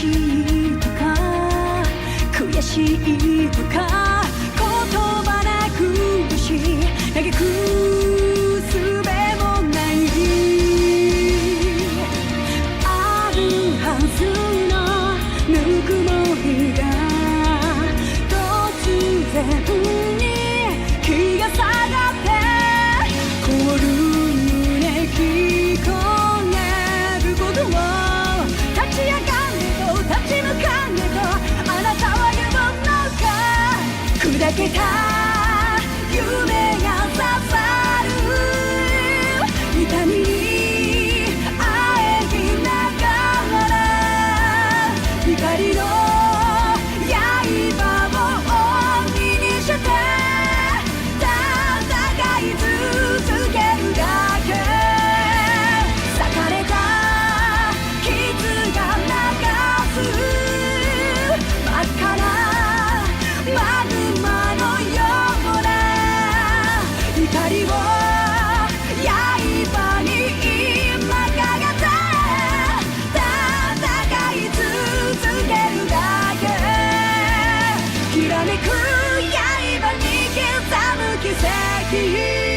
しいとか悔しいとか言葉なくし嘆く術もないあるはずのぬくもりが突然に気が下がって凍る胸聞こえることを立ち上がれと立ち向かえとあなたは言うのか砕けた夢が刺さる痛みにあえぎながら光の刃を鬼にして戦い続けるだけ裂かれた傷が流す真っ赤なマグマのような光を刃に今かがって戦い続けるだけきらめく刃に刻む奇跡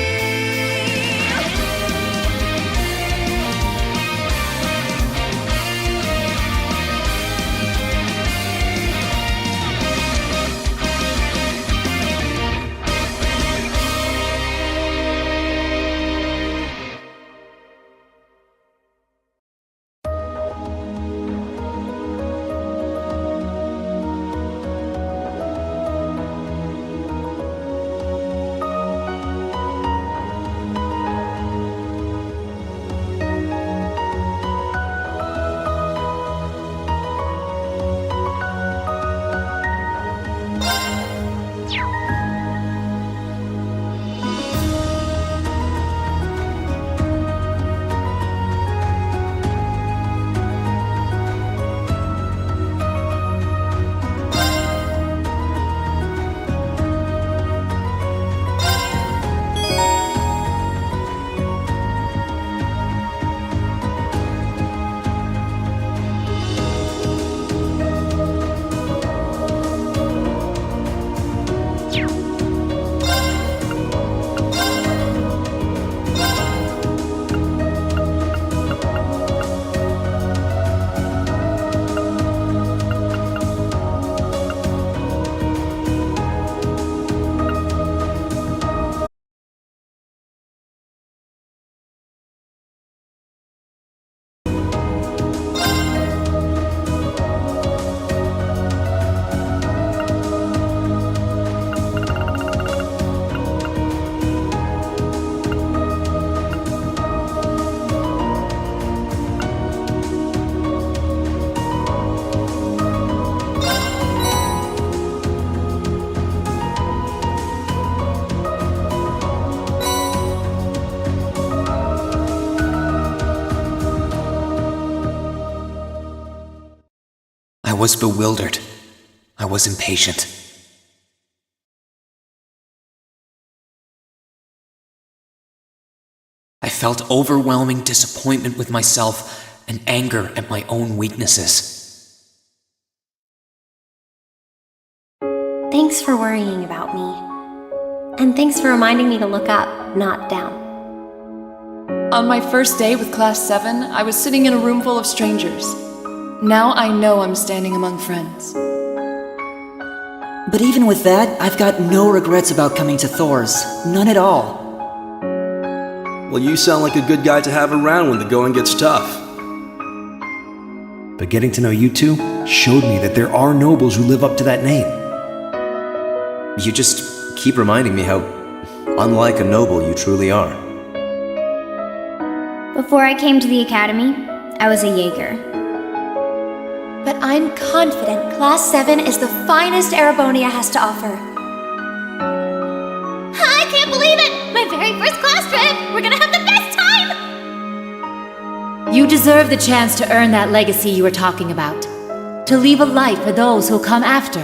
I was bewildered. I was impatient. I felt overwhelming disappointment with myself and anger at my own weaknesses. Thanks for worrying about me. And thanks for reminding me to look up, not down. On my first day with Class 7, I was sitting in a room full of strangers. Now I know I'm standing among friends. But even with that, I've got no regrets about coming to Thor's. None at all. Well, you sound like a good guy to have around when the going gets tough. But getting to know you two showed me that there are nobles who live up to that name. You just keep reminding me how unlike a noble you truly are. Before I came to the academy, I was a Jaeger. But I'm confident Class 7 is the finest Erebonia has to offer. I can't believe it! My very first class trip! We're gonna have the best time! You deserve the chance to earn that legacy you were talking about. To leave a light for those who'll come after.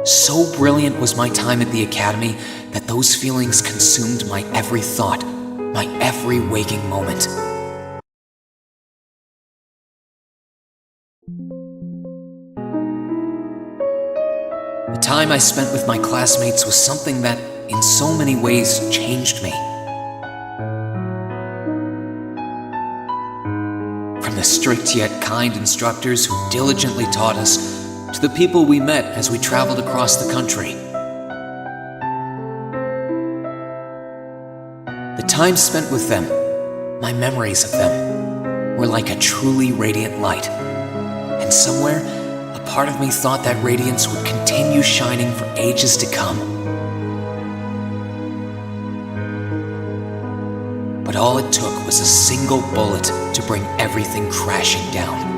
So brilliant was my time at the academy that those feelings consumed my every thought, my every waking moment. The time I spent with my classmates was something that, in so many ways, changed me. From the strict yet kind instructors who diligently taught us, to the people we met as we traveled across the country. The time spent with them, my memories of them, were like a truly radiant light. And somewhere, a part of me thought that radiance would continue shining for ages to come. But all it took was a single bullet to bring everything crashing down.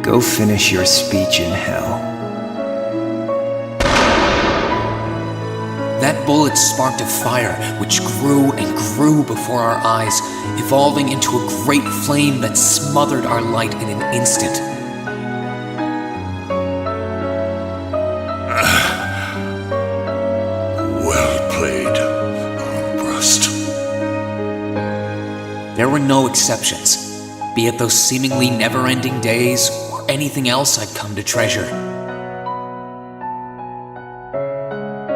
Go finish your speech in hell. That bullet sparked a fire which grew and grew before our eyes, evolving into a great flame that smothered our light in an instant. Well played, Armbrust. There were no exceptions, be it those seemingly never-ending days or anything else I'd come to treasure.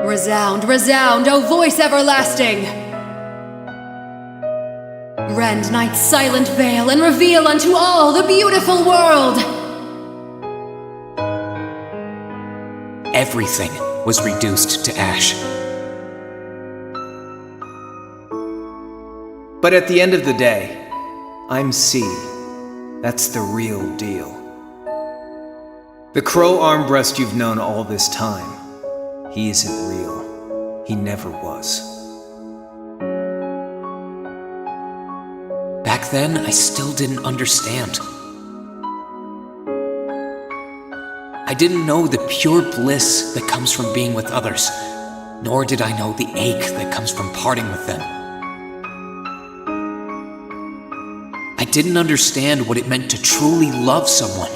Resound, resound, O voice everlasting! Rend night's silent veil and reveal unto all the beautiful world! Everything was reduced to ash. But at the end of the day, I'm C. That's the real deal. The crow Armbrust you've known all this time, he isn't real. He never was. Back then, I still didn't understand. I didn't know the pure bliss that comes from being with others, nor did I know the ache that comes from parting with them. I didn't understand what it meant to truly love someone.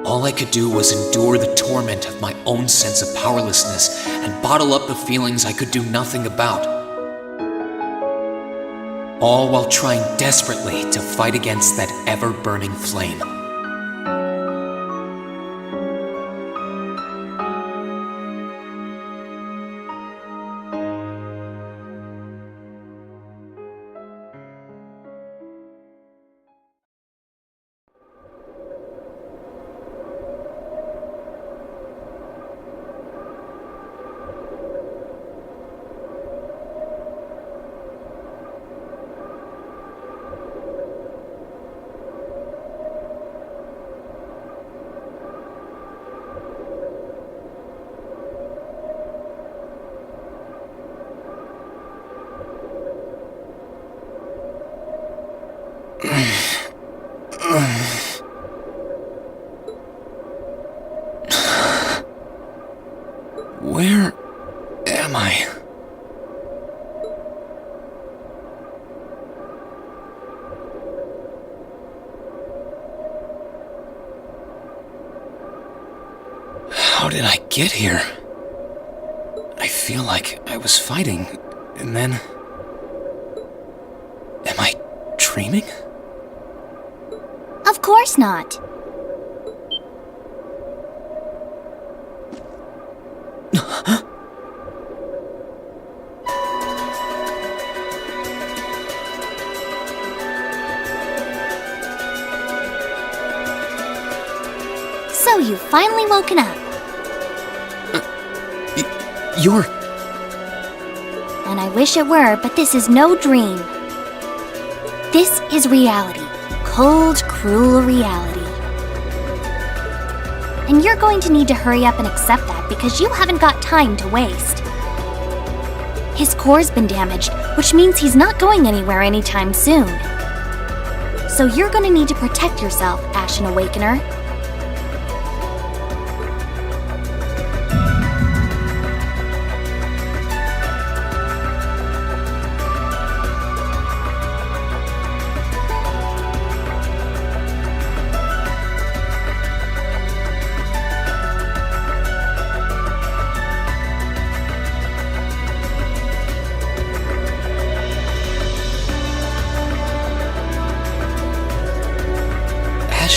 All I could do was endure the torment of my own sense of powerlessness and bottle up the feelings I could do nothing about. All while trying desperately to fight against that ever-burning flame. Where am I? How did I get here? I feel like I was fighting, and then... Am I dreaming? Of course not. So you've finally woken up. You're... And I wish it were, but this is no dream. This is reality. Cold, cruel reality. And you're going to need to hurry up and accept that because you haven't got time to waste. His core's been damaged, which means he's not going anywhere anytime soon. So you're going to need to protect yourself, Ashen Awakener.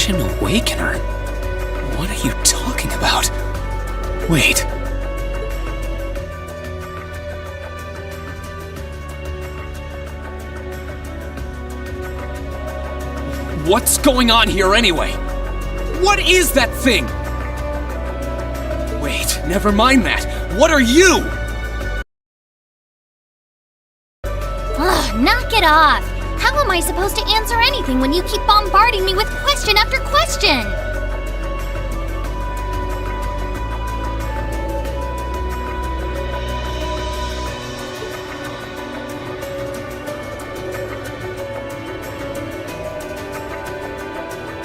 Ashen Awakener? What are you talking about? Wait. What's going on here anyway? What is that thing? Wait, never mind that. What are you? Ugh, knock it off! How am I supposed to answer anything when you keep bombarding me with question after question?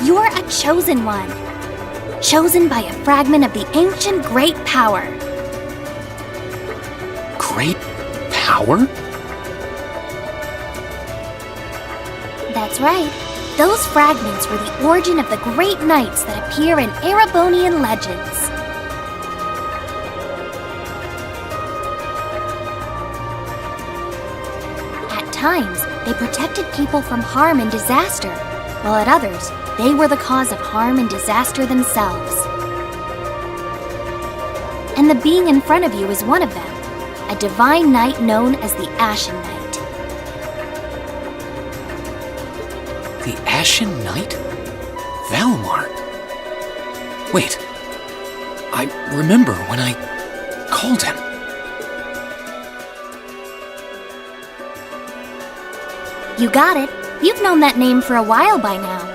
You're a chosen one. Chosen by a fragment of the ancient great power. Great power? That's right. Those fragments were the origin of the great knights that appear in Erebonian legends. At times, they protected people from harm and disaster, while at others, they were the cause of harm and disaster themselves. And the being in front of you is one of them, a divine knight known as the Ashen Knight. The Ashen Knight? Valmar? Wait. I remember when I called him. You got it. You've known that name for a while by now.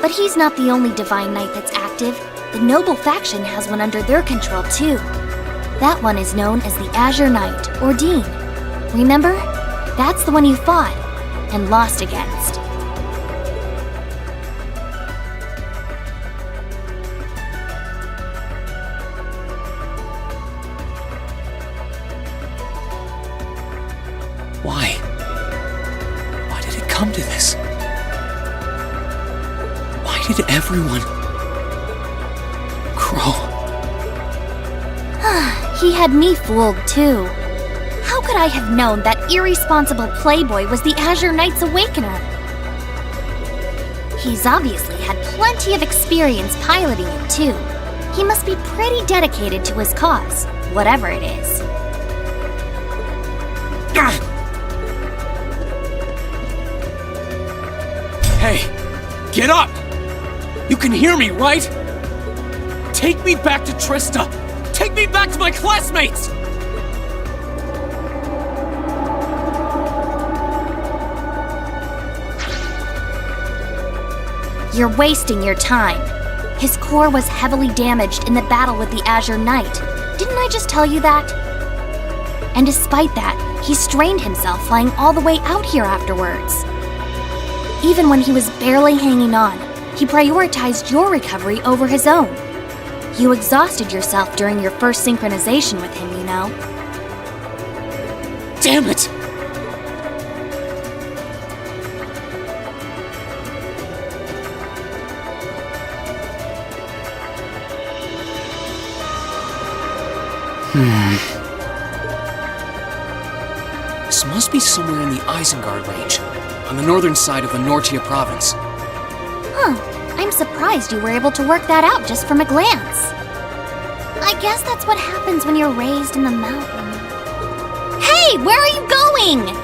But he's not the only divine knight that's active. The noble faction has one under their control too. That one is known as the Azure Knight, or Dean. Remember? That's the one you fought and lost against. Why? Why did it come to this? Why did everyone... Crow? He had me fooled too. How could I have known that irresponsible playboy was the Azure Knight's Awakener? He's obviously had plenty of experience piloting it too. He must be pretty dedicated to his cause, whatever it is. Hey, get up! You can hear me, right? Take me back to Trista! Take me back to my classmates! You're wasting your time. His core was heavily damaged in the battle with the Azure Knight. Didn't I just tell you that? And despite that, he strained himself flying all the way out here afterwards. Even when he was barely hanging on, he prioritized your recovery over his own. You exhausted yourself during your first synchronization with him, you know. Damn it! This must be somewhere in the Isengard range, on the northern side of the Nortia province. Huh. I'm surprised you were able to work that out just from a glance. I guess that's what happens when you're raised in the mountain. Hey, where are you going?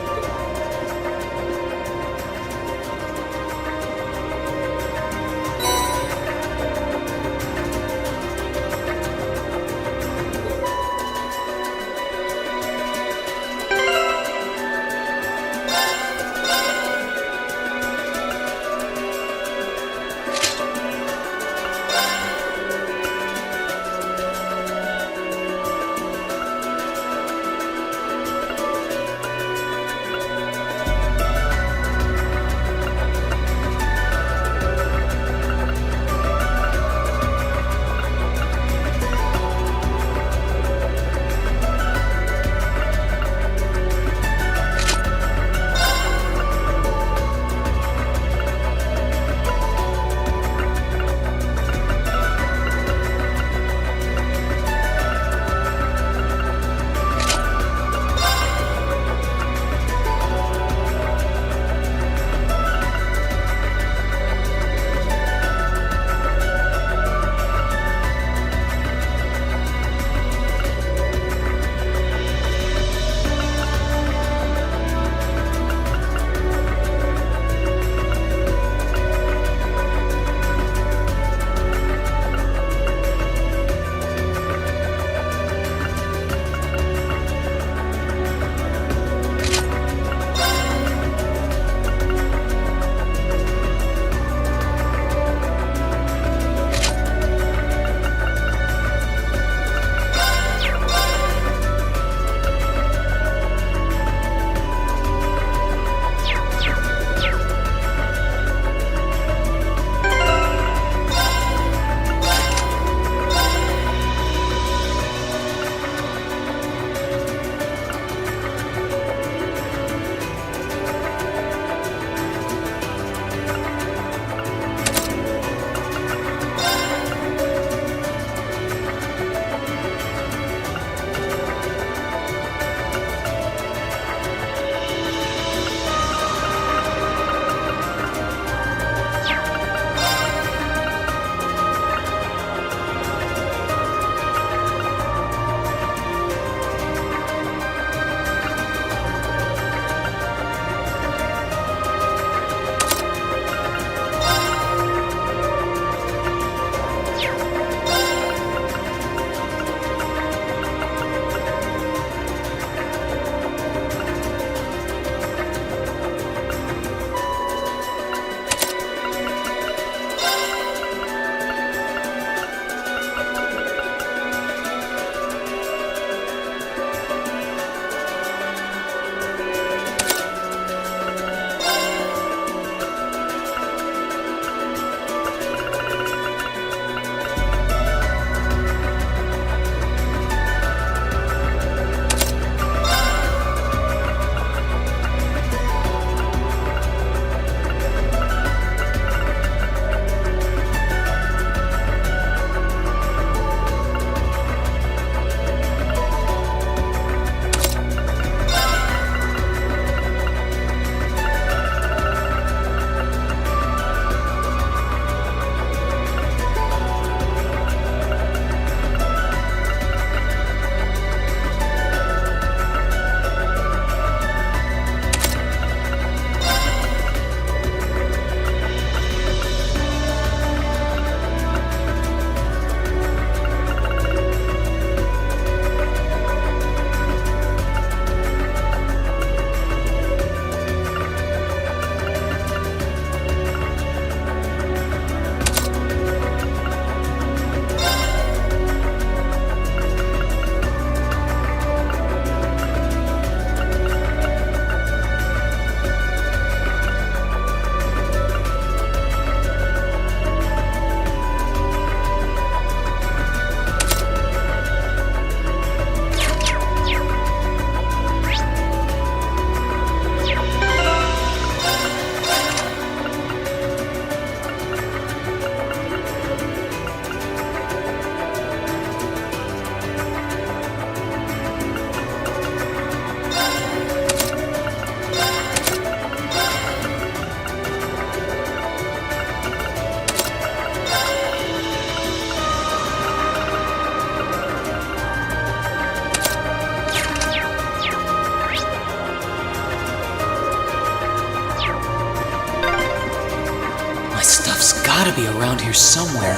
gotta be around here somewhere.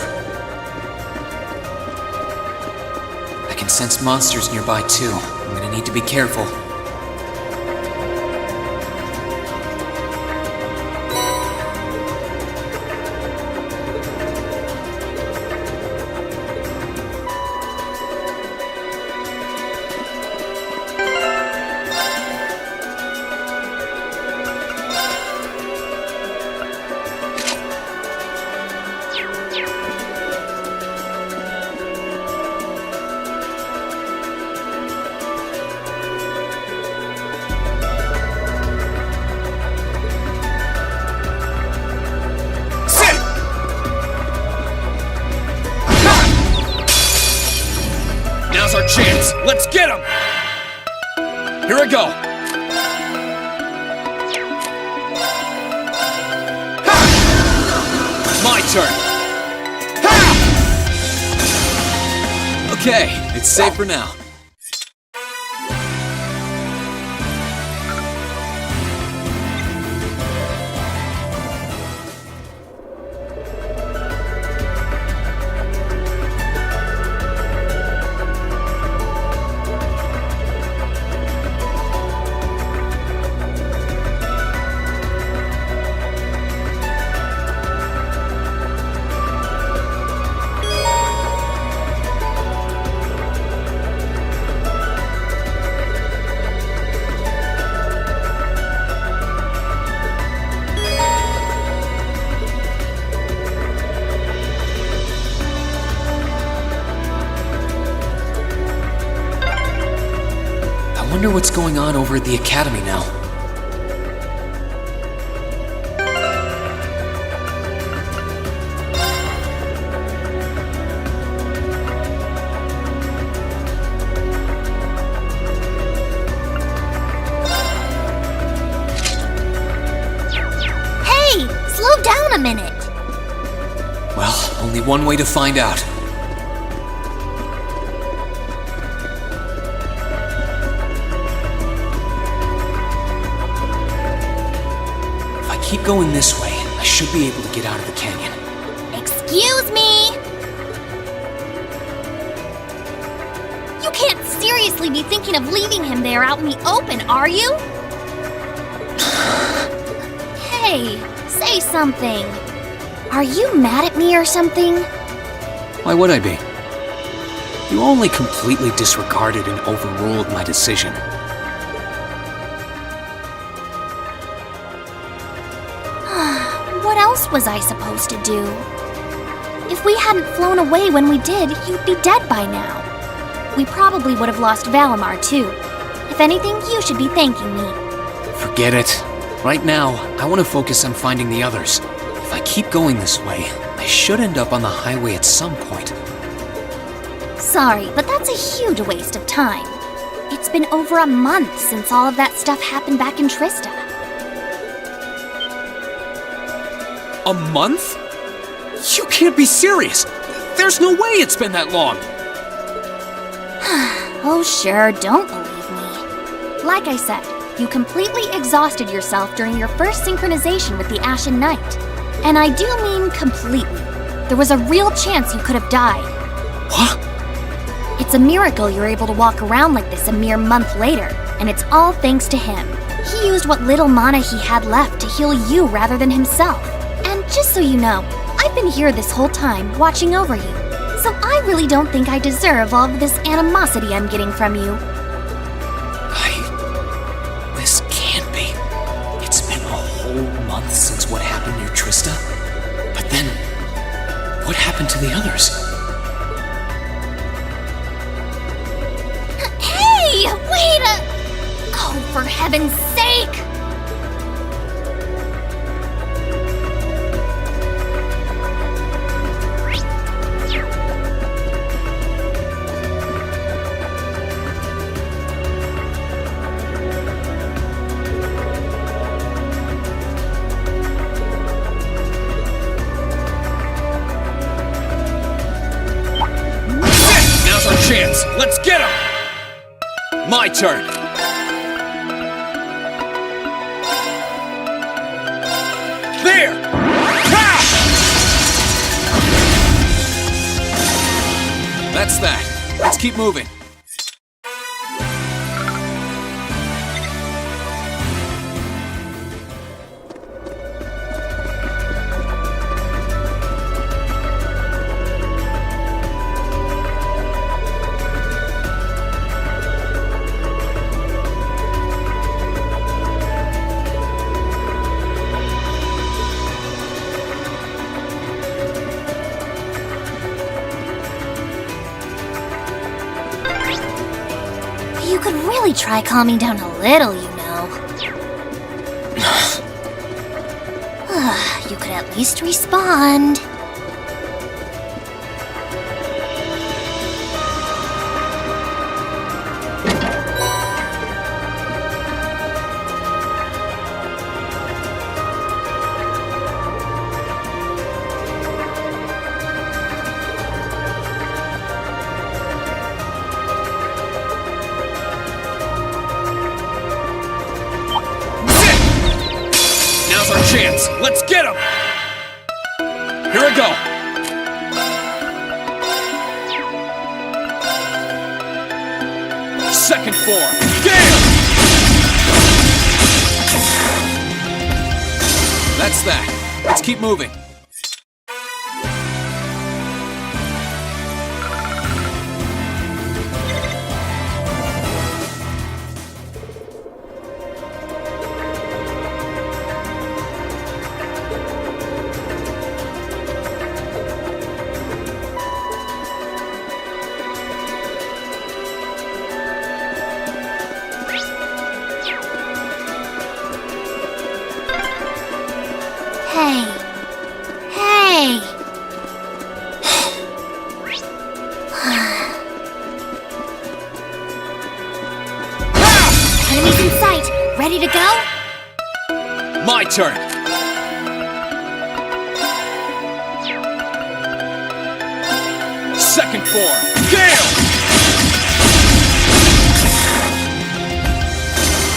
I can sense monsters nearby too. I'm gonna need to be careful. Now's our chance. Let's get him! Here I go. Ha! My turn. Ha! Okay, it's safe for now. I wonder what's going on over at the academy now. Hey, slow down a minute. Well, only one way to find out. If I keep going this way, I should be able to get out of the canyon. Excuse me! You can't seriously be thinking of leaving him there out in the open, are you? Hey, say something. Are you mad at me or something? Why would I be? You only completely disregarded and overruled my decision. What else was I supposed to do? If we hadn't flown away when we did, you'd be dead by now. We probably would have lost Valimar too. If anything, you should be thanking me. Forget it. Right now, I want to focus on finding the others. If I keep going this way, I should end up on the highway at some point. Sorry, but that's a huge waste of time. It's been over a month since all of that stuff happened back in Trista. A month? You can't be serious. There's no way it's been that long. Oh sure, don't believe me. Like I said, you completely exhausted yourself during your first synchronization with the Ashen Knight. And I do mean completely. There was a real chance you could have died. What? It's a miracle you're able to walk around like this a mere month later, and it's all thanks to him. He used what little mana he had left to heal you rather than himself. And just so you know, I've been here this whole time, watching over you. So I really don't think I deserve all of this animosity I'm getting from you. This can't be. It's been a whole month since what happened near Trista. But then, what happened to the others? Hey, wait a... Oh, for heaven's sake! Now's our chance. Let's get him! My turn. There! Ha! That's that. Let's keep moving. You could really try calming down a little, you know. You could at least respond. Now's our chance. Let's get him! Here we go. Second form. Damn! That's that. Let's keep moving. Hey. Hey. Enemies in sight. Ready to go? My turn. Second form. Gale!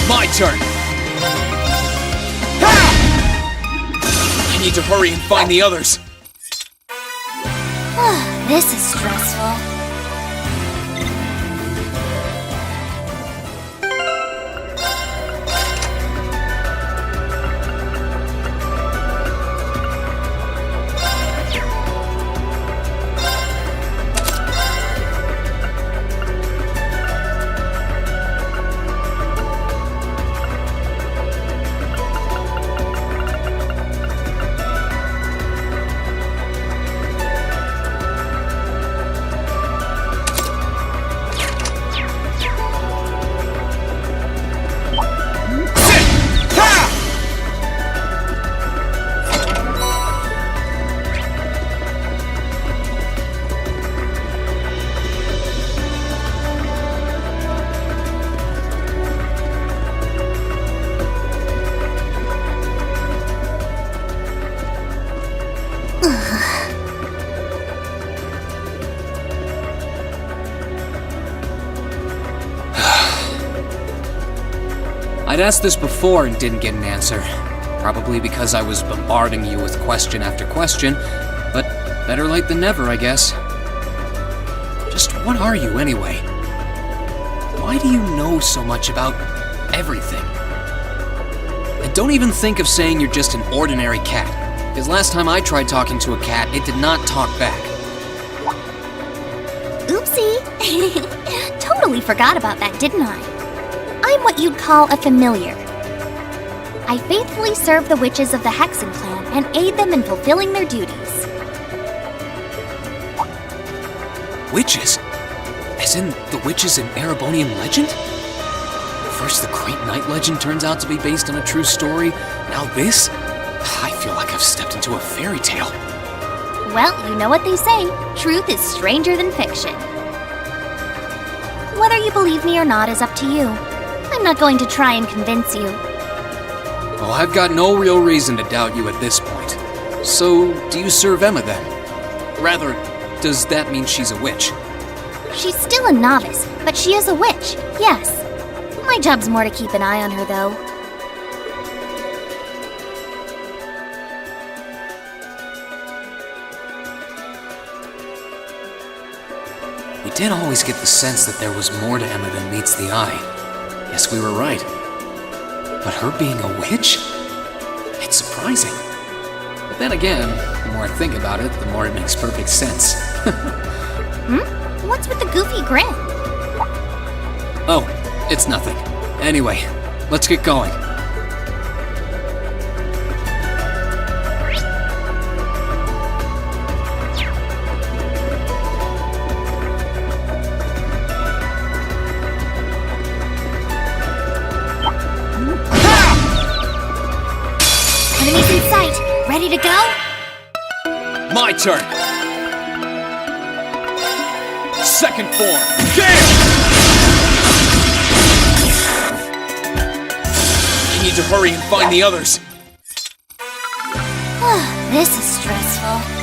My turn. I need to hurry and find the others. This is stressful. I'd asked this before and didn't get an answer. Probably because I was bombarding you with question after question, but better late than never, I guess. Just what are you, anyway? Why do you know so much about everything? And don't even think of saying you're just an ordinary cat, because last time I tried talking to a cat, it did not talk back. Oopsie! Totally forgot about that, didn't I? I'm what you'd call a familiar. I faithfully serve the witches of the Hexen clan and aid them in fulfilling their duties. Witches? As in the witches in Erebonian legend? First the Great Night legend turns out to be based on a true story, now this? I feel like I've stepped into a fairy tale. Well, you know what they say, truth is stranger than fiction. Whether you believe me or not is up to you. I'm not going to try and convince you. Well, I've got no real reason to doubt you at this point. So, do you serve Emma then? Rather, does that mean she's a witch? She's still a novice, but she is a witch, yes. My job's more to keep an eye on her, though. We did always get the sense that there was more to Emma than meets the eye. Yes, we were right. But her being a witch? It's surprising. But then again, the more I think about it, the more it makes perfect sense. What's with the goofy grin? Oh, it's nothing. Anyway, let's get going. Enemies in sight. Ready to go? My turn! Second form, Gale! I need to hurry and find the others. This is stressful.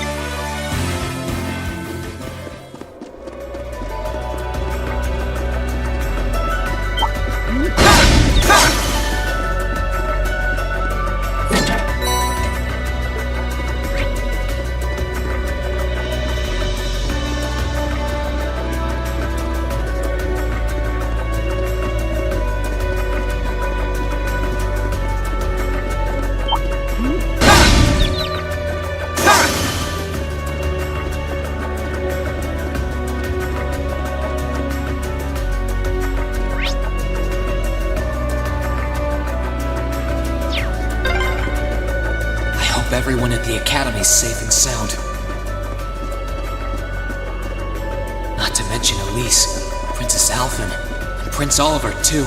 Everyone at the academy is safe and sound. Not to mention Elise, Princess Alphen, and Prince Oliver, too.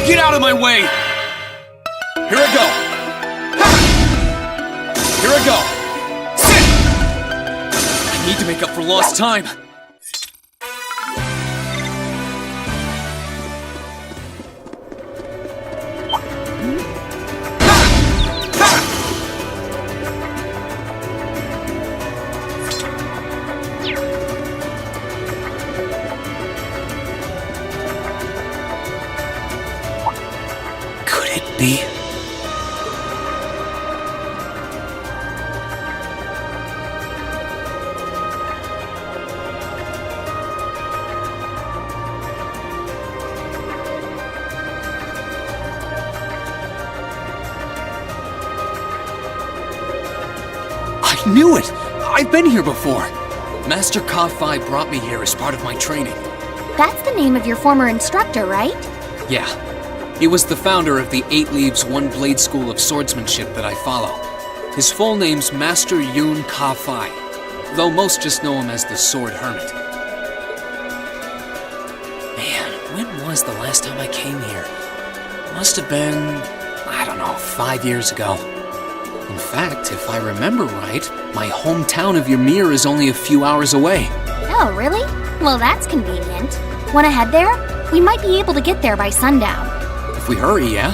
Get out of my way! Here I go! Here I go! Sit! I need to make up for lost time. Be? I knew it! I've been here before! Master Ka-Fi brought me here as part of my training. That's the name of your former instructor, right? Yeah. He was the founder of the 8 Leaves, 1 Blade School of Swordsmanship that I follow. His full name's Master Yun Ka-Fi, though most just know him as the Sword Hermit. Man, when was the last time I came here? Must have been, I don't know, 5 years ago. In fact, if I remember right, my hometown of Ymir is only a few hours away. Oh, really? Well, that's convenient. Wanna head there? We might be able to get there by sundown. If we hurry, yeah?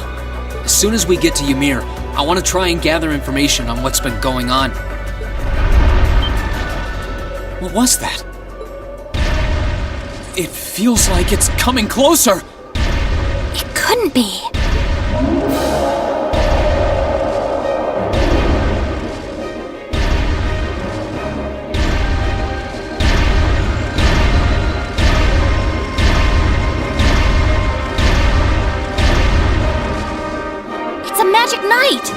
As soon as we get to Ymir, I want to try and gather information on what's been going on. What was that? It feels like it's coming closer! It couldn't be. Magic Knight!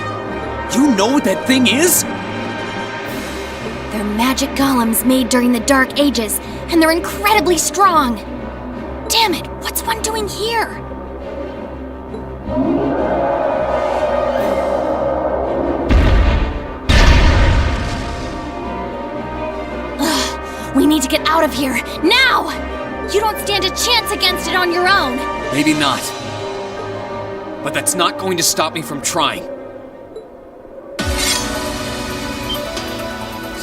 You know what that thing is? They're magic golems made during the Dark Ages, and they're incredibly strong. Damn it, what's one doing here? Ugh, we need to get out of here, now! You don't stand a chance against it on your own. Maybe not. But that's not going to stop me from trying.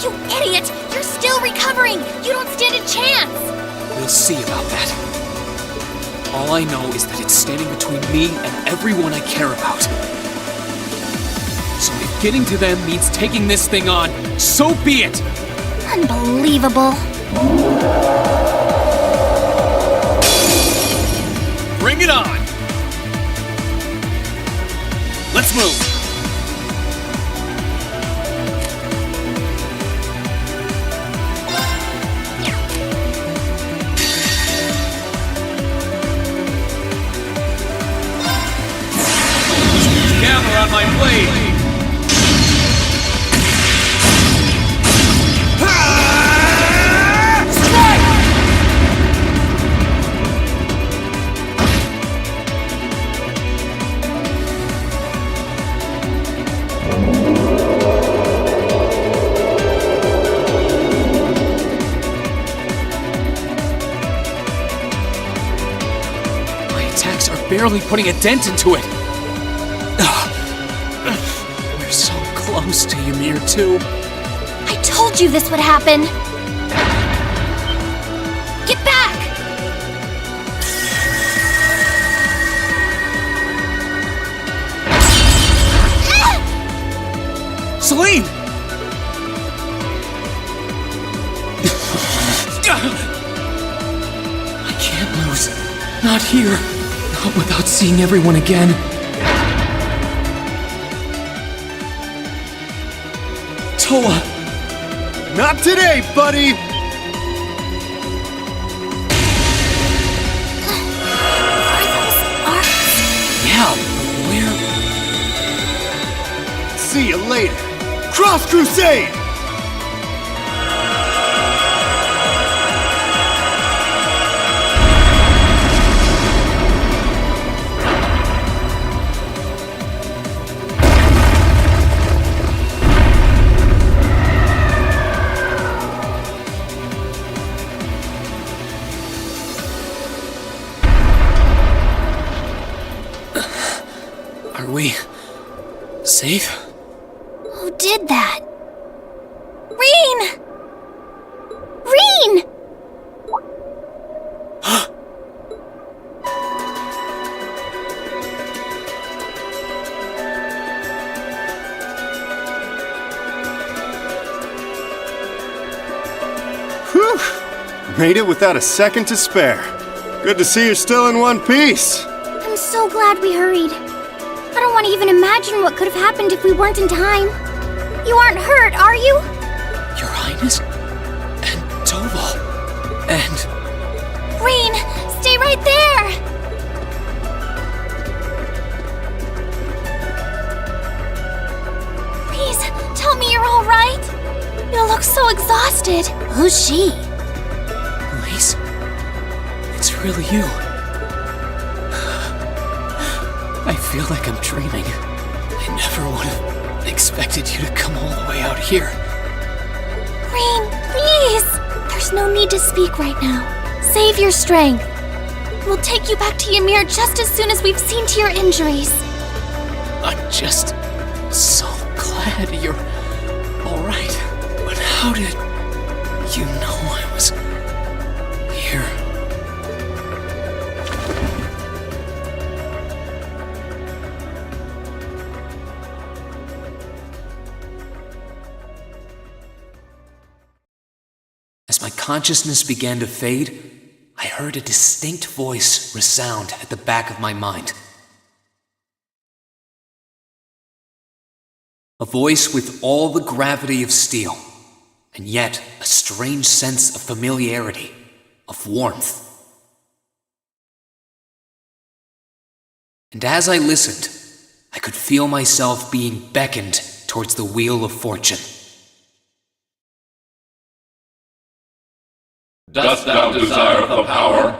You idiot! You're still recovering! You don't stand a chance! We'll see about that. All I know is that it's standing between me and everyone I care about. So if getting to them means taking this thing on, so be it! Unbelievable. Bring it on! Next move! Camera on my blade! Barely putting a dent into it. We're so close to Ymir too. I told you this would happen. Get back! Celine! I can't lose. Not here. Not without seeing everyone again. Toa! Not today, buddy! Are those arcs? Yeah, where? See you later. Cross Crusade! Are we safe? Who did that? Reen! Reen! Whew! Made it without a second to spare. Good to see you're still in one piece. I'm so glad we hurried. I don't want to even imagine what could have happened if we weren't in time. You aren't hurt, are you? Your Highness? And Toval? And... Reen, stay right there! Please, tell me you're all right. You look so exhausted. Who's she? Elise? It's really you. I feel like I'm dreaming. I never would have expected you to come all the way out here. Reen, please! There's no need to speak right now. Save your strength. We'll take you back to Ymir just as soon as we've seen to your injuries. I'm just so glad you're alright. But how did you know I was here? As my consciousness began to fade, I heard a distinct voice resound at the back of my mind. A voice with all the gravity of steel, and yet a strange sense of familiarity, of warmth. And as I listened, I could feel myself being beckoned towards the wheel of fortune. Dost thou desire the power?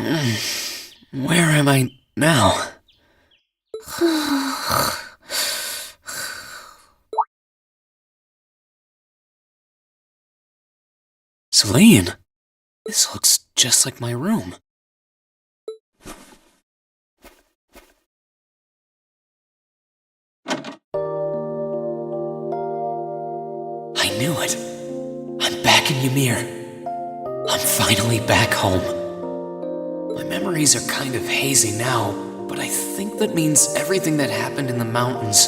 Where am I now? Celine, this looks just like my room. I knew it. I'm back in Ymir. I'm finally back home. My memories are kind of hazy now, but I think that means everything that happened in the mountains.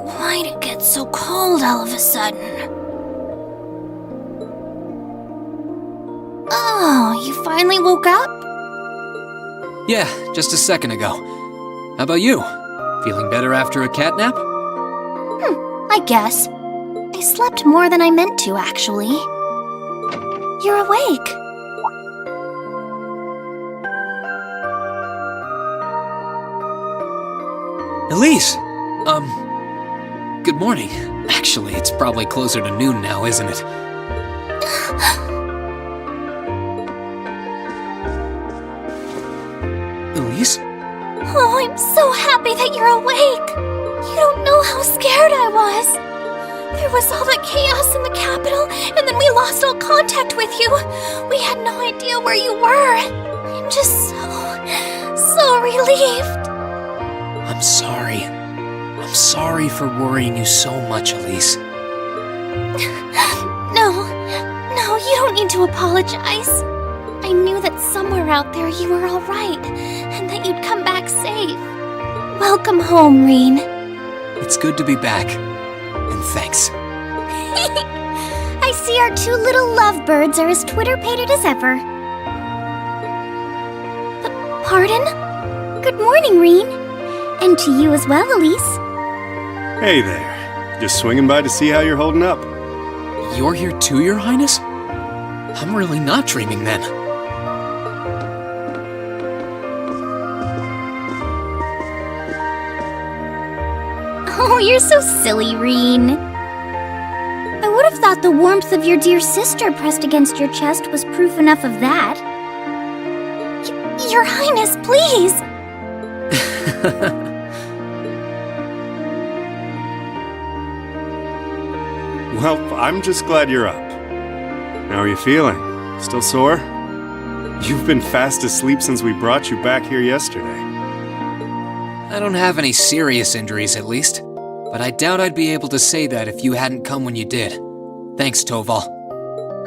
Why'd it get so cold all of a sudden? Oh, you finally woke up? Yeah, just a second ago. How about you? Feeling better after a cat nap? I guess. I slept more than I meant to, actually. You're awake. Elise! Good morning. Actually, it's probably closer to noon now, isn't it? Elise? Oh, I'm so happy that you're awake. You don't know how scared I was. There was all that chaos in the capital, and then we lost all contact with you. We had no idea where you were. I'm just so relieved. I'm sorry. I'm sorry for worrying you so much, Elise. No, you don't need to apologize. I knew that somewhere out there you were all right, and that you'd come back safe. Welcome home, Reen. It's good to be back. And thanks. I see our two little lovebirds are as Twitter-pated as ever. Pardon? Good morning, Reen. And to you as well, Elise. Hey there. Just swinging by to see how you're holding up. You're here too, Your Highness? I'm really not dreaming then. Oh, you're so silly, Reen. I would have thought the warmth of your dear sister pressed against your chest was proof enough of that. Your Highness, please! Well, I'm just glad you're up. How are you feeling? Still sore? You've been fast asleep since we brought you back here yesterday. I don't have any serious injuries, at least. But I doubt I'd be able to say that if you hadn't come when you did. Thanks, Toval.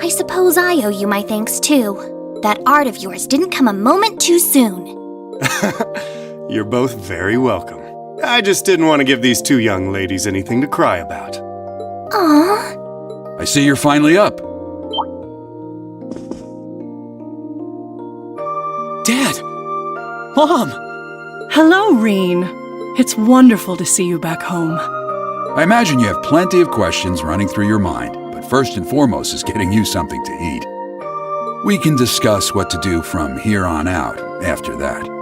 I suppose I owe you my thanks, too. That art of yours didn't come a moment too soon. You're both very welcome. I just didn't want to give these two young ladies anything to cry about. Aww. I see you're finally up. Dad! Mom! Hello, Reen. It's wonderful to see you back home. I imagine you have plenty of questions running through your mind, but first and foremost is getting you something to eat. We can discuss what to do from here on out after that.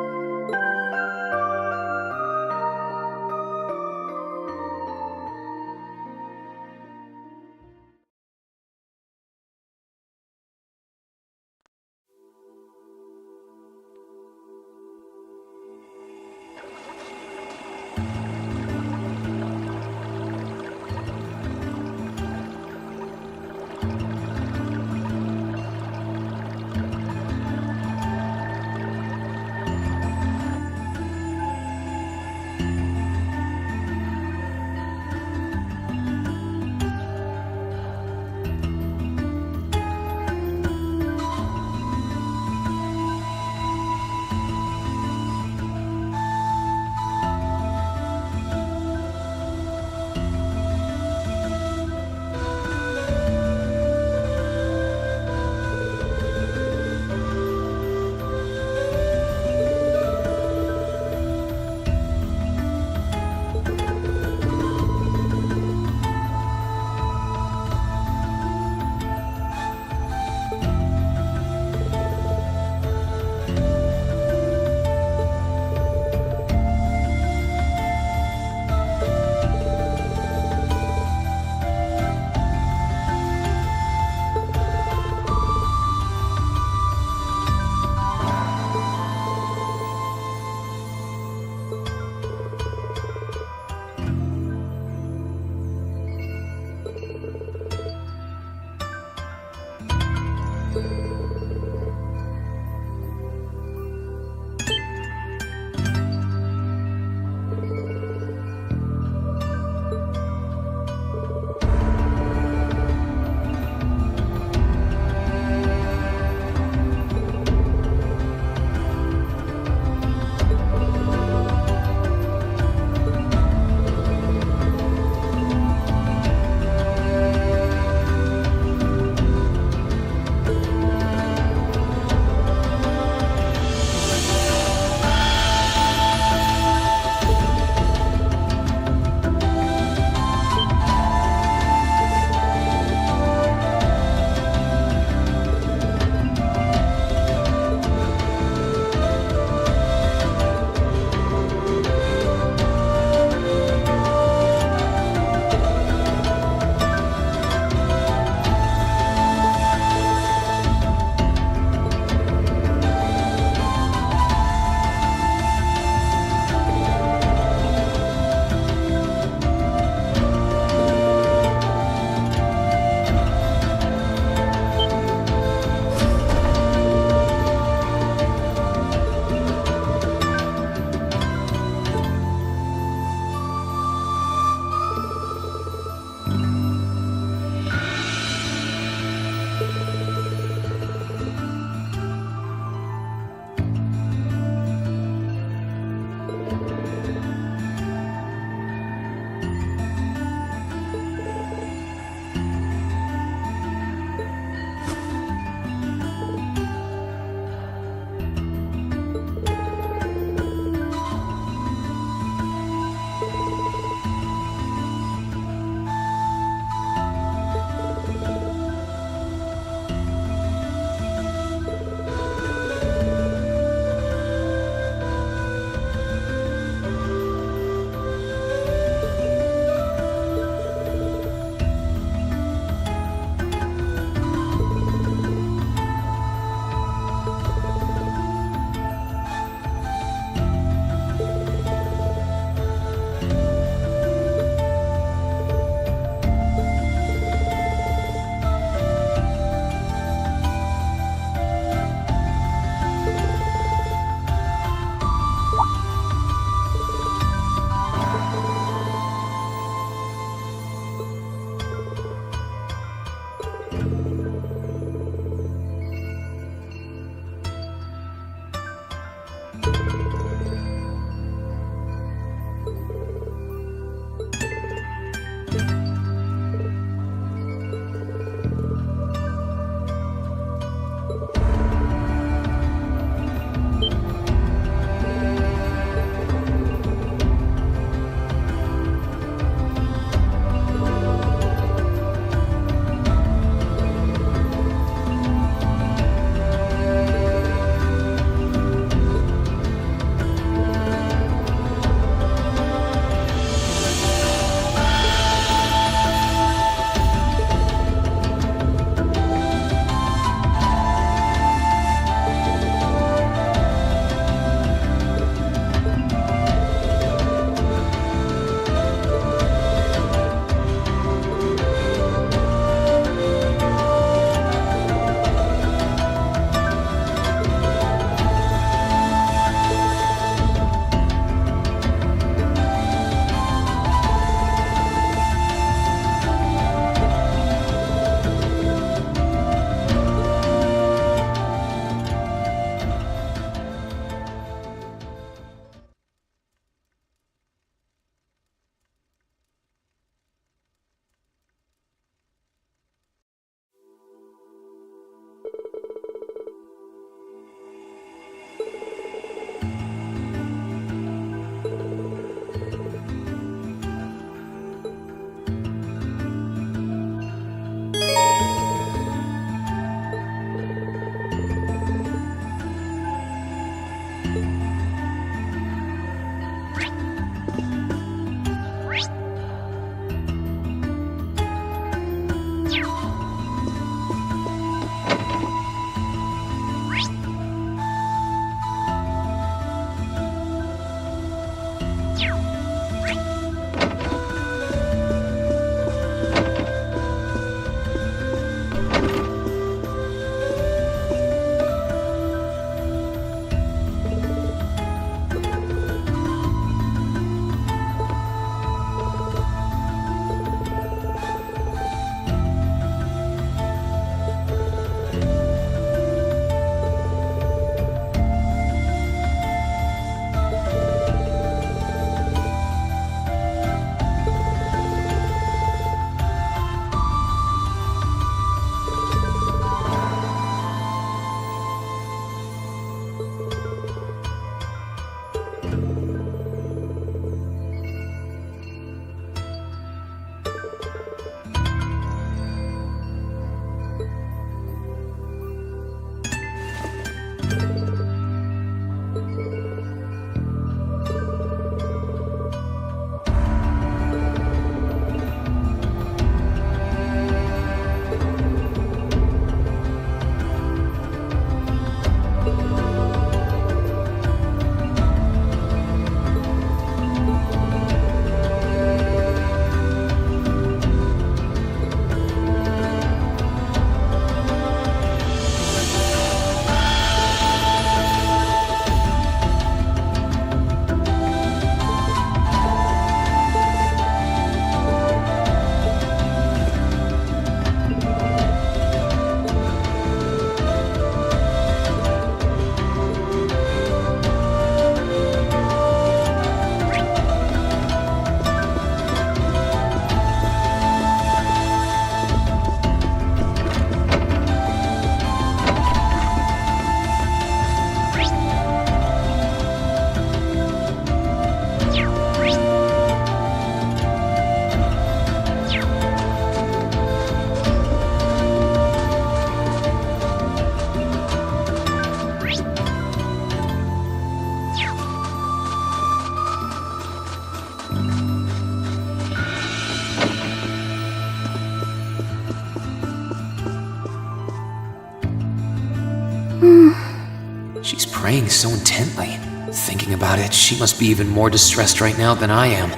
She's praying so intently. Thinking about it, she must be even more distressed right now than I am.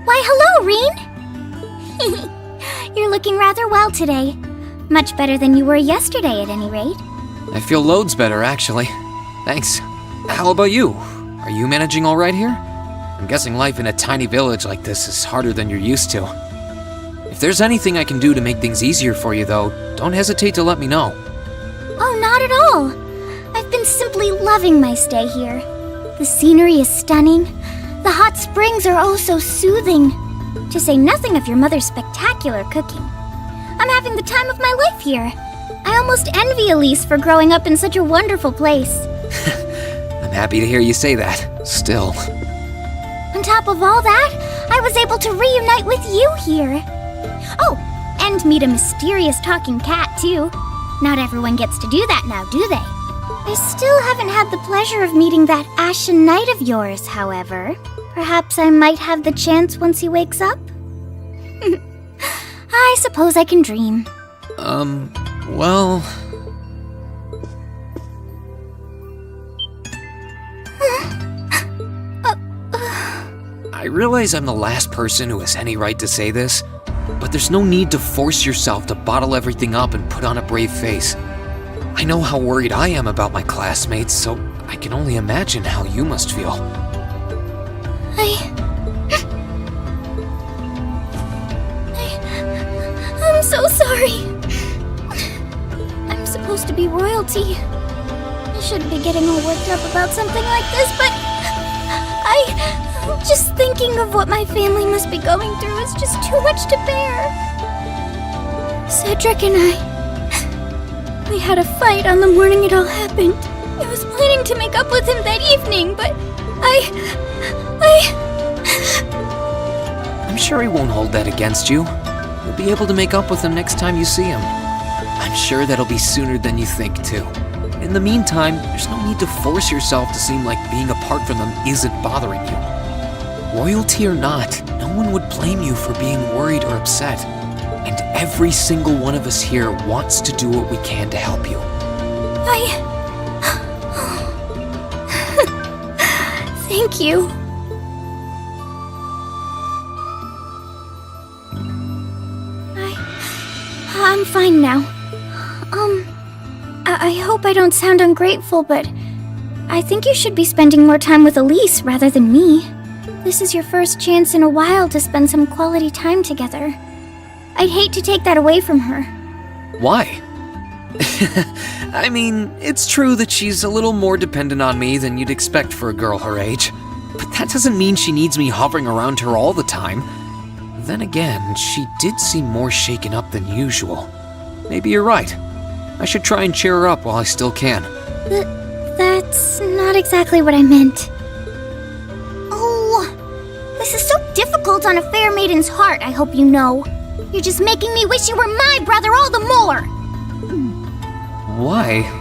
Why, hello, Reen! You're looking rather well today. Much better than you were yesterday, at any rate. I feel loads better, actually. Thanks. How about you? Are you managing all right here? I'm guessing life in a tiny village like this is harder than you're used to. If there's anything I can do to make things easier for you, though, don't hesitate to let me know. Oh, not at all. I've been simply loving my stay here. The scenery is stunning. The hot springs are oh so soothing. To say nothing of your mother's spectacular cooking. I'm having the time of my life here. I almost envy Elise for growing up in such a wonderful place. I'm happy to hear you say that. Still. On top of all that, I was able to reunite with you here. Oh, and meet a mysterious talking cat, too. Not everyone gets to do that now, do they? I still haven't had the pleasure of meeting that Ashen Knight of yours, however. Perhaps I might have the chance once he wakes up? I suppose I can dream. Well... I realize I'm the last person who has any right to say this, but there's no need to force yourself to bottle everything up and put on a brave face. I know how worried I am about my classmates, so I can only imagine how you must feel. I'm so sorry. I'm supposed to be royalty. I shouldn't be getting all worked up about something like this, but just thinking of what my family must be going through is just too much to bear. Cedric and we had a fight on the morning it all happened. I was planning to make up with him that evening, but I'm sure he won't hold that against you. You'll be able to make up with him next time you see him. I'm sure that'll be sooner than you think, too. In the meantime, there's no need to force yourself to seem like being apart from them isn't bothering you. Royalty or not, no one would blame you for being worried or upset. And every single one of us here wants to do what we can to help you. Thank you. I'm fine now. I hope I don't sound ungrateful, but I think you should be spending more time with Elise rather than me. This is your first chance in a while to spend some quality time together. I'd hate to take that away from her. Why? I mean, it's true that she's a little more dependent on me than you'd expect for a girl her age. But that doesn't mean she needs me hovering around her all the time. Then again, she did seem more shaken up than usual. Maybe you're right. I should try and cheer her up while I still can. That's not exactly what I meant. Oh, this is so difficult on a fair maiden's heart, I hope you know. You're just making me wish you were my brother all the more! Why?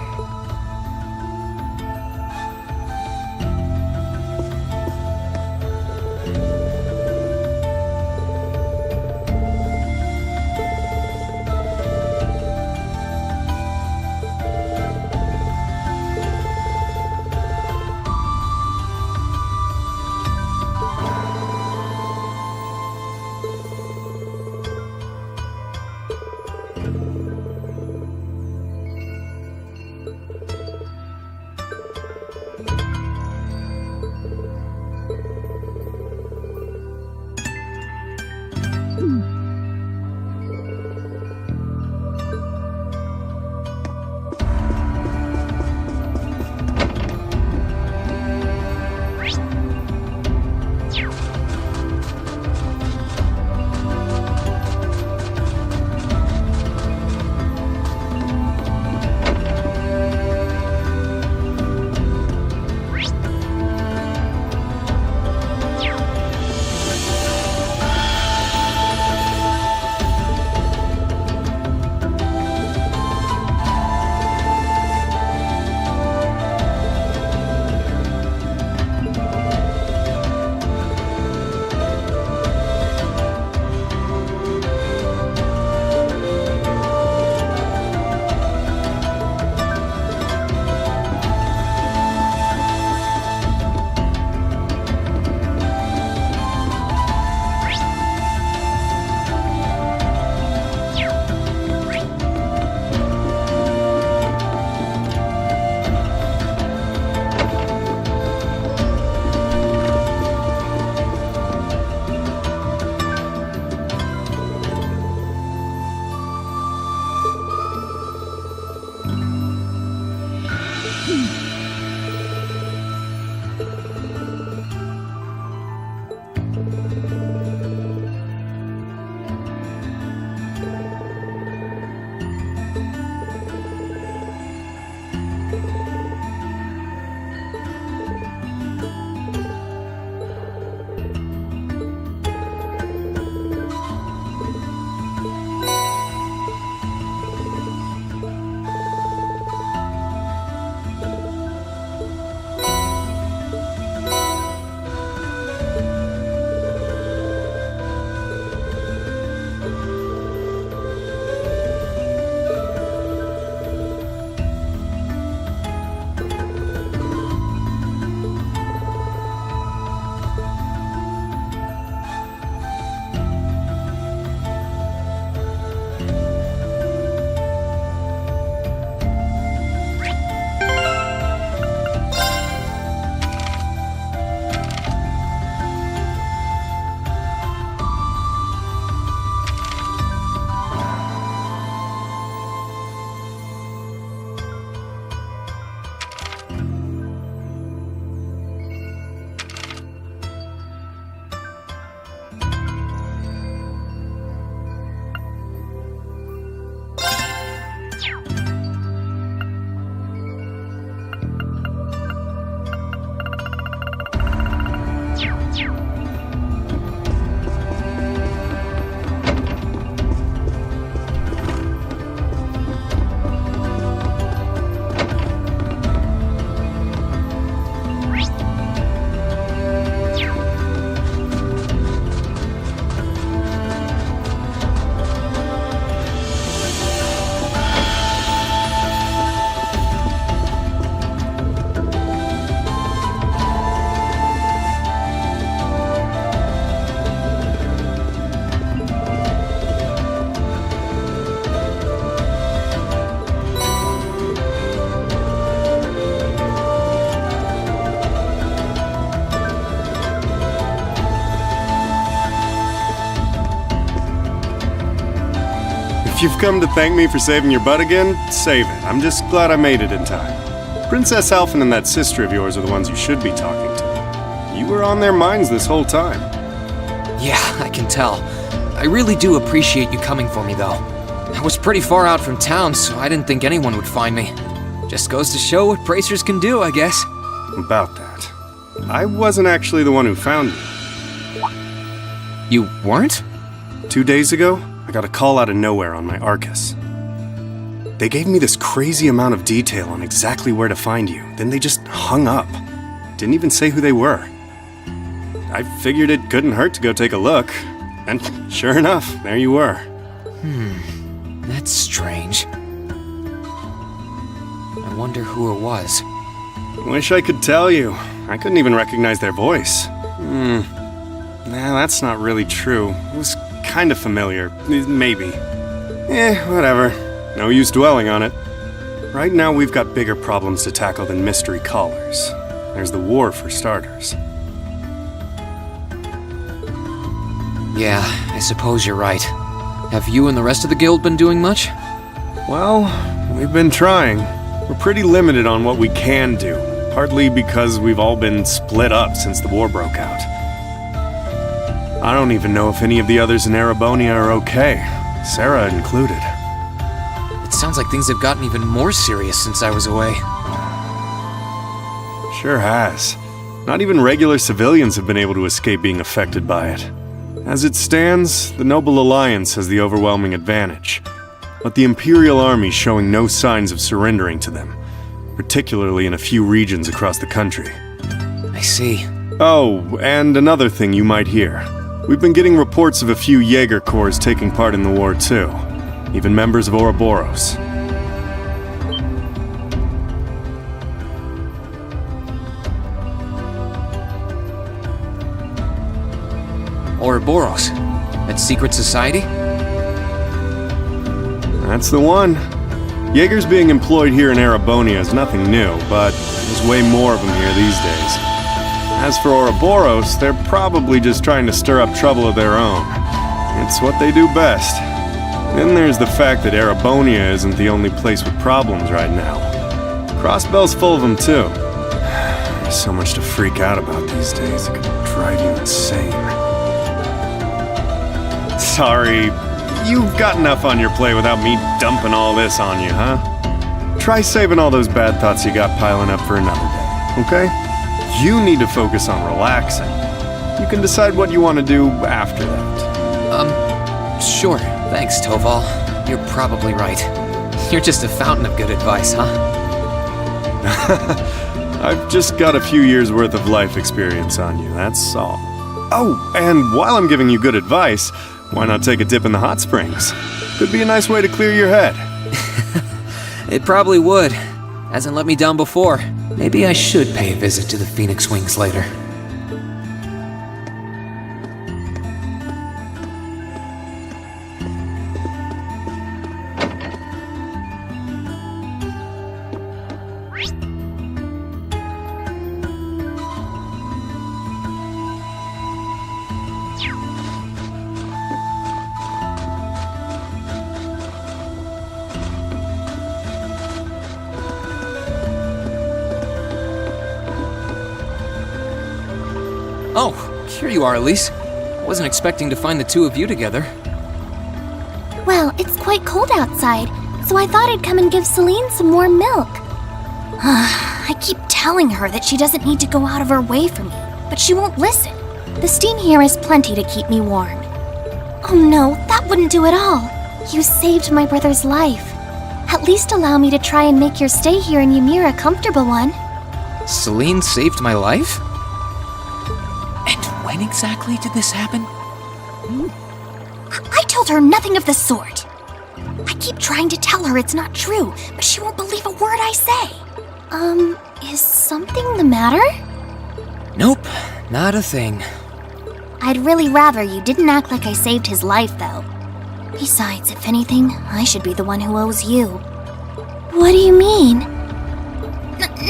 If you've come to thank me for saving your butt again, save it. I'm just glad I made it in time. Princess Alphen and that sister of yours are the ones you should be talking to. You were on their minds this whole time. Yeah, I can tell. I really do appreciate you coming for me, though. I was pretty far out from town, so I didn't think anyone would find me. Just goes to show what bracers can do, I guess. About that. I wasn't actually the one who found you. You weren't? 2 days ago, I got a call out of nowhere on my Arcus. They gave me this crazy amount of detail on exactly where to find you, then they just hung up. Didn't even say who they were. I figured it couldn't hurt to go take a look, and sure enough, there you were. That's strange. I wonder who it was. Wish I could tell you. I couldn't even recognize their voice. Nah, that's not really true. It was kind of familiar. Maybe. Whatever. No use dwelling on it. Right now we've got bigger problems to tackle than mystery callers. There's the war for starters. Yeah, I suppose you're right. Have you and the rest of the guild been doing much? Well, we've been trying. We're pretty limited on what we can do, partly because we've all been split up since the war broke out. I don't even know if any of the others in Erebonia are okay, Sarah included. It sounds like things have gotten even more serious since I was away. Sure has. Not even regular civilians have been able to escape being affected by it. As it stands, the Noble Alliance has the overwhelming advantage, but the Imperial Army's showing no signs of surrendering to them, particularly in a few regions across the country. I see. Oh, and another thing you might hear. We've been getting reports of a few Jaeger Corps taking part in the war too, even members of Ouroboros. Ouroboros? That secret society? That's the one. Jaegers being employed here in Erebonia is nothing new, but there's way more of them here these days. As for Ouroboros, they're probably just trying to stir up trouble of their own. It's what they do best. Then there's the fact that Erebonia isn't the only place with problems right now. Crossbell's full of them too. There's so much to freak out about these days, it could drive you insane. Sorry, you've got enough on your plate without me dumping all this on you, huh? Try saving all those bad thoughts you got piling up for another day, okay? You need to focus on relaxing. You can decide what you want to do after that. Sure. Thanks, Toval. You're probably right. You're just a fountain of good advice, huh? I've just got a few years' worth of life experience on you, that's all. Oh, and while I'm giving you good advice, why not take a dip in the hot springs? Could be a nice way to clear your head. It probably would. Hasn't let me down before. Maybe I should pay a visit to the Phoenix Wings later. Oh, here you are, Elise. Wasn't expecting to find the two of you together. Well, it's quite cold outside, so I thought I'd come and give Celine some warm milk. I keep telling her that she doesn't need to go out of her way for me, but she won't listen. The steam here is plenty to keep me warm. Oh no, that wouldn't do at all. You saved my brother's life. At least allow me to try and make your stay here in Ymir a comfortable one. Celine saved my life? When exactly did this happen? I told her nothing of the sort. I keep trying to tell her it's not true, but she won't believe a word I say. Is something the matter? Nope, not a thing. I'd really rather you didn't act like I saved his life, though. Besides, if anything, I should be the one who owes you. What do you mean?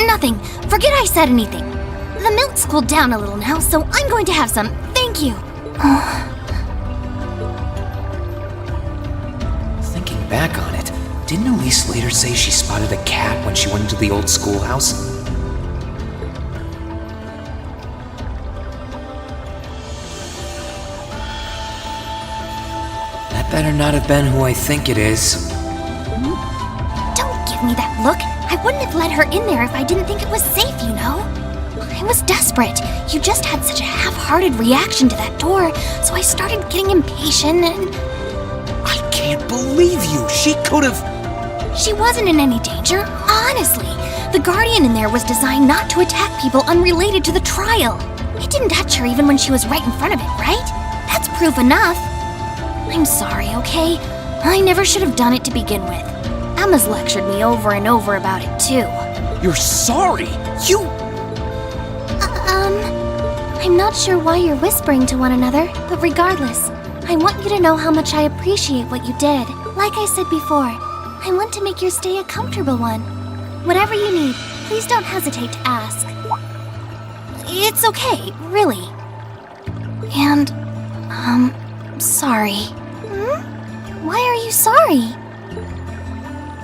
Nothing. Forget I said anything. The milk's cooled down a little now, so I'm going to have some. Thank you. Thinking back on it, didn't Elise later say she spotted a cat when she went into the old schoolhouse? That better not have been who I think it is. Don't give me that look. I wouldn't have let her in there if I didn't think it was safe, you know? I was desperate. You just had such a half-hearted reaction to that door, so I started getting impatient and... I can't believe you! She could have... She wasn't in any danger, honestly. The Guardian in there was designed not to attack people unrelated to the trial. It didn't touch her even when she was right in front of it, right? That's proof enough. I'm sorry, okay? I never should have done it to begin with. Emma's lectured me over and over about it, too. You're sorry? You... I'm not sure why you're whispering to one another, but regardless, I want you to know how much I appreciate what you did. Like I said before, I want to make your stay a comfortable one. Whatever you need, please don't hesitate to ask. It's okay, really. And, sorry. Why are you sorry?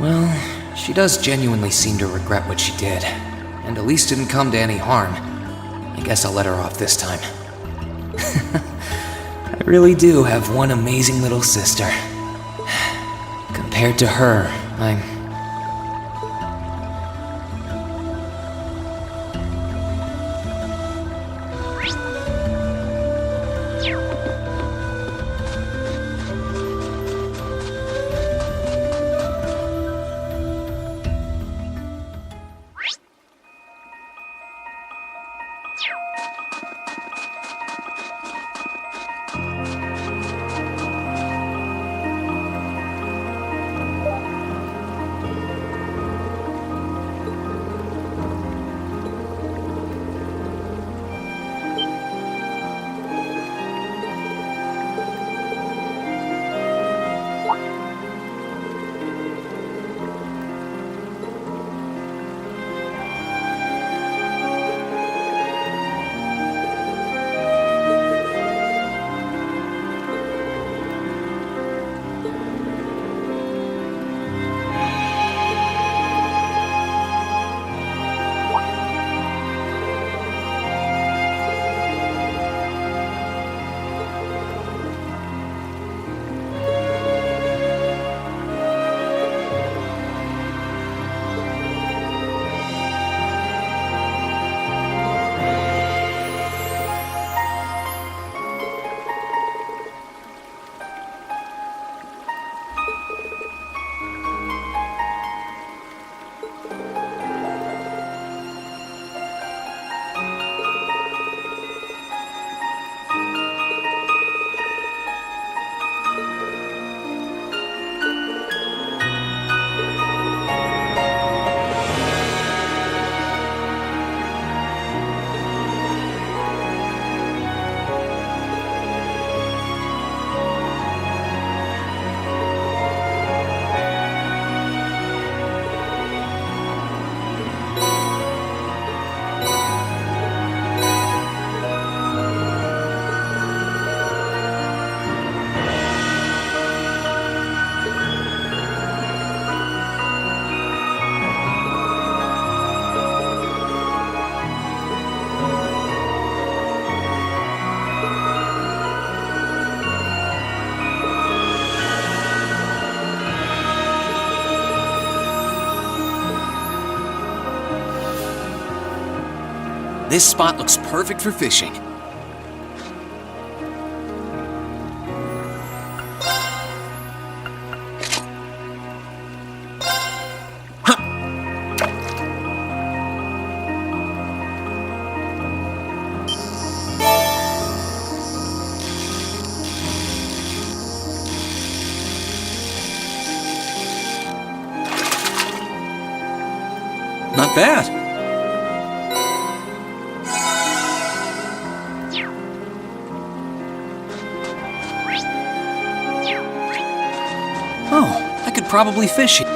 Well, she does genuinely seem to regret what she did, and Elise didn't come to any harm. I guess I'll let her off this time. I really do have one amazing little sister. Compared to her, I'm... This spot looks perfect for fishing. Not bad. Oh, I could probably fish it.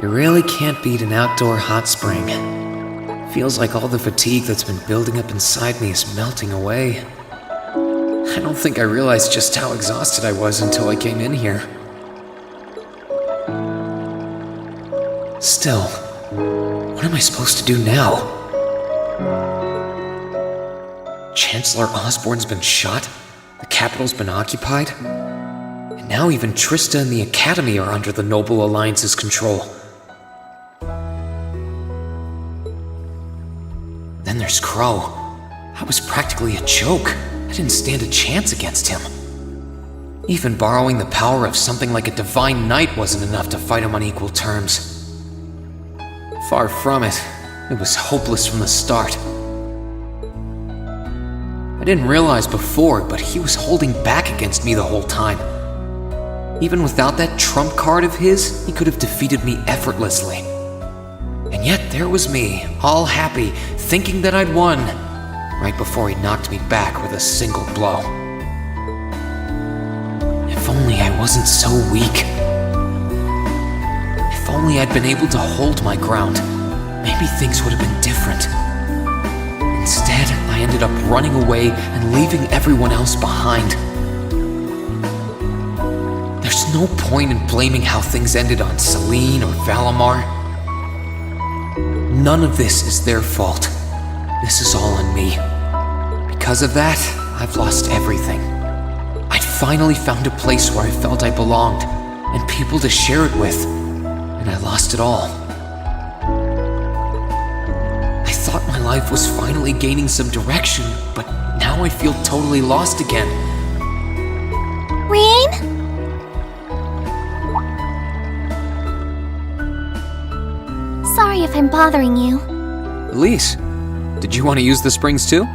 You really can't beat an outdoor hot spring. Feels like all the fatigue that's been building up inside me is melting away. I don't think I realized just how exhausted I was until I came in here. Still, what am I supposed to do now? Chancellor Osborne's been shot, the capital's been occupied, and now even Trista and the Academy are under the Noble Alliance's control. Then there's Crow. I was practically a joke. I didn't stand a chance against him. Even borrowing the power of something like a divine knight wasn't enough to fight him on equal terms. Far from it. It was hopeless from the start. I didn't realize before, but he was holding back against me the whole time. Even without that trump card of his, he could have defeated me effortlessly. And yet there was me, all happy, thinking that I'd won, right before he knocked me back with a single blow. If only I wasn't so weak. If only I'd been able to hold my ground, maybe things would have been different. Instead, I ended up running away and leaving everyone else behind. There's no point in blaming how things ended on Celine or Valimar. None of this is their fault. This is all on me. Because of that, I've lost everything. I'd finally found a place where I felt I belonged, and people to share it with, and I lost it all. I thought my life was finally gaining some direction, but now I feel totally lost again. Rain? Sorry if I'm bothering you. Elise, did you want to use the springs too?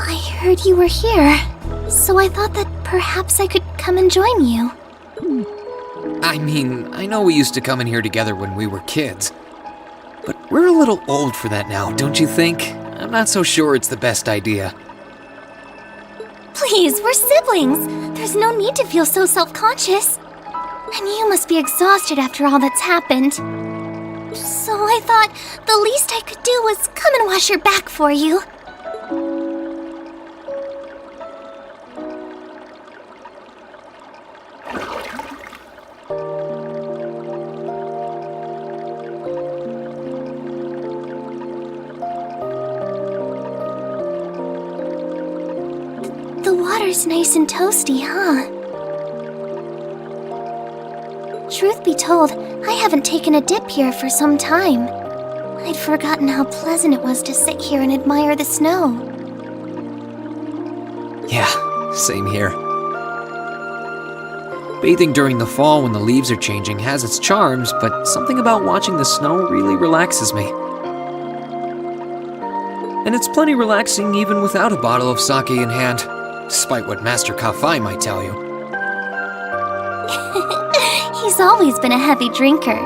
I heard you were here, so I thought that perhaps I could come and join you. I mean, I know we used to come in here together when we were kids, but we're a little old for that now, don't you think? I'm not so sure it's the best idea. Please, we're siblings. There's no need to feel so self-conscious. And you must be exhausted after all that's happened. So I thought the least I could do was come and wash your back for you. The water's nice and toasty, huh? Truth be told, I haven't taken a dip here for some time. I'd forgotten how pleasant it was to sit here and admire the snow. Yeah, same here. Bathing during the fall when the leaves are changing has its charms, but something about watching the snow really relaxes me. And it's plenty relaxing even without a bottle of sake in hand, despite what Master Kafai might tell you. He's always been a heavy drinker.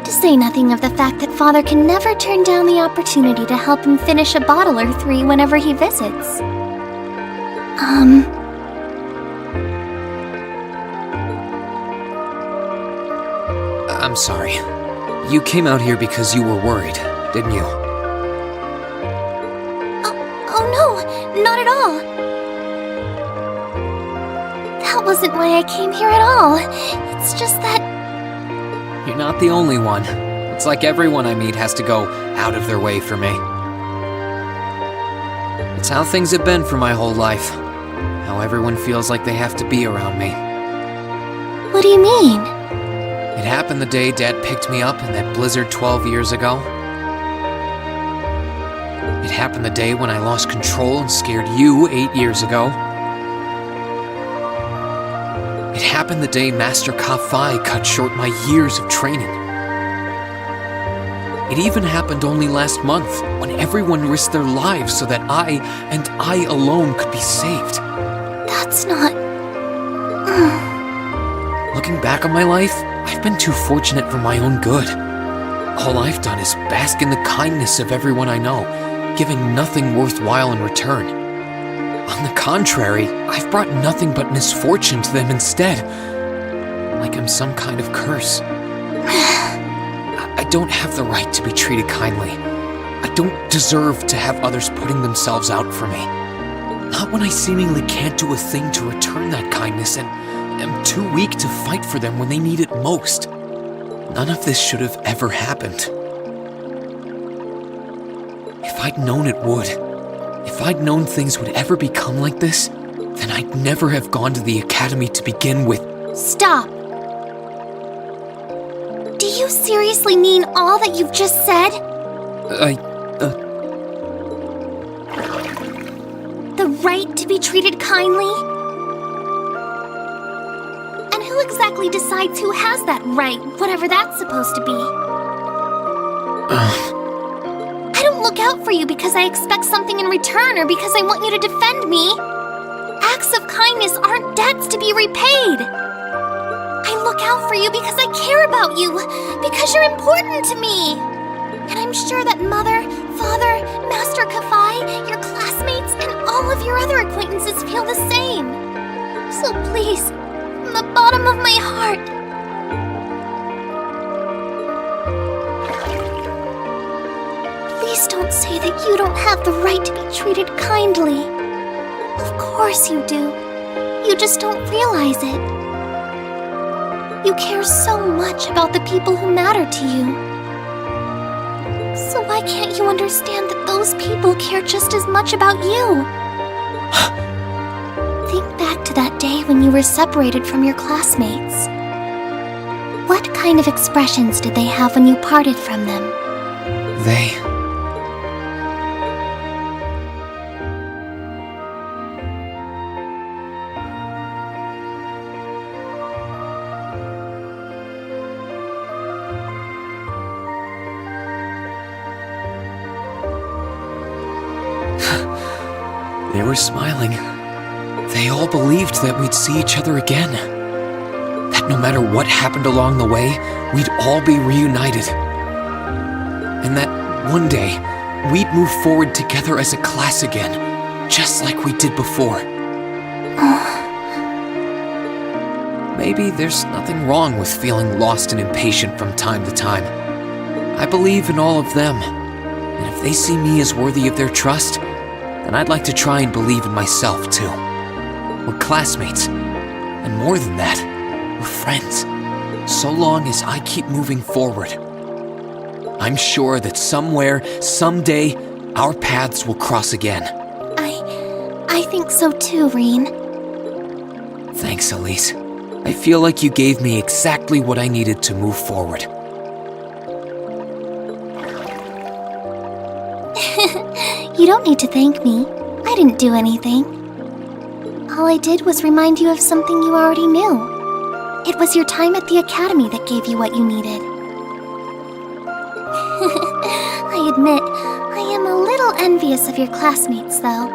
To say nothing of the fact that Father can never turn down the opportunity to help him finish a bottle or three whenever he visits. I'm sorry. You came out here because you were worried, didn't you? Oh no, not at all. That wasn't why I came here at all. It's just that... You're not the only one. It's like everyone I meet has to go out of their way for me. It's how things have been for my whole life. How everyone feels like they have to be around me. What do you mean? It happened the day Dad picked me up in that blizzard 12 years ago. It happened the day when I lost control and scared you 8 years ago. It happened the day Master Kafai cut short my years of training. It even happened only last month, when everyone risked their lives so that I, and I alone, could be saved. That's not... Looking back on my life, I've been too fortunate for my own good. All I've done is bask in the kindness of everyone I know, giving nothing worthwhile in return. On the contrary, I've brought nothing but misfortune to them instead. Like I'm some kind of curse. I don't have the right to be treated kindly. I don't deserve to have others putting themselves out for me. Not when I seemingly can't do a thing to return that kindness and am too weak to fight for them when they need it most. None of this should have ever happened. If I'd known it would, if I'd known things would ever become like this, then I'd never have gone to the academy to begin with. Stop! Do you seriously mean all that you've just said? The right to be treated kindly? Who exactly decides who has that right, whatever that's supposed to be? I don't look out for you because I expect something in return or because I want you to defend me. Acts of kindness aren't debts to be repaid. I look out for you because I care about you, because you're important to me. And I'm sure that Mother, Father, Master Kafai, your classmates, and all of your other acquaintances feel the same. So please, from the bottom of my heart, please don't say that you don't have the right to be treated kindly. Of course you do. You just don't realize it. You care so much about the people who matter to you. So why can't you understand that those people care just as much about you? Think back to that day when you were separated from your classmates. What kind of expressions did they have when you parted from them? They were smiling. They all believed that we'd see each other again. That no matter what happened along the way, we'd all be reunited. And that one day, we'd move forward together as a class again, just like we did before. Maybe there's nothing wrong with feeling lost and impatient from time to time. I believe in all of them, and if they see me as worthy of their trust, then I'd like to try and believe in myself too. We're classmates, and more than that, we're friends, so long as I keep moving forward. I'm sure that somewhere, someday, our paths will cross again. I think so too, Reen. Thanks, Elise. I feel like you gave me exactly what I needed to move forward. You don't need to thank me. I didn't do anything. All I did was remind you of something you already knew. It was your time at the academy that gave you what you needed. I admit, I am a little envious of your classmates, though.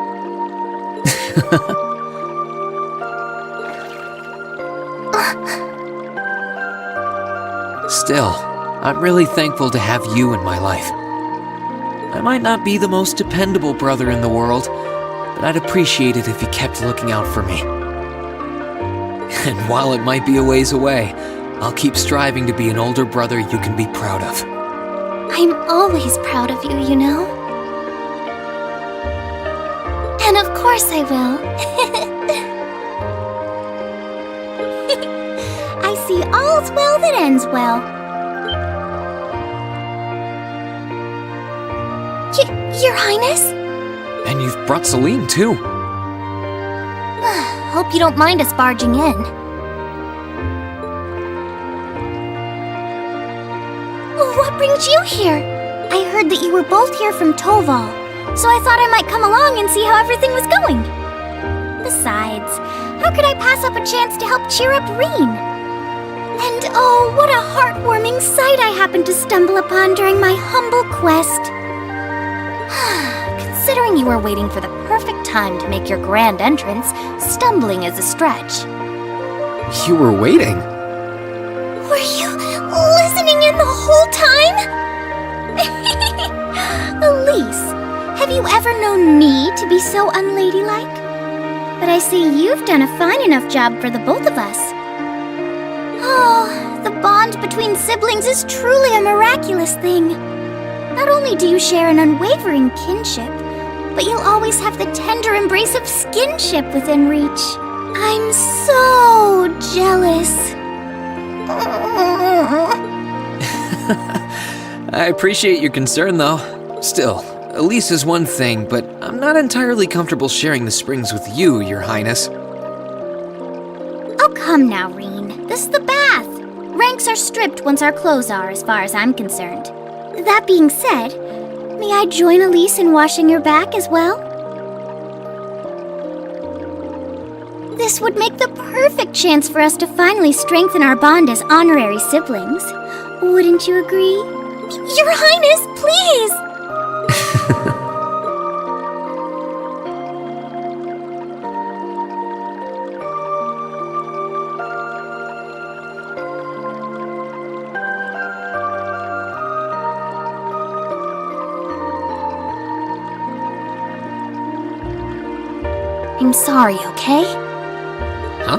Still, I'm really thankful to have you in my life. I might not be the most dependable brother in the world, but I'd appreciate it if you kept looking out for me. And while it might be a ways away, I'll keep striving to be an older brother you can be proud of. I'm always proud of you, you know? And of course I will. I see all's well that ends well. Your Highness? And you've brought Celine, too. Hope you don't mind us barging in. What brings you here? I heard that you were both here from Toval, so I thought I might come along and see how everything was going. Besides, how could I pass up a chance to help cheer up Reen? And oh, what a heartwarming sight I happened to stumble upon during my humble quest. Considering you were waiting for the perfect time to make your grand entrance, stumbling is a stretch. You were waiting? Were you listening in the whole time? Elise, have you ever known me to be so unladylike? But I see you've done a fine enough job for the both of us. Oh, the bond between siblings is truly a miraculous thing. Not only do you share an unwavering kinship, but you'll always have the tender embrace of skinship within reach. I'm so jealous. I appreciate your concern, though. Still, Elise is one thing, but I'm not entirely comfortable sharing the springs with you, Your Highness. Oh, come now, Reen. This is the bath. Ranks are stripped once our clothes are, as far as I'm concerned. That being said, may I join Elise in washing your back as well? This would make the perfect chance for us to finally strengthen our bond as honorary siblings. Wouldn't you agree? Your Highness, please! I'm sorry, okay? Huh?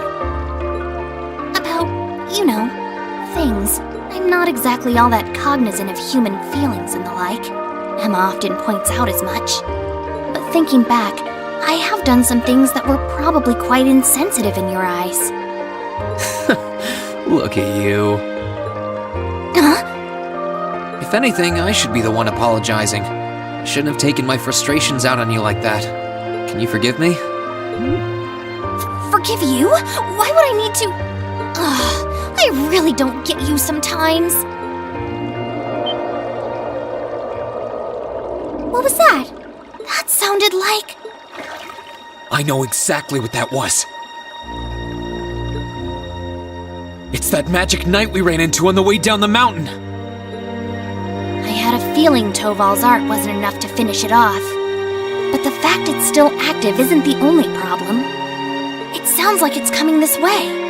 About, things. I'm not exactly all that cognizant of human feelings and the like. Emma often points out as much. But thinking back, I have done some things that were probably quite insensitive in your eyes. Look at you. Huh? If anything, I should be the one apologizing. I shouldn't have taken my frustrations out on you like that. Can you forgive me? Forgive you? Why would I need to... I really don't get you sometimes. What was that? That sounded like... I know exactly what that was. It's that magic knight we ran into on the way down the mountain. I had a feeling Toval's art wasn't enough to finish it off. But the fact it's still active isn't the only problem. It sounds like it's coming this way.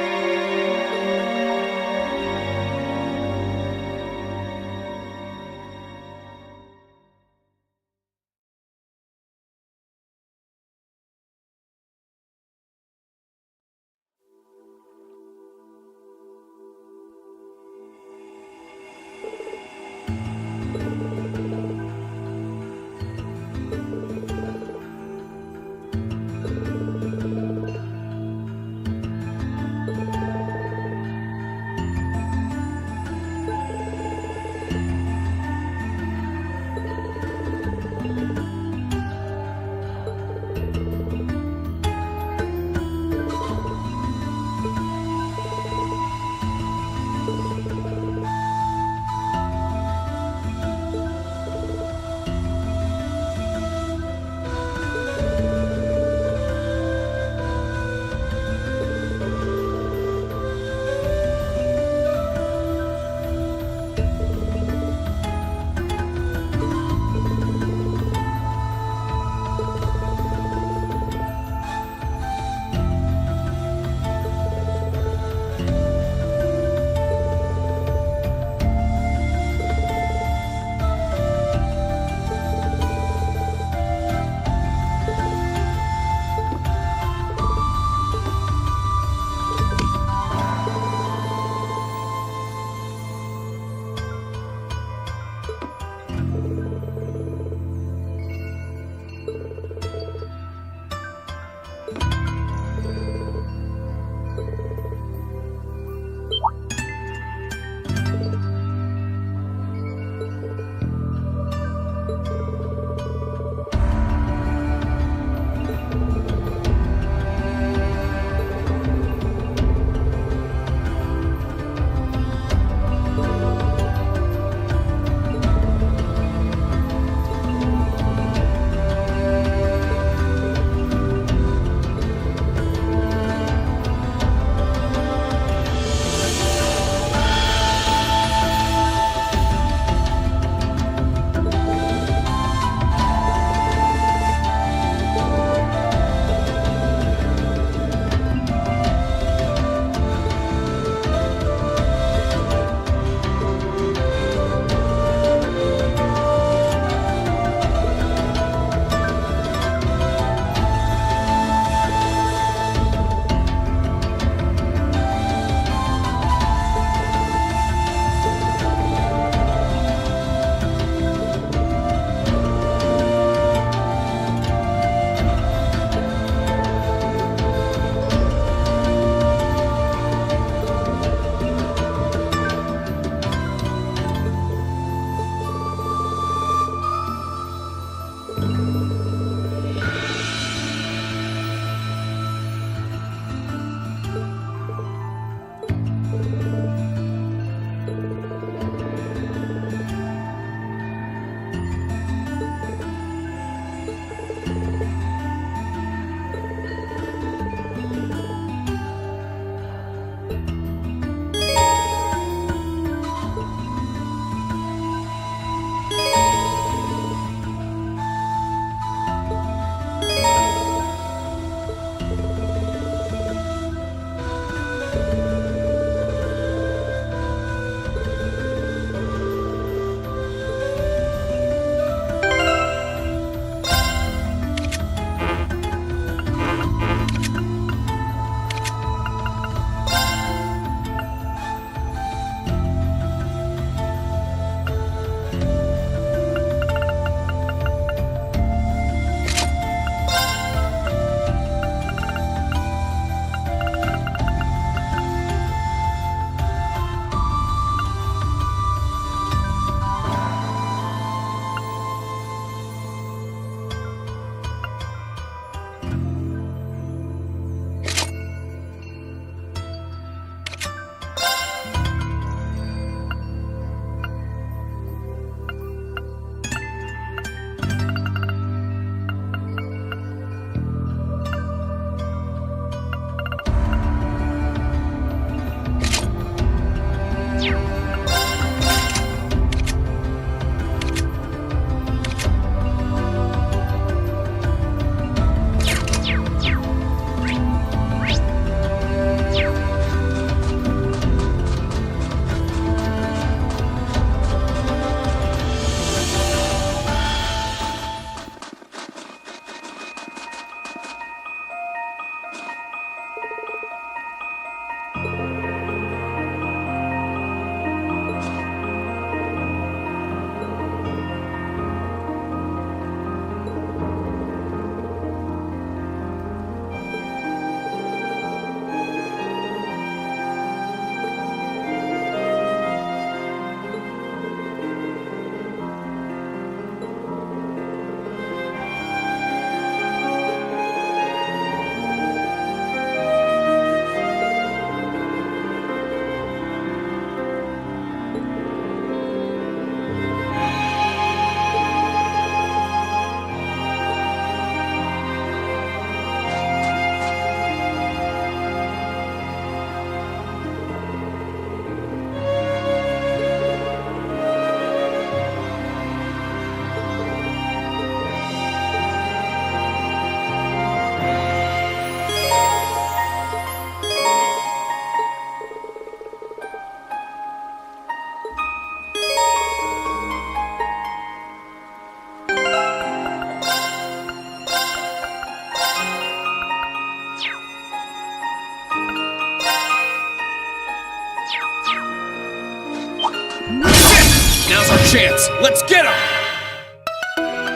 chance. Let's get him.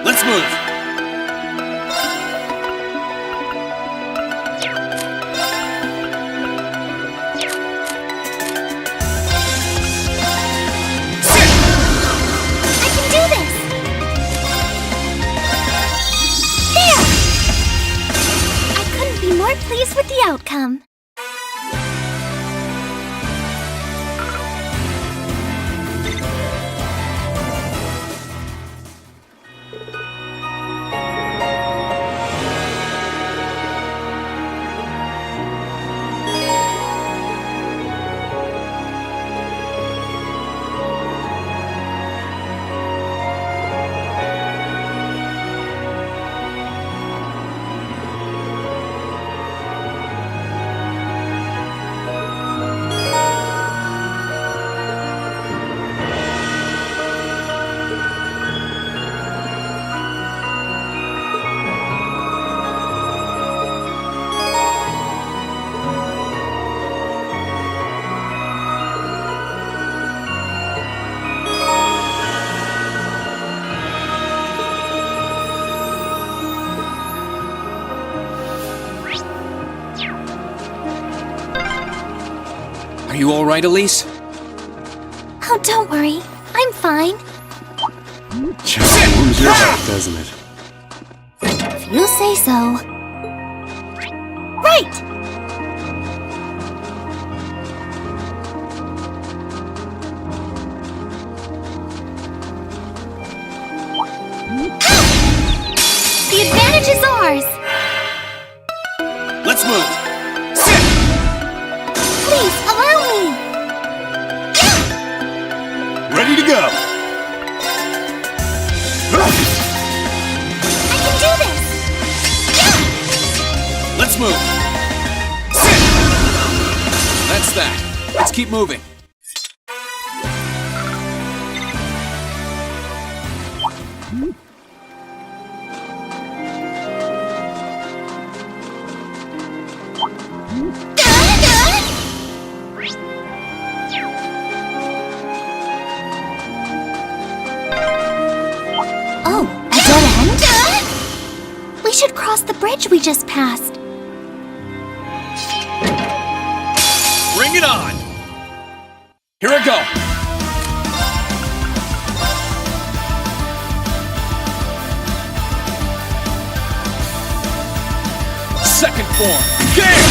Let's move. Pleased with the outcome. Are you all right, Elise? Oh, don't worry. I'm fine. Just warms your heart, doesn't it? If you say so. Right! The advantage is ours! Let's move! Please, allow me! Ready to go! I can do this! Let's move! That's that. Let's keep moving. Oh, a dead end? We should cross the bridge we just passed. Bring it on! Here I go! Second form, gale!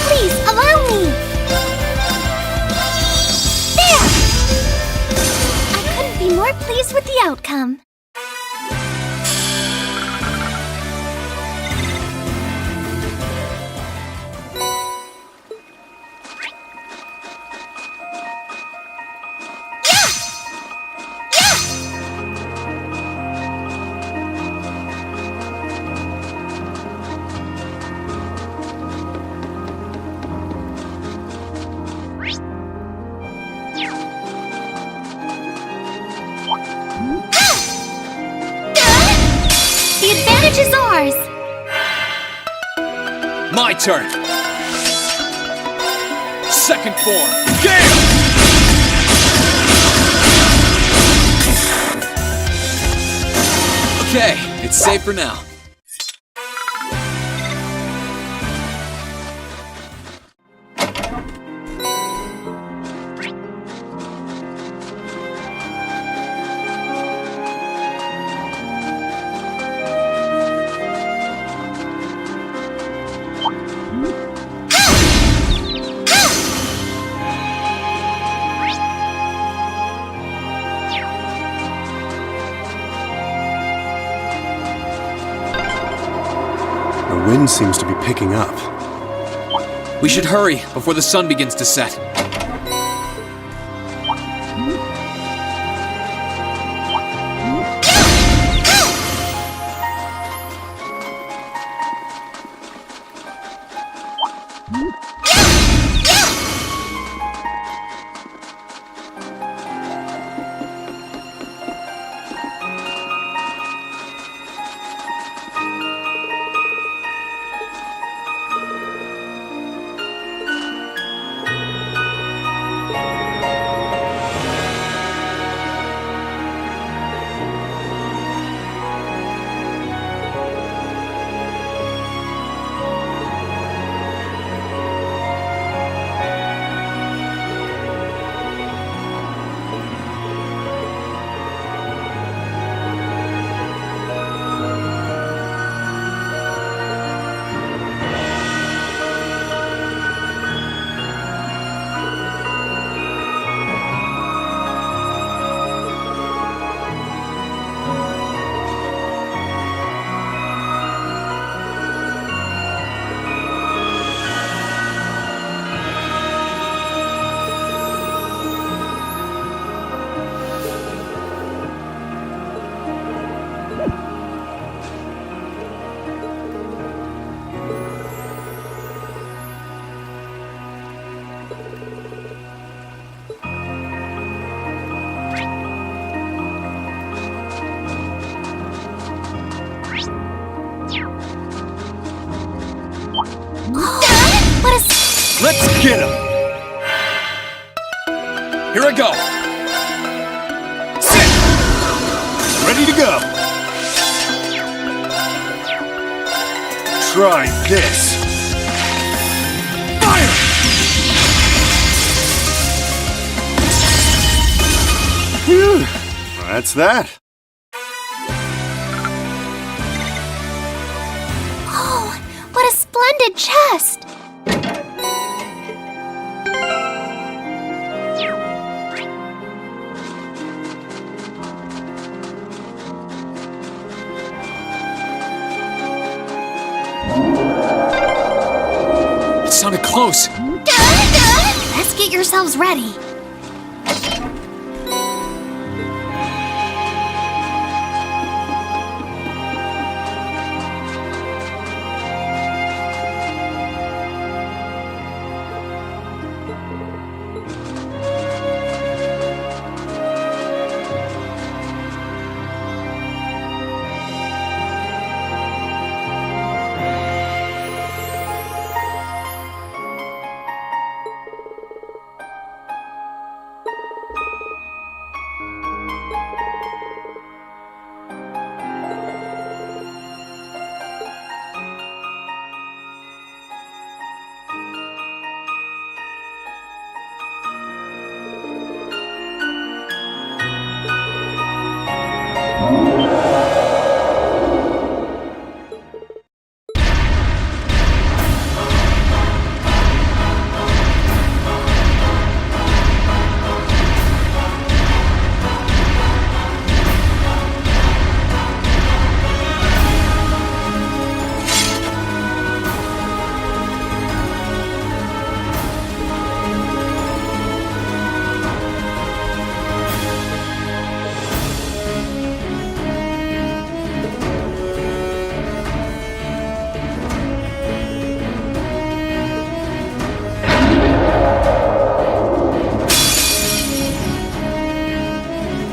Please, allow me! There! I couldn't be more pleased with the outcome. The advantage is ours! My turn! Second form, gale! Okay, it's safe for now. The wind seems to be picking up. We should hurry before the sun begins to set. Let's get him! Here I go! Sit! Ready to go! Try this! Fire! Phew! That's that. Oh, what a splendid chest! It sounded close. Let's get yourselves ready.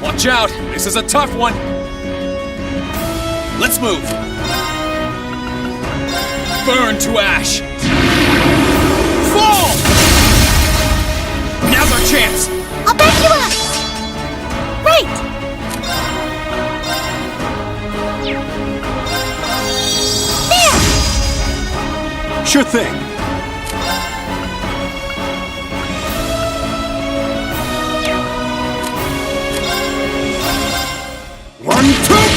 Watch out! This is a tough one! Let's move! Burn to ash! Fall! Now's our chance! I'll back you up! Right! There! Sure thing. One, two!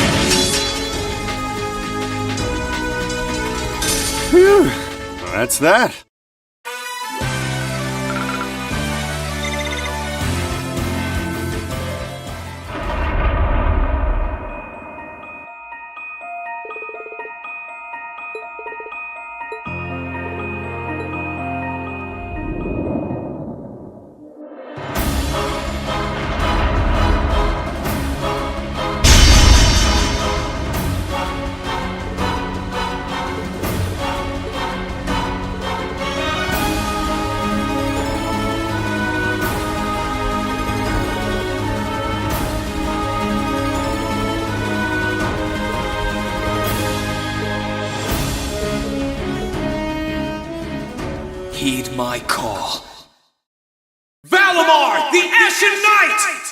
Phew, that's that. Heed my call. Valimar, the Ashen Knight!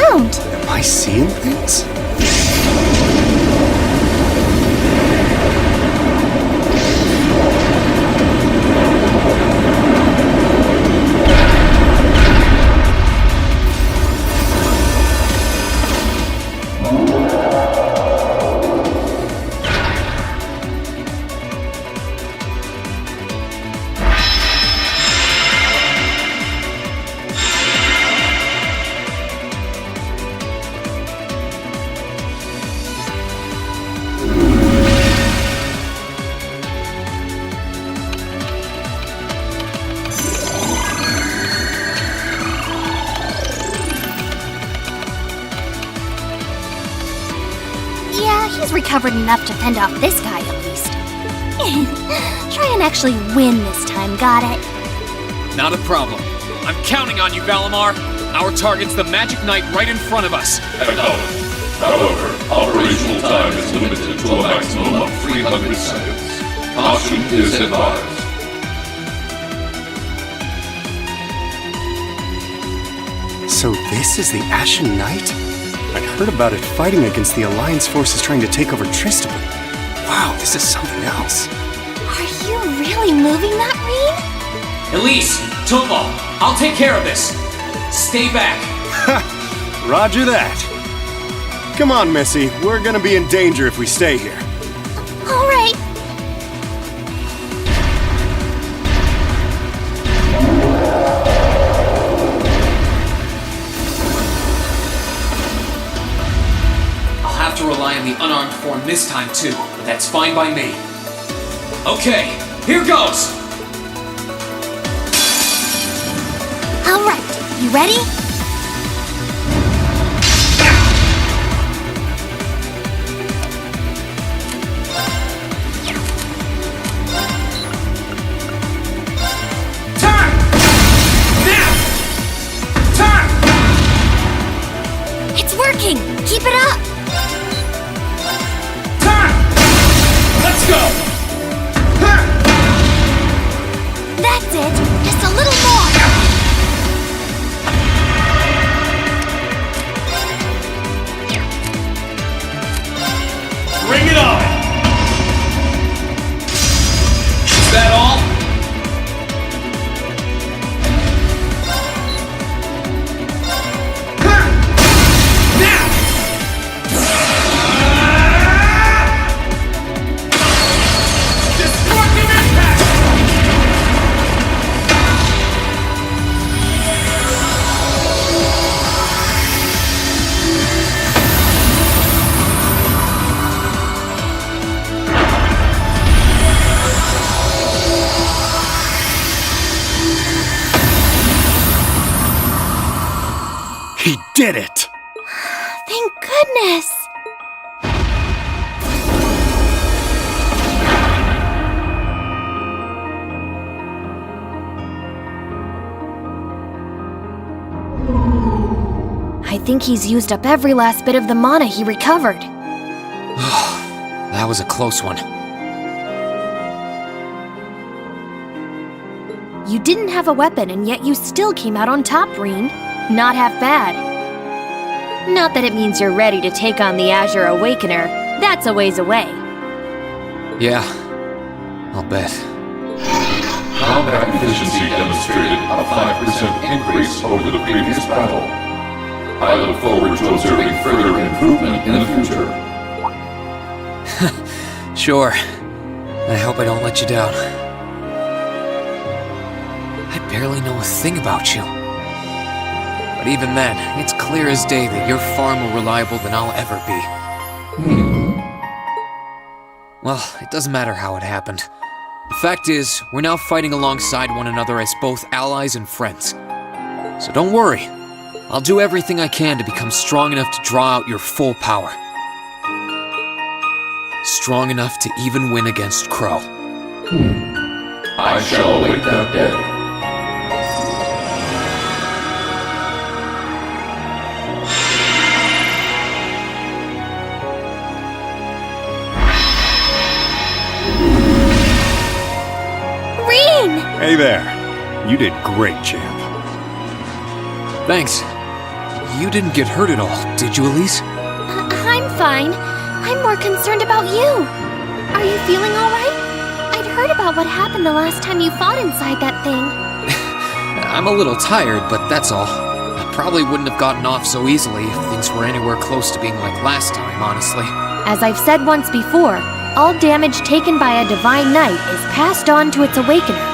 Am I seeing things? has recovered enough to fend off this guy at least. Try and actually win this time, got it? Not a problem. I'm counting on you, Valimar. Our target's the Magic Knight right in front of us. Acknowledged. However, operational time is limited to a maximum of 300 seconds. Caution is advised. So this is the Ashen Knight? I'd heard about it fighting against the Alliance forces trying to take over Trista, but wow, this is something else. Are you really moving that, Rean? Elise, Topo, I'll take care of this. Stay back. Roger that. Come on, Missy. We're gonna be in danger if we stay here. All right. I'll have to rely on the unarmed form this time too, but that's fine by me. Okay, here goes! All right. You ready? Keep it up! Time! Let's go! That's it! Just a little more! Bring it on! Is that all? He did it! Thank goodness! I think he's used up every last bit of the mana he recovered. That was a close one. You didn't have a weapon and yet you still came out on top, Rean. Not half bad. Not that it means you're ready to take on the Azure Awakener. That's a ways away. Yeah, I'll bet. Combat efficiency demonstrated a 5% increase over the previous battle. I look forward to observing further improvement in the future. Sure. I hope I don't let you down. I barely know a thing about you. But even then, it's clear as day that you're far more reliable than I'll ever be. Well, it doesn't matter how it happened. The fact is, we're now fighting alongside one another as both allies and friends. So don't worry. I'll do everything I can to become strong enough to draw out your full power. Strong enough to even win against Crow. I shall await that day. Hey there. You did great, champ. Thanks. You didn't get hurt at all, did you, Elise? I'm fine. I'm more concerned about you. Are you feeling all right? I'd heard about what happened the last time you fought inside that thing. I'm a little tired, but that's all. I probably wouldn't have gotten off so easily if things were anywhere close to being like last time, honestly. As I've said once before, all damage taken by a Divine Knight is passed on to its Awakener.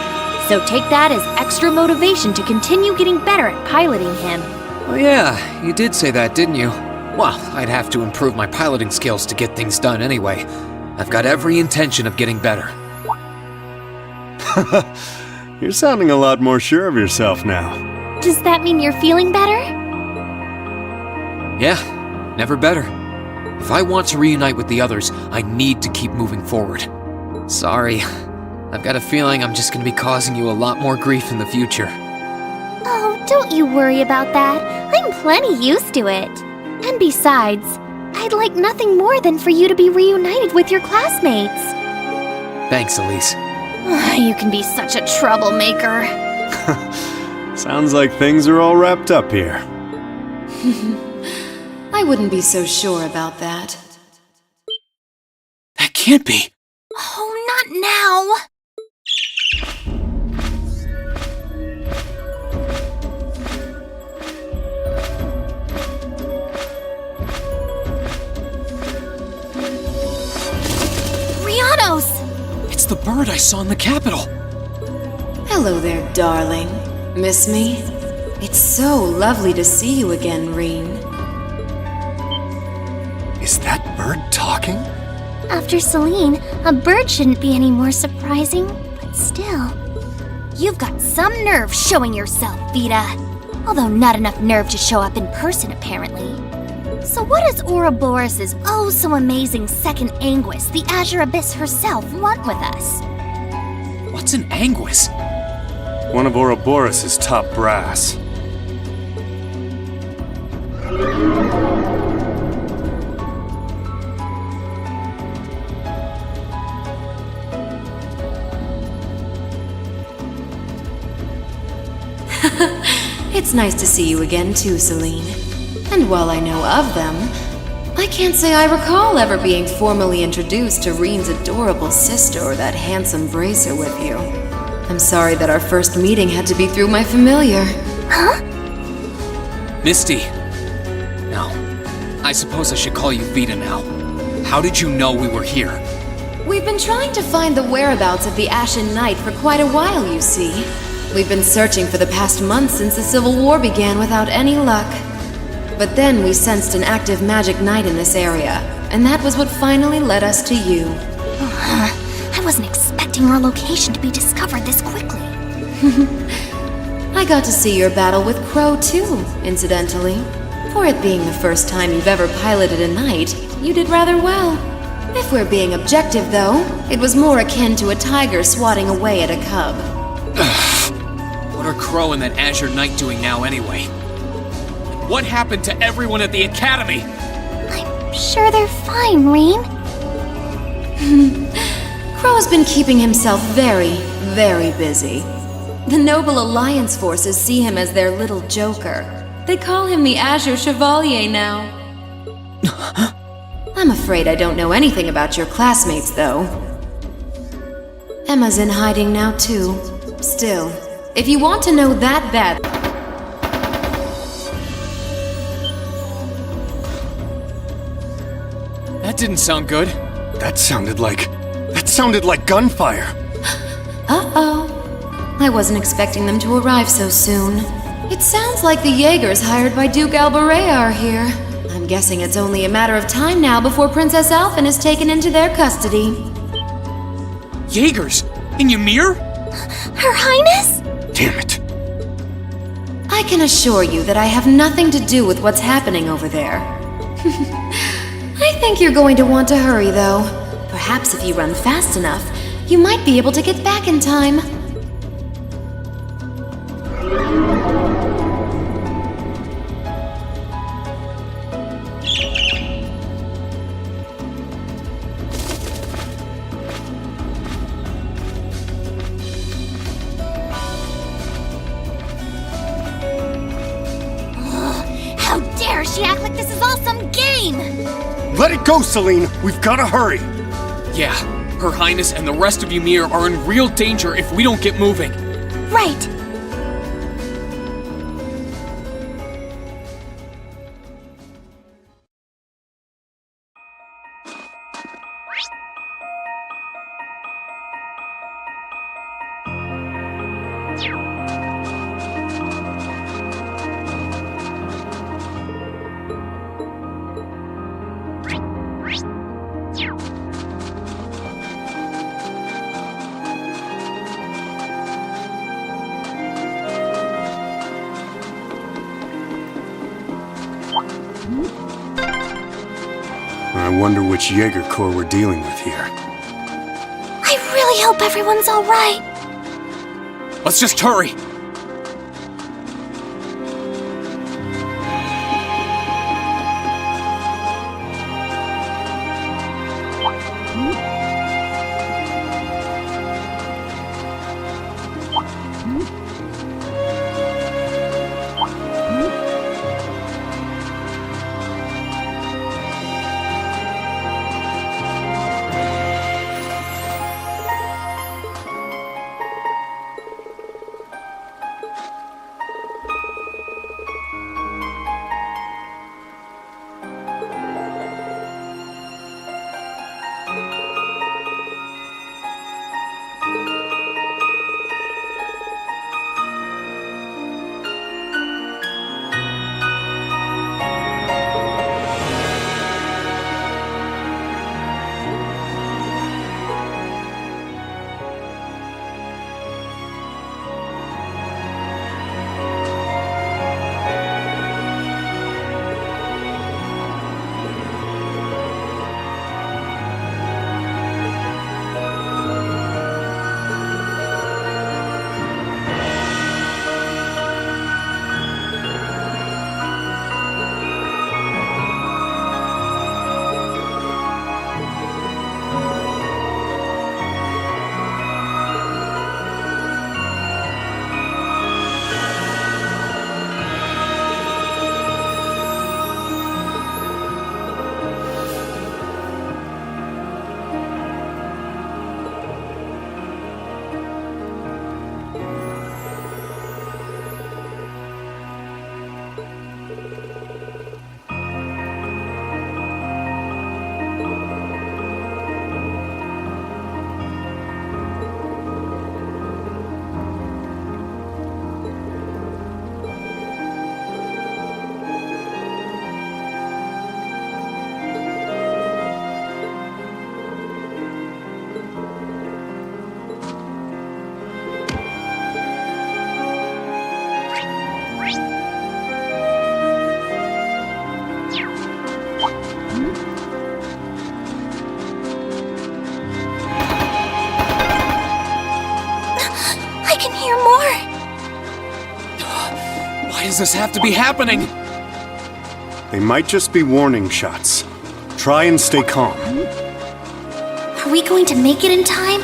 So take that as extra motivation to continue getting better at piloting him. Oh yeah, you did say that, didn't you? Well, I'd have to improve my piloting skills to get things done anyway. I've got every intention of getting better. You're sounding a lot more sure of yourself now. Does that mean you're feeling better? Yeah, never better. If I want to reunite with the others, I need to keep moving forward. Sorry, I've got a feeling I'm just gonna be causing you a lot more grief in the future. Oh, don't you worry about that. I'm plenty used to it. And besides, I'd like nothing more than for you to be reunited with your classmates. Thanks, Elise. You can be such a troublemaker. Sounds like things are all wrapped up here. I wouldn't be so sure about that. That can't be. Oh, not now. Rianos! It's the bird I saw in the Capitol. Hello there, darling. Miss me? It's so lovely to see you again, Reen. Is that bird talking? After Celine, a bird shouldn't be any more surprising, but still. You've got some nerve showing yourself, Vita. Although not enough nerve to show up in person, apparently. So what does Ouroboros' oh-so-amazing second Anguis, the Azure Abyss herself, want with us? What's an Anguis? One of Ouroboros' top brass. It's nice to see you again too, Celine. And while I know of them, I can't say I recall ever being formally introduced to Reen's adorable sister or that handsome bracer with you. I'm sorry that our first meeting had to be through my familiar. Huh? Misty. No. I suppose I should call you Vita now. How did you know we were here? We've been trying to find the whereabouts of the Ashen Knight for quite a while, you see. We've been searching for the past month since the Civil War began without any luck. But then we sensed an active magic knight in this area, and that was what finally led us to you. I wasn't expecting our location to be discovered this quickly. I got to see your battle with Crow too, incidentally. For it being the first time you've ever piloted a knight, you did rather well. If we're being objective, though, it was more akin to a tiger swatting away at a cub. What are Crow and that Azure Knight doing now anyway? What happened to everyone at the Academy? I'm sure they're fine, Reen. Crow's been keeping himself very, very busy. The Noble Alliance forces see him as their little joker. They call him the Azure Chevalier now. I'm afraid I don't know anything about your classmates, though. Emma's in hiding now, too. Still, if you want to know that bad... That didn't sound good. That sounded like gunfire. Uh-oh. I wasn't expecting them to arrive so soon. It sounds like the Jaegers hired by Duke Albaret are here. I'm guessing it's only a matter of time now before Princess Alphen is taken into their custody. Jaegers? In Ymir? Her Highness? Damn it. I can assure you that I have nothing to do with what's happening over there. I think you're going to want to hurry, though. Perhaps if you run fast enough, you might be able to get back in time. How dare she act like this is all some game! Let it go, Celine. We've got to hurry. Yeah, Her Highness and the rest of Ymir are in real danger if we don't get moving. Right! I wonder which Jaeger Corps we're dealing with here. I really hope everyone's alright. Let's just hurry! Why does this have to be happening? They might just be warning shots. Try and stay calm. Are we going to make it in time?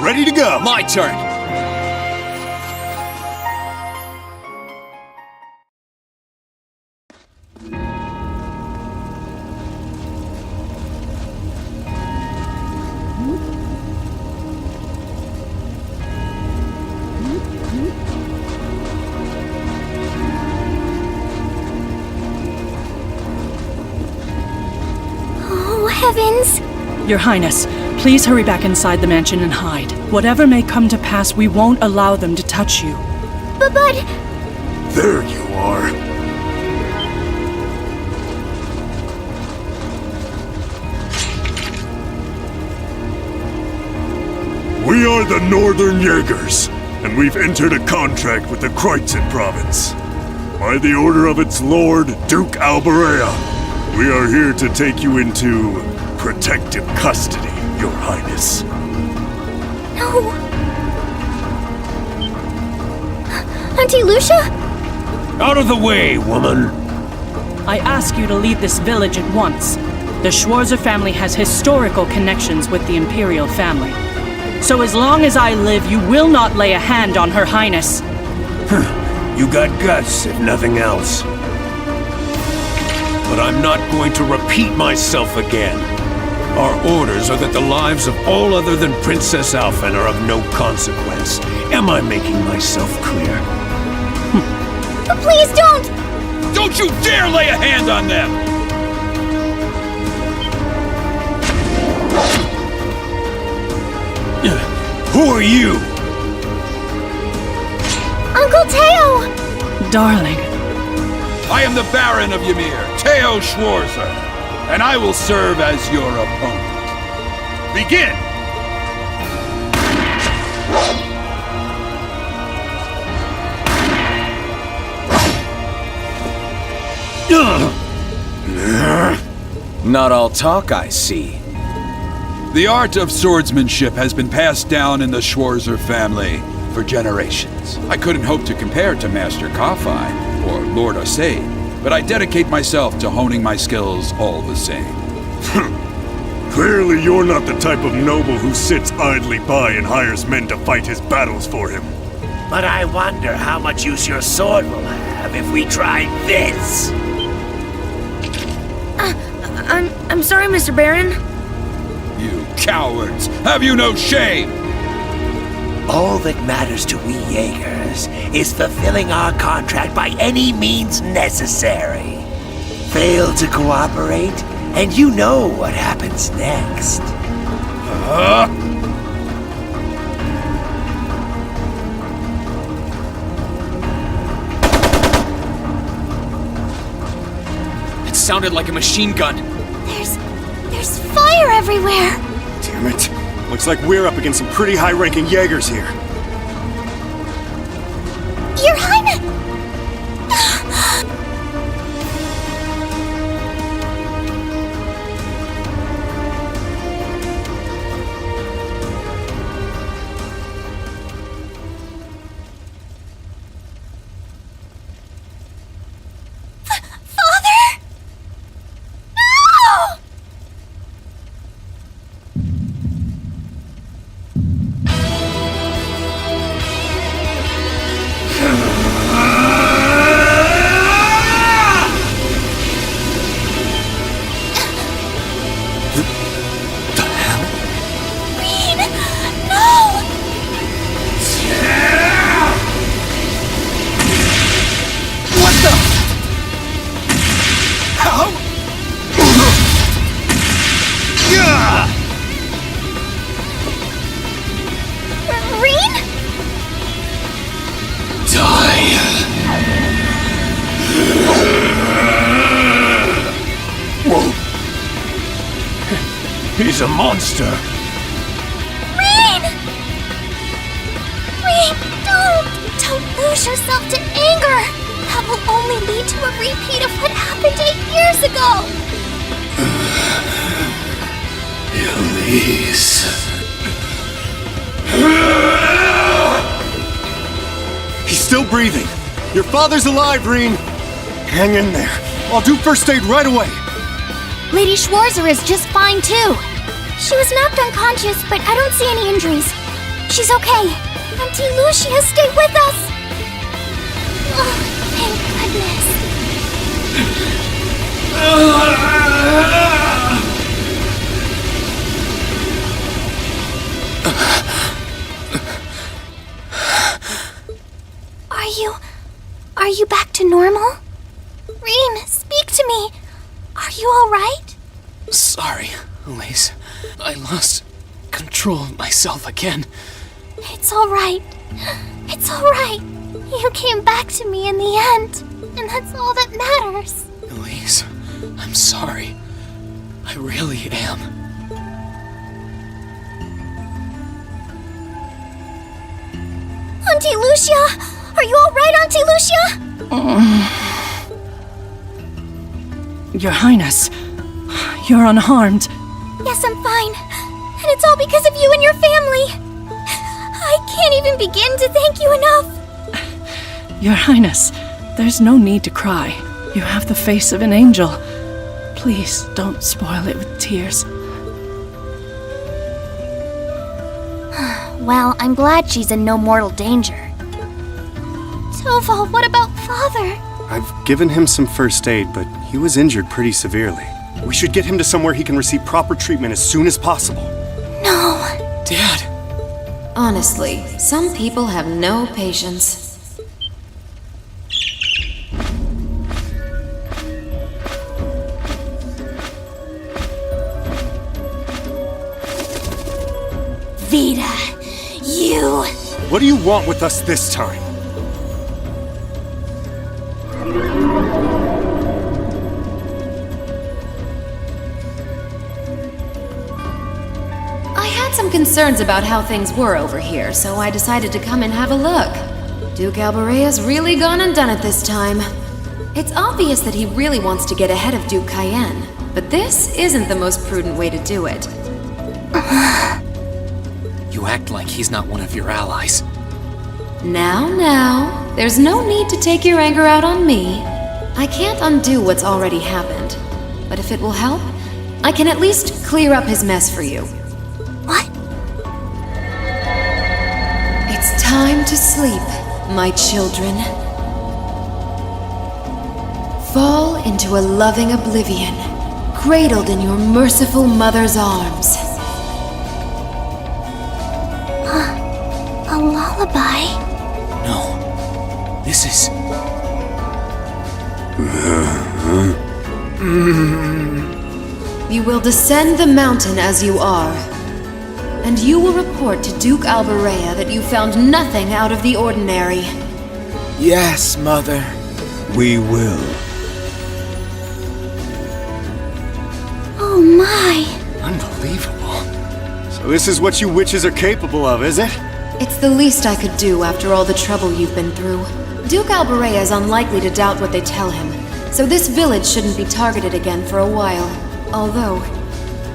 Ready to go! My turn! Heavens! Your Highness, please hurry back inside the mansion and hide. Whatever may come to pass, we won't allow them to touch you. But... There you are. We are the Northern Jaegers, and we've entered a contract with the Kreutzen province. By the order of its lord, Duke Alberea, we are here to take you into protective custody, Your Highness. No. Auntie Lucia? Out of the way, woman! I ask you to leave this village at once. The Schwarzer family has historical connections with the Imperial family. So as long as I live, you will not lay a hand on Her Highness. You got guts, if nothing else. But I'm not going to repeat myself again. Our orders are that the lives of all other than Princess Alphen are of no consequence. Am I making myself clear? Please don't! Don't you dare lay a hand on them! Who are you? Uncle Teo! Darling. I am the Baron of Ymir, Teo Schwarzer, and I will serve as your opponent. Begin! Not all talk, I see. The art of swordsmanship has been passed down in the Schwarzer family for generations. I couldn't hope to compare to Master Kafai or Lord Arsaid, but I dedicate myself to honing my skills all the same. Clearly you're not the type of noble who sits idly by and hires men to fight his battles for him. But I wonder how much use your sword will have if we try this. I'm sorry, Mr. Baron. You cowards! Have you no shame? All that matters to we Jaegers is fulfilling our contract by any means necessary. Fail to cooperate, and you know what happens next. It sounded like a machine gun. There's fire everywhere! Damn it. Looks like we're up against some pretty high-ranking Jaegers here. Your Highness! He's a monster. Rean! Rean, don't lose yourself to anger. That will only lead to a repeat of what happened 8 years ago. Elise. He's still breathing. Your father's alive, Rean. Hang in there. I'll do first aid right away. Lady Schwarzer is just fine too. She was knocked unconscious, but I don't see any injuries. She's okay. Auntie Lucia, stay with us. Oh, thank goodness. Are you back to normal? Rean, speak to me. Are you all right? Sorry, Elise. I lost control of myself again. It's all right. It's all right. You came back to me in the end, and that's all that matters. Elise, I'm sorry. I really am. Auntie Lucia! Are you all right, Auntie Lucia? Your Highness, you're unharmed. Yes, I'm fine. And it's all because of you and your family. I can't even begin to thank you enough. Your Highness, there's no need to cry. You have the face of an angel. Please don't spoil it with tears. Well, I'm glad she's in no mortal danger. Toval, what about Father? I've given him some first aid, but he was injured pretty severely. We should get him to somewhere he can receive proper treatment as soon as possible. No. Dad. Honestly, some people have no patience. Vita, you... What do you want with us this time? Some concerns about how things were over here, so I decided to come and have a look. Duke Alborea's really gone and done it this time. It's obvious that he really wants to get ahead of Duke Cayenne, But this isn't the most prudent way to do it. You act like he's not one of your allies. Now, there's no need to take your anger out on me. I can't undo what's already happened. But if it will help, I can at least clear up his mess for you. What? It's time to sleep, my children. Fall into a loving oblivion, cradled in your merciful mother's arms. A lullaby? No. This is... You will descend the mountain as you are, and you will report to Duke Alberea that you found nothing out of the ordinary. Yes, Mother. We will. Oh my! Unbelievable. So this is what you witches are capable of, is it? It's the least I could do after all the trouble you've been through. Duke Alberea is unlikely to doubt what they tell him, so this village shouldn't be targeted again for a while. Although,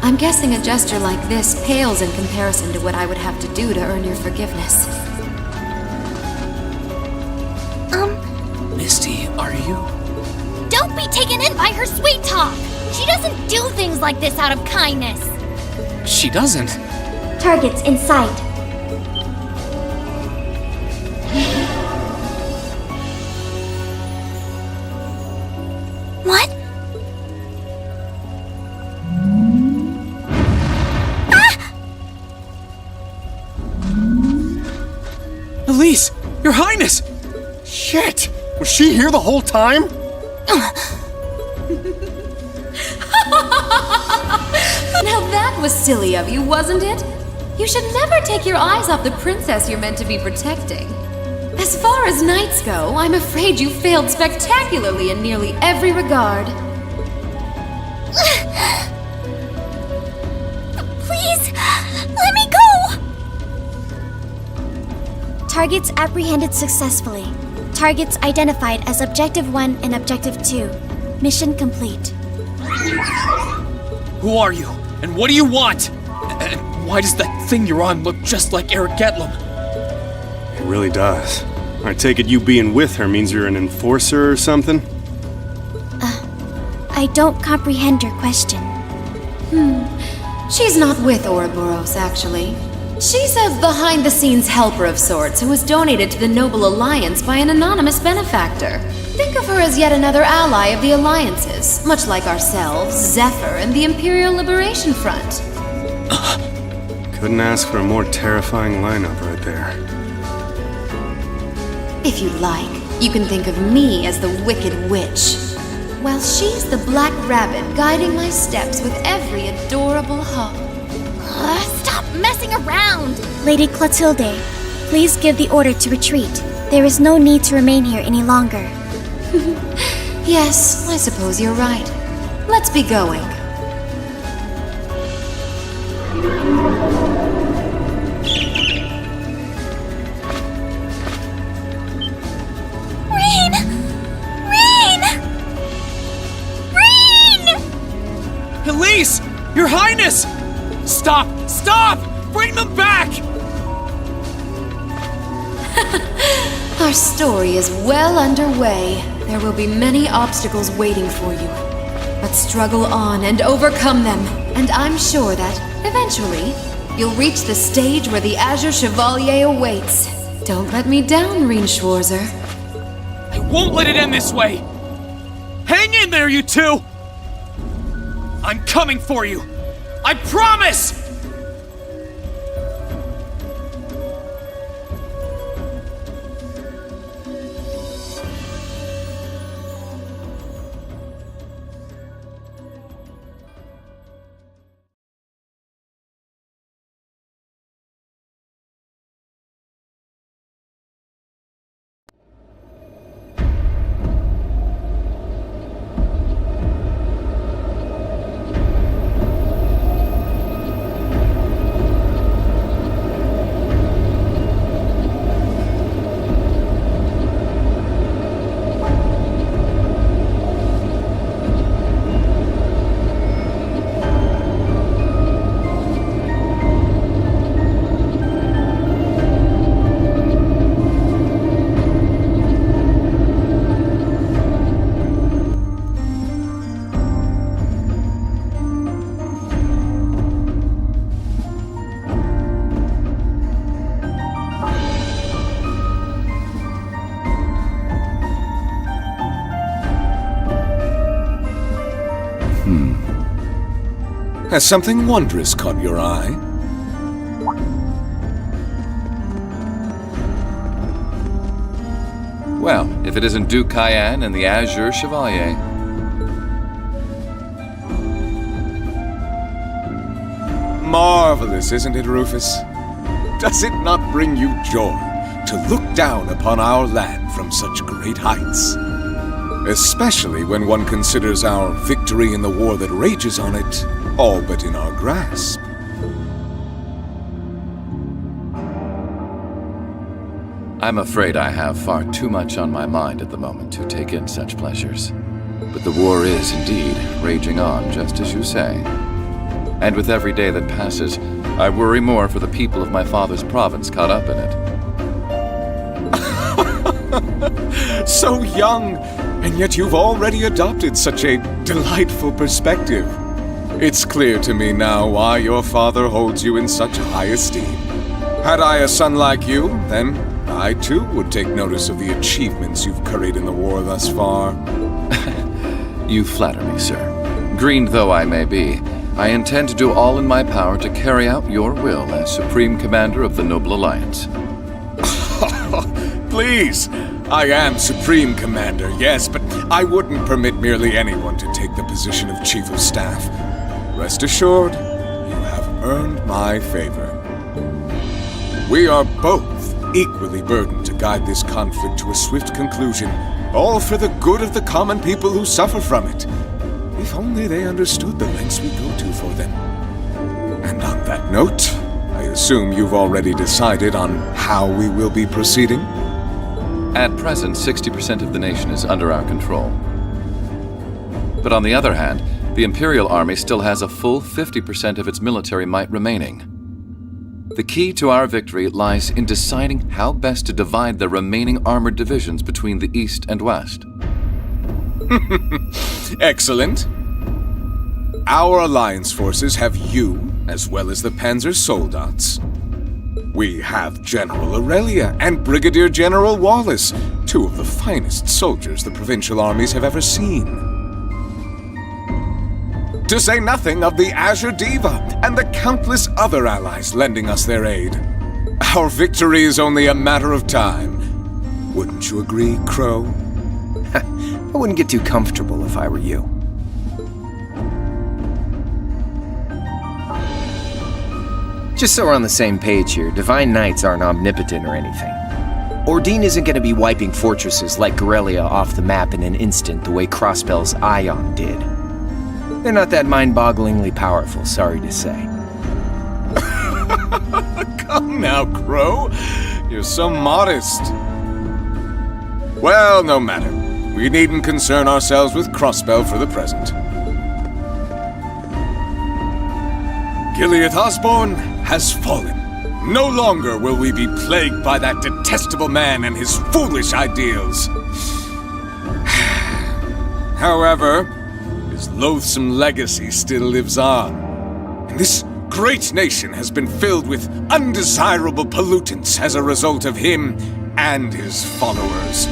I'm guessing a gesture like this pales in comparison to what I would have to do to earn your forgiveness. Misty, are you... Don't be taken in by her sweet talk! She doesn't do things like this out of kindness! She doesn't. Targets in sight. What? Elise! Your Highness! Shit! Was she here the whole time? Now that was silly of you, wasn't it? You should never take your eyes off the princess you're meant to be protecting. As far as knights go, I'm afraid you failed spectacularly in nearly every regard. Please, let me go! Targets apprehended successfully. Targets identified as Objective 1 and Objective 2. Mission complete. Who are you? And what do you want? And why does that thing you're on look just like Eric Getlum? It really does. I take it you being with her means you're an enforcer or something? I don't comprehend your question. She's not with Ouroboros, actually. She's a behind-the-scenes helper of sorts who was donated to the Noble Alliance by an anonymous benefactor. Think of her as yet another ally of the Alliances, much like ourselves, Zephyr, and the Imperial Liberation Front. Couldn't ask for a more terrifying lineup right there. If you like, you can think of me as the Wicked Witch, while she's the Black Rabbit guiding my steps with every adorable hop. Stop messing around! Lady Clotilde, please give the order to retreat. There is no need to remain here any longer. Yes, I suppose you're right. Let's be going. Elise! Your Highness! Stop! Stop! Bring them back! Our story is well underway. There will be many obstacles waiting for you. But struggle on and overcome them. And I'm sure that, eventually, you'll reach the stage where the Azure Chevalier awaits. Don't let me down, Reen Schwarzer. I won't let it end this way! Hang in there, you two! I'm coming for you! I promise! Has something wondrous caught your eye? Well, if it isn't Duke Cayenne and the Azure Chevalier. Marvelous, isn't it, Rufus? Does it not bring you joy to look down upon our land from such great heights? Especially when one considers our victory in the war that rages on it all but in our grasp. I'm afraid I have far too much on my mind at the moment to take in such pleasures. But the war is indeed raging on, just as you say. And with every day that passes, I worry more for the people of my father's province caught up in it. So young, and yet you've already adopted such a delightful perspective. It's clear to me now why your father holds you in such high esteem. Had I a son like you, then I too would take notice of the achievements you've curried in the war thus far. You flatter me, sir. Green though I may be, I intend to do all in my power to carry out your will as Supreme Commander of the Noble Alliance. Please, I am Supreme Commander, yes, but I wouldn't permit merely anyone to take the position of Chief of Staff. Rest assured, you have earned my favor. We are both equally burdened to guide this conflict to a swift conclusion, all for the good of the common people who suffer from it. If only they understood the lengths we go to for them. And on that note, I assume you've already decided on how we will be proceeding? At present, 60% of the nation is under our control. But on the other hand, the Imperial Army still has a full 50% of its military might remaining. The key to our victory lies in deciding how best to divide the remaining armored divisions between the East and West. Excellent. Our alliance forces have you, as well as the Panzer Soldats. We have General Aurelia and Brigadier General Wallace, two of the finest soldiers the provincial armies have ever seen. To say nothing of the Azure Diva and the countless other allies lending us their aid. Our victory is only a matter of time. Wouldn't you agree, Crow? I wouldn't get too comfortable if I were you. Just so we're on the same page here, Divine Knights aren't omnipotent or anything. Ordine isn't going to be wiping fortresses like Corellia off the map in an instant the way Crossbell's Ion did. They're not that mind-bogglingly powerful, sorry to say. Come now, Crow. You're so modest. Well, no matter. We needn't concern ourselves with Crossbell for the present. Gilead Osborne has fallen. No longer will we be plagued by that detestable man and his foolish ideals. However, his loathsome legacy still lives on. And this great nation has been filled with undesirable pollutants as a result of him and his followers.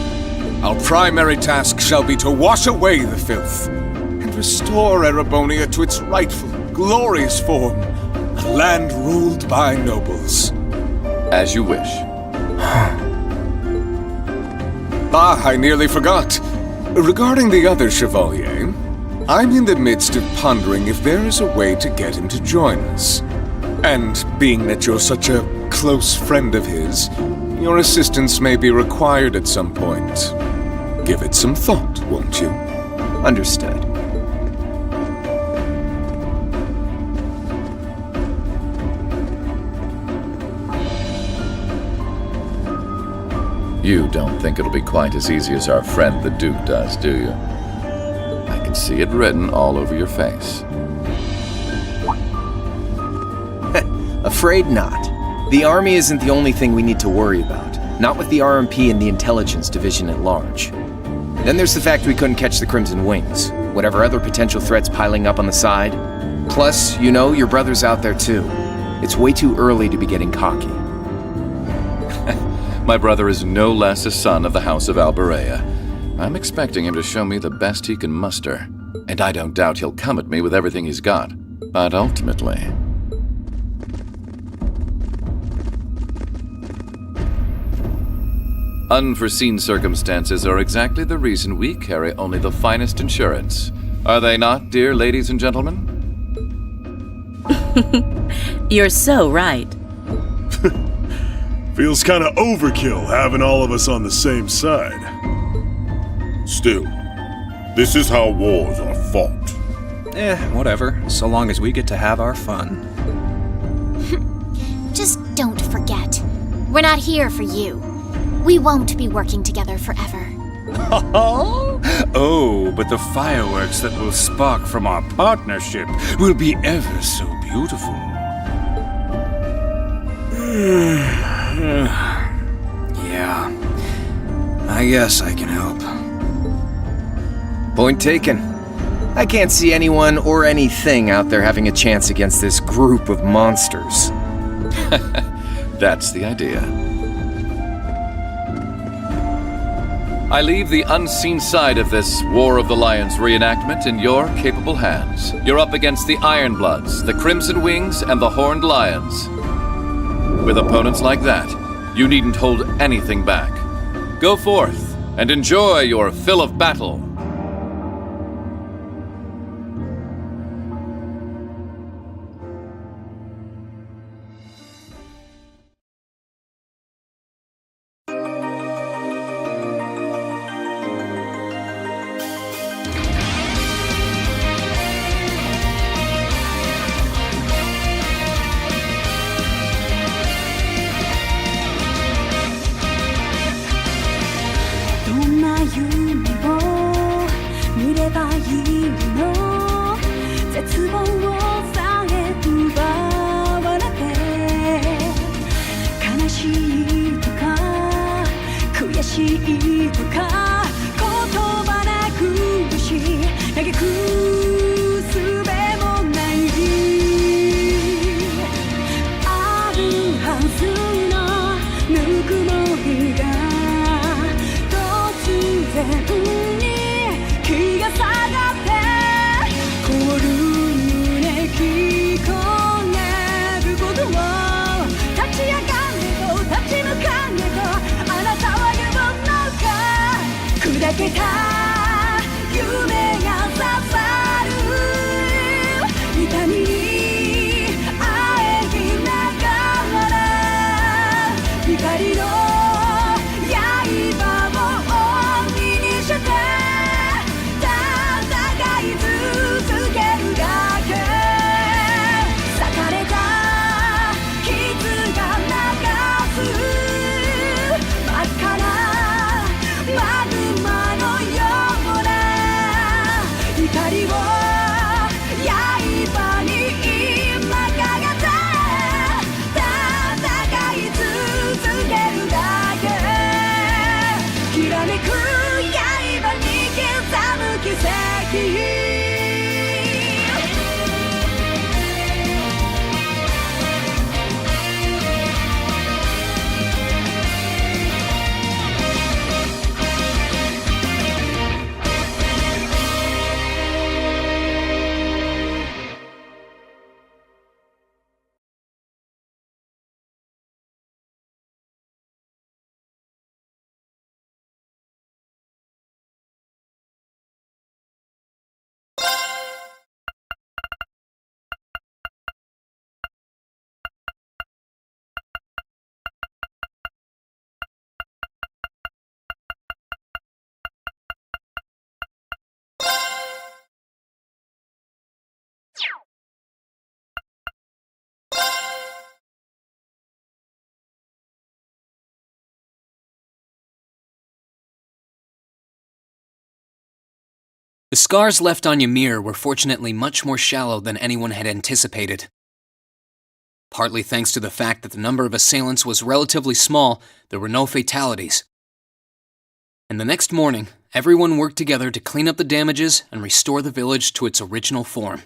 Our primary task shall be to wash away the filth and restore Erebonia to its rightful, glorious form, a land ruled by nobles. As you wish. I nearly forgot. Regarding the other Chevalier, I'm in the midst of pondering if there is a way to get him to join us. And being that you're such a close friend of his, your assistance may be required at some point. Give it some thought, won't you? Understood. You don't think it'll be quite as easy as our friend the Duke does, do you? I can see it written all over your face. Afraid not. The army isn't the only thing we need to worry about. Not with the RMP and the intelligence division at large. Then there's the fact we couldn't catch the Crimson Wings. Whatever other potential threats piling up on the side. Plus, you know, your brother's out there too. It's way too early to be getting cocky. My brother is no less a son of the House of Alberea. I'm expecting him to show me the best he can muster. And I don't doubt he'll come at me with everything he's got. But ultimately, unforeseen circumstances are exactly the reason we carry only the finest insurance. Are they not, dear ladies and gentlemen? You're so right. Feels kind of overkill having all of us on the same side. Still, this is how wars are fought. Whatever, so long as we get to have our fun. Just don't forget. We're not here for you. We won't be working together forever. Oh, but the fireworks that will spark from our partnership will be ever so beautiful. Yeah, I guess I can help. Point taken. I can't see anyone or anything out there having a chance against this group of monsters. That's the idea. I leave the unseen side of this War of the Lions reenactment in your capable hands. You're up against the Iron Bloods, the Crimson Wings, and the Horned Lions. With opponents like that, you needn't hold anything back. Go forth and enjoy your fill of battle. The scars left on Ymir were fortunately much more shallow than anyone had anticipated. Partly thanks to the fact that the number of assailants was relatively small, there were no fatalities. And the next morning, everyone worked together to clean up the damages and restore the village to its original form.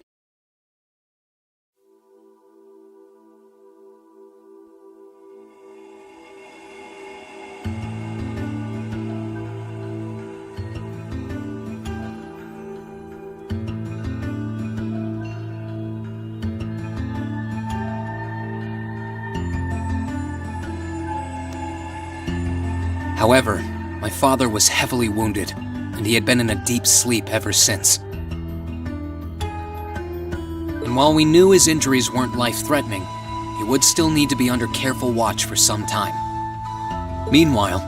However, my father was heavily wounded, and he had been in a deep sleep ever since. And while we knew his injuries weren't life-threatening, he would still need to be under careful watch for some time. Meanwhile,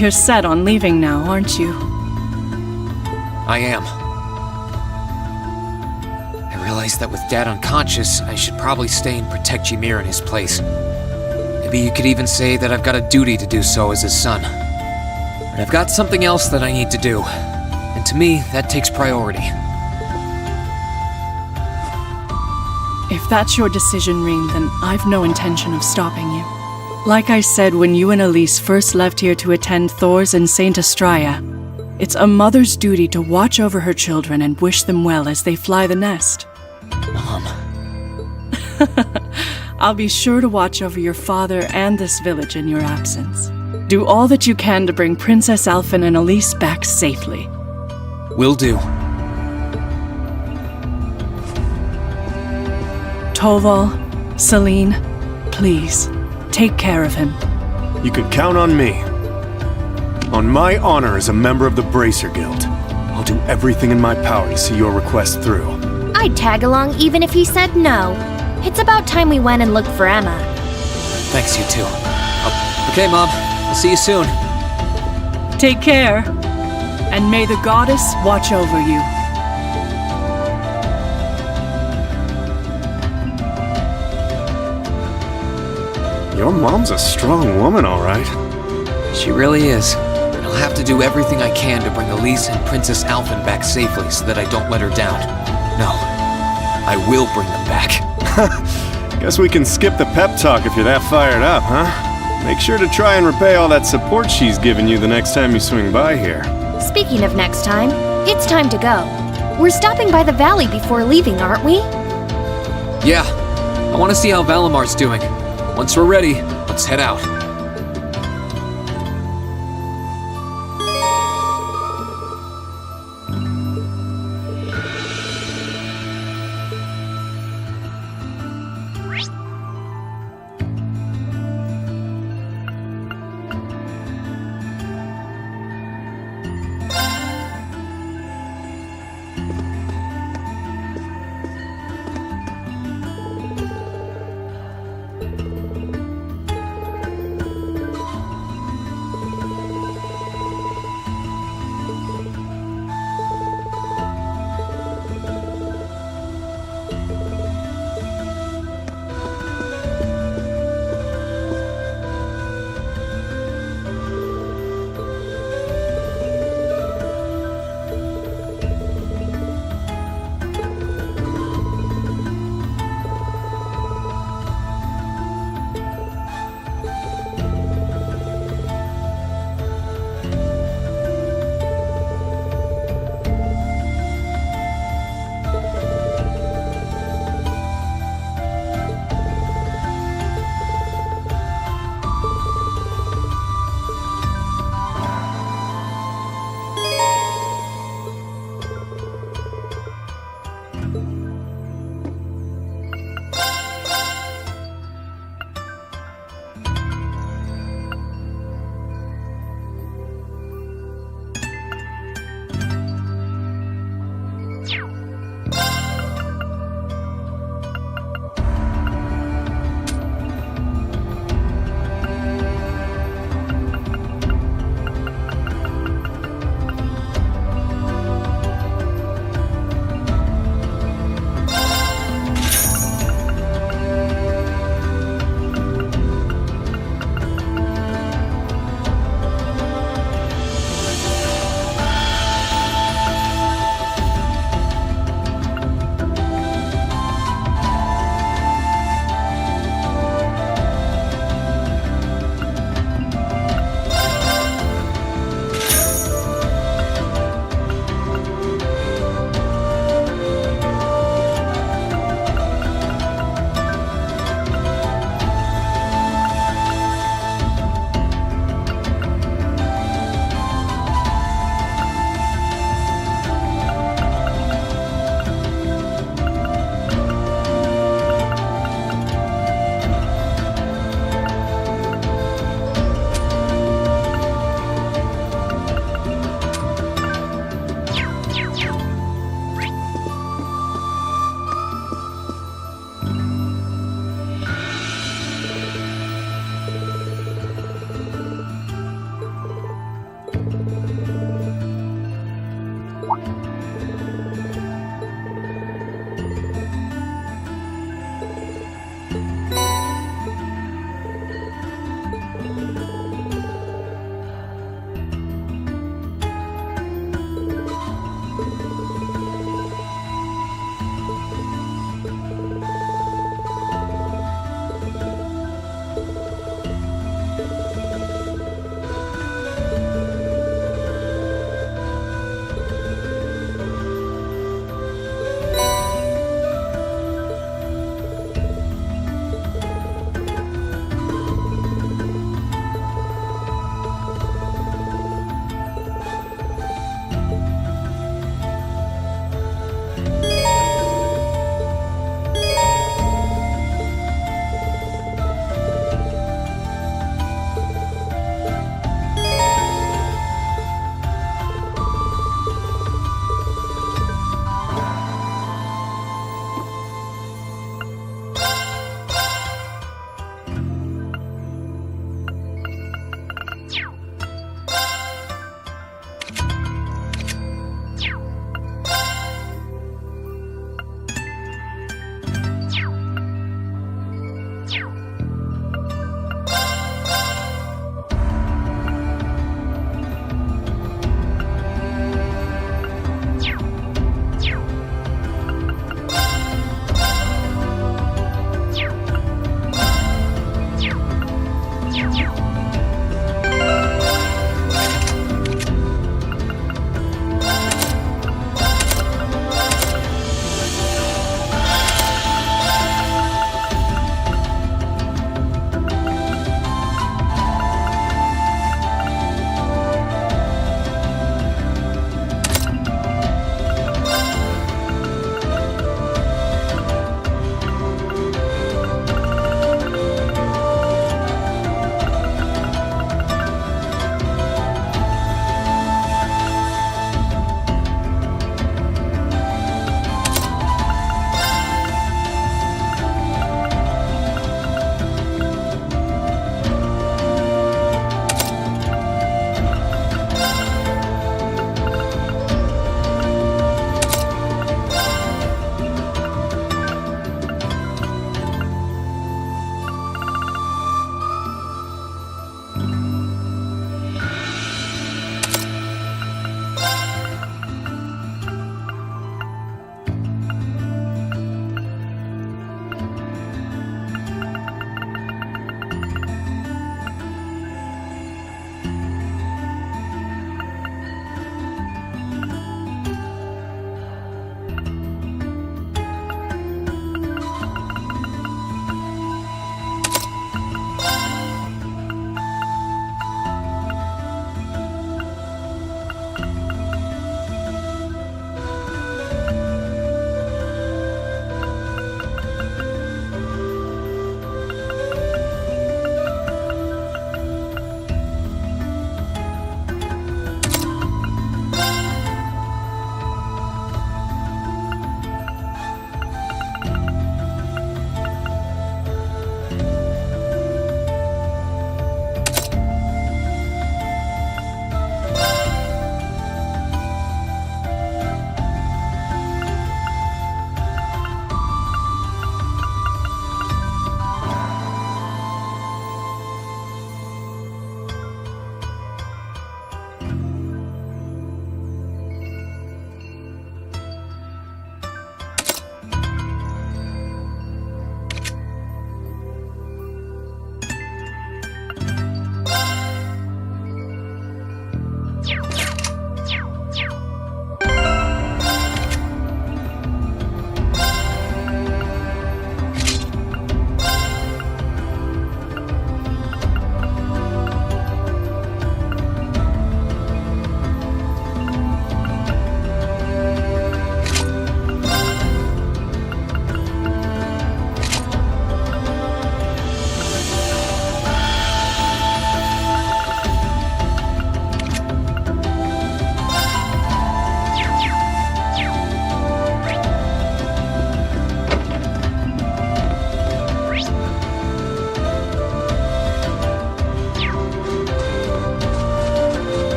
You're set on leaving now, aren't you? I am. I realized that with Dad unconscious, I should probably stay and protect Ymir in his place. Maybe you could even say that I've got a duty to do so as his son. But I've got something else that I need to do, and to me, that takes priority. If that's your decision, Ring, then I've no intention of stopping you. Like I said when you and Elise first left here to attend Thor's and Saint Astraea, it's a mother's duty to watch over her children and wish them well as they fly the nest. Mom. I'll be sure to watch over your father and this village in your absence. Do all that you can to bring Princess Alphen and Elise back safely. Will do. Toval, Celine, please, take care of him. You can count on me. On my honor as a member of the Bracer Guild, I'll do everything in my power to see your request through. I'd tag along even if he said no. It's about time we went and looked for Emma. Thanks, you too. Okay, Mom. I'll see you soon. Take care, and may the goddess watch over you. Your mom's a strong woman, all right. She really is. And I'll have to do everything I can to bring Elise and Princess Alphen back safely so that I don't let her down. No, I will bring them back. Guess we can skip the pep talk if you're that fired up, huh? Make sure to try and repay all that support she's given you the next time you swing by here. Speaking of next time, it's time to go. We're stopping by the valley before leaving, aren't we? Yeah, I want to see how Valamar's doing. Once we're ready, let's head out.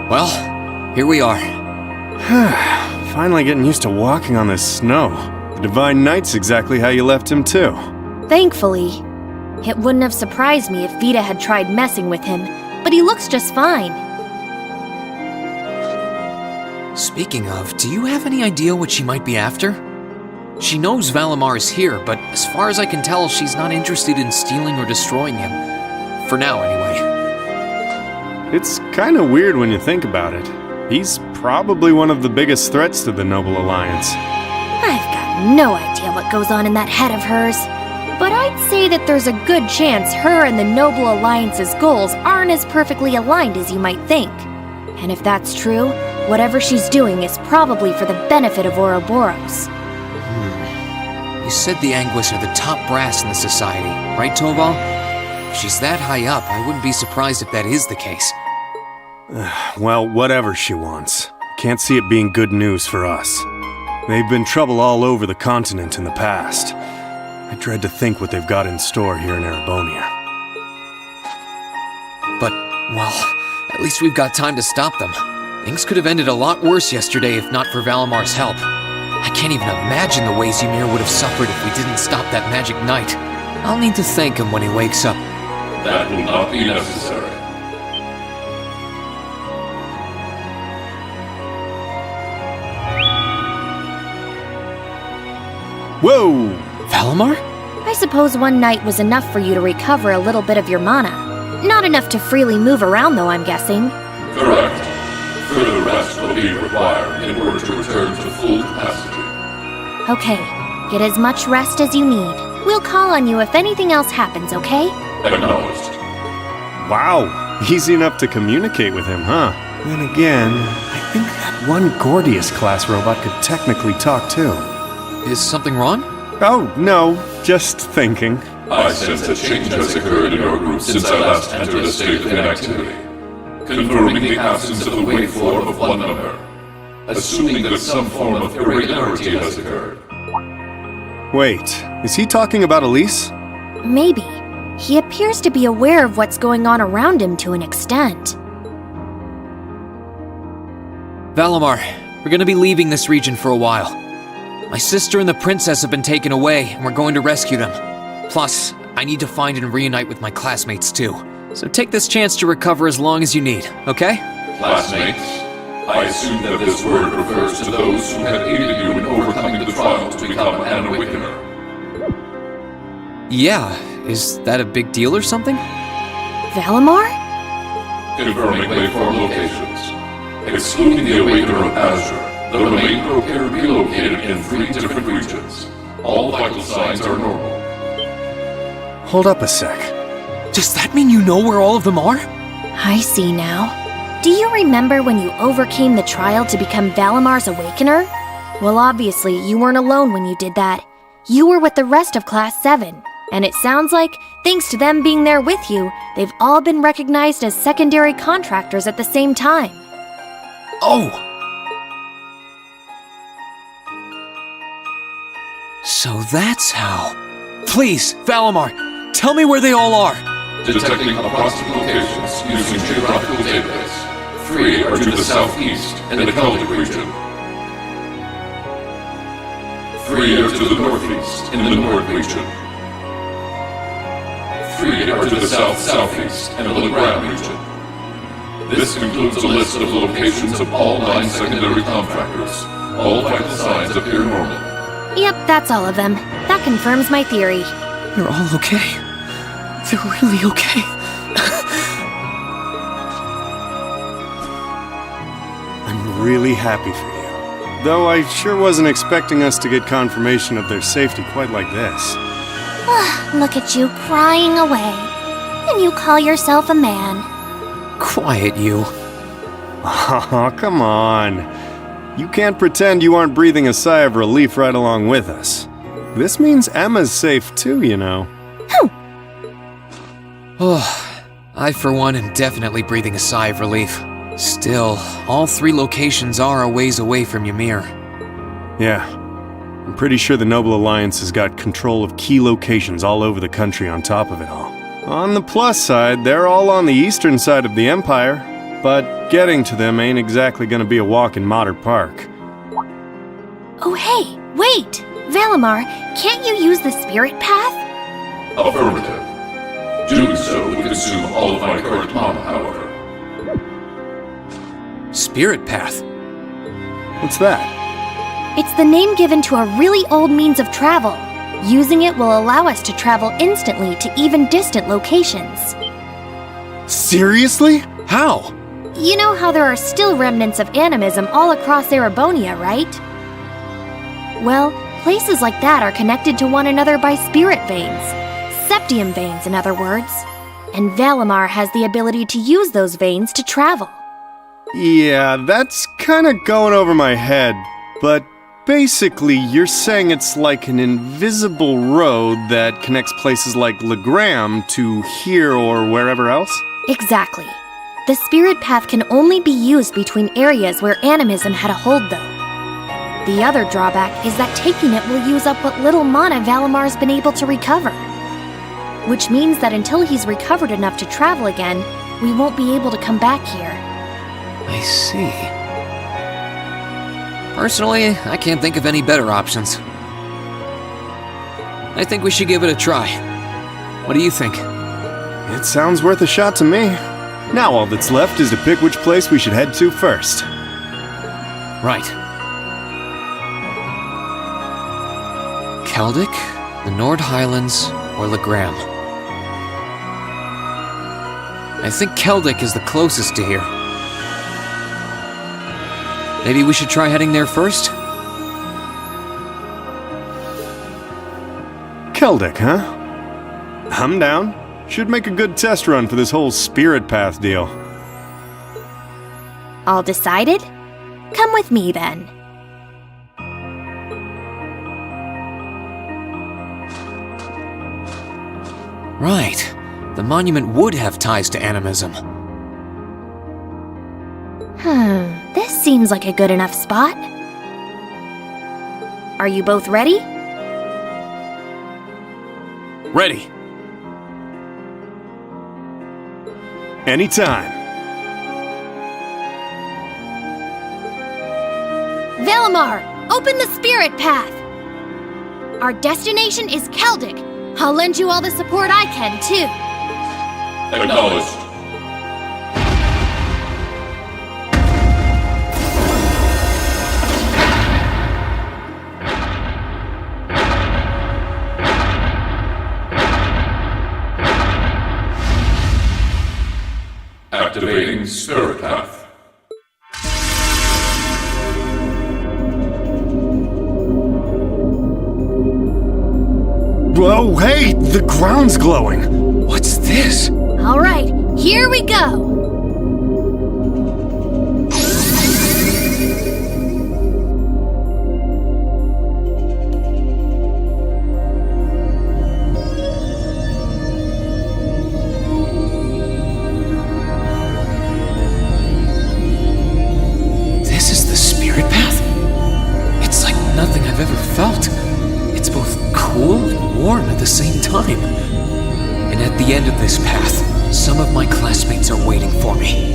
Well, here we are. Finally getting used to walking on this snow. The Divine Knight's exactly how you left him, too. Thankfully. It wouldn't have surprised me if Vita had tried messing with him, but he looks just fine. Speaking of, do you have any idea what she might be after? She knows Valimar is here, but as far as I can tell, she's not interested in stealing or destroying him. For now, anyway. It's kinda weird when you think about it. He's probably one of the biggest threats to the Noble Alliance. I've got no idea what goes on in that head of hers. But I'd say that there's a good chance her and the Noble Alliance's goals aren't as perfectly aligned as you might think. And if that's true, whatever she's doing is probably for the benefit of Ouroboros. You said the Anguis are the top brass in the society, right, Toval? If she's that high up, I wouldn't be surprised if that is the case. Well, whatever she wants. Can't see it being good news for us. They've been trouble all over the continent in the past. I dread to think what they've got in store here in Erebonia. But, well, at least we've got time to stop them. Things could have ended a lot worse yesterday if not for Valimar's help. I can't even imagine the ways Ymir would have suffered if we didn't stop that magic knight. I'll need to thank him when he wakes up. That will not be necessary. Whoa! Valimar? I suppose one night was enough for you to recover a little bit of your mana. Not enough to freely move around, though, I'm guessing. Correct. Further rest will be required in order to return to full capacity. Okay, get as much rest as you need. We'll call on you if anything else happens, okay? Acknowledged. Wow, easy enough to communicate with him, huh? Then again, I think that one Gordius-class robot could technically talk too. Is something wrong? Oh, no, just thinking. I sense a change has occurred in your group since I last entered a state of inactivity, confirming the absence of the waveform of one number, assuming that some form of irregularity has occurred. Wait, is he talking about Elise? Maybe. He appears to be aware of what's going on around him to an extent. Valimar, we're gonna be leaving this region for a while. My sister and the princess have been taken away, and we're going to rescue them. Plus, I need to find and reunite with my classmates too. So take this chance to recover as long as you need, okay? Classmates? I assume that this word refers to those who have aided you in overcoming the trial to become an Awakener. Yeah, is that a big deal or something? Valimar? Confirming waveform locations. Excluding the Awakener of Azure, the remainder appear to be located in 3 different regions. All vital signs are normal. Hold up a sec. Does that mean you know where all of them are? I see now. Do you remember when you overcame the trial to become Valimar's Awakener? Well, obviously, you weren't alone when you did that. You were with the rest of Class VII. And it sounds like, thanks to them being there with you, they've all been recognized as secondary contractors at the same time. Oh! So that's how. Please, Valimar, tell me where they all are. Detecting approximate locations using geographical database. 3 are to the southeast in the Celtic region. 3 are to the northeast in the Nord region. 3 are to the south-southeast and the Legram region. This includes a list of the locations of all 9 secondary contractors. All vital signs appear normal. Yep, that's all of them. That confirms my theory. They're all okay. They're really okay. I'm really happy for you. Though I sure wasn't expecting us to get confirmation of their safety quite like this. Look at you crying away. And you call yourself a man. Quiet, you. Oh, come on. You can't pretend you aren't breathing a sigh of relief right along with us. This means Emma's safe too, you know. Oh, I for one am definitely breathing a sigh of relief. Still, all 3 locations are a ways away from Ymir. Yeah. I'm pretty sure the Noble Alliance has got control of key locations all over the country on top of it all. On the plus side, they're all on the eastern side of the Empire, but getting to them ain't exactly gonna be a walk in Motter Park. Oh hey, wait! Valimar, can't you use the spirit path? Affirmative. Doing so would consume all of my current mana, however. Spirit path? What's that? It's the name given to a really old means of travel. Using it will allow us to travel instantly to even distant locations. Seriously? How? You know how there are still remnants of animism all across Erebonia, right? Well, places like that are connected to one another by spirit veins. Septium veins, in other words. And Valimar has the ability to use those veins to travel. Yeah, that's kinda going over my head, but basically you're saying it's like an invisible road that connects places like Legram to here or wherever else? Exactly. The spirit path can only be used between areas where animism had a hold, though. The other drawback is that taking it will use up what little mana Valimar's been able to recover. Which means that until he's recovered enough to travel again, we won't be able to come back here. I see. Personally, I can't think of any better options. I think we should give it a try. What do you think? It sounds worth a shot to me. Now all that's left is to pick which place we should head to first. Right. Keldic, the Nord Highlands, or Legram. I think Keldic is the closest to here. Maybe we should try heading there first? Keldic, huh? I'm down. Should make a good test run for this whole spirit path deal. All decided? Come with me, then. Right. The monument would have ties to animism. This seems like a good enough spot. Are you both ready? Ready. Anytime. Valimar, open the spirit path! Our destination is Keldic. I'll lend you all the support I can, too. Acknowledged. Activating Spirit Path. Whoa, hey! The ground's glowing! What's this? All right, here we go! This is the spirit path? It's like nothing I've ever felt. It's both cool and warm at the same time. And at the end of this path, some of my classmates are waiting for me.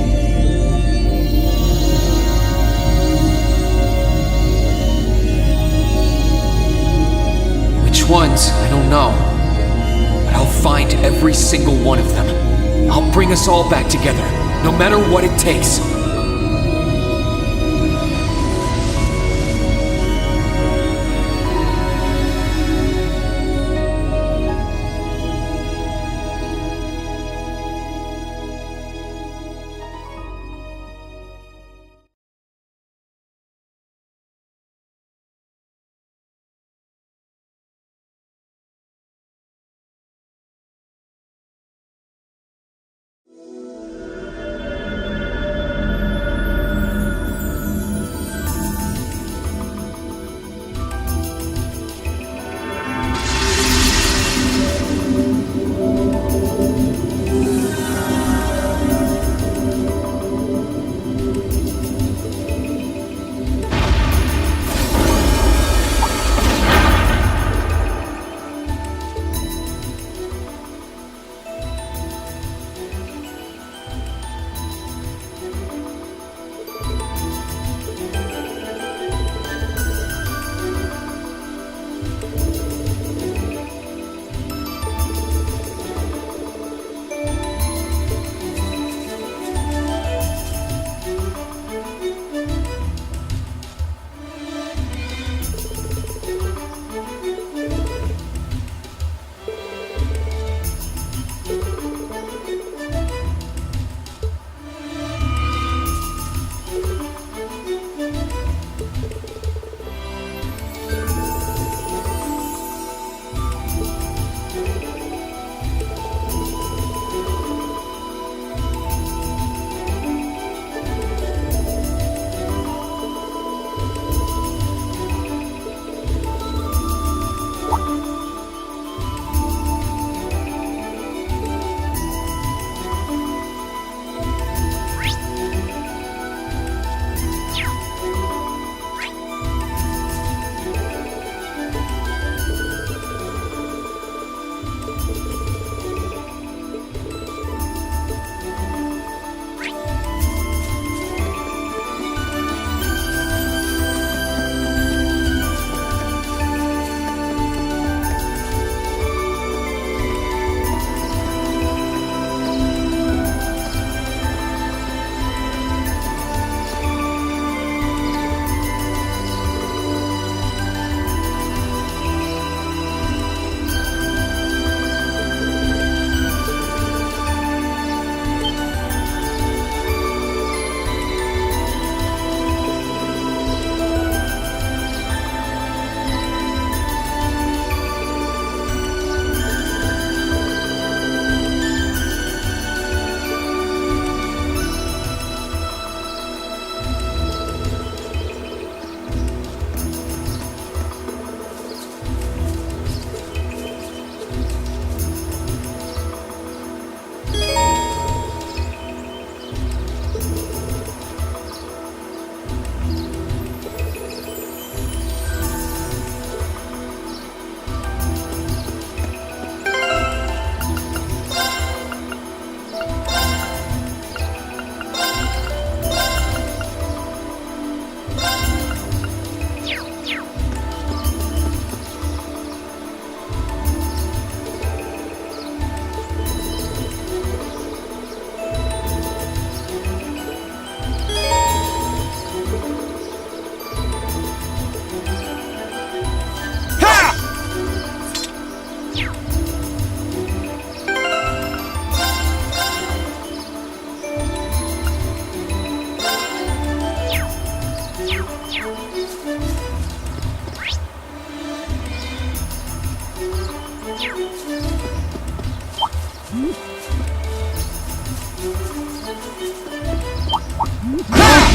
Which ones, I don't know. But I'll find every single one of them. I'll bring us all back together, no matter what it takes.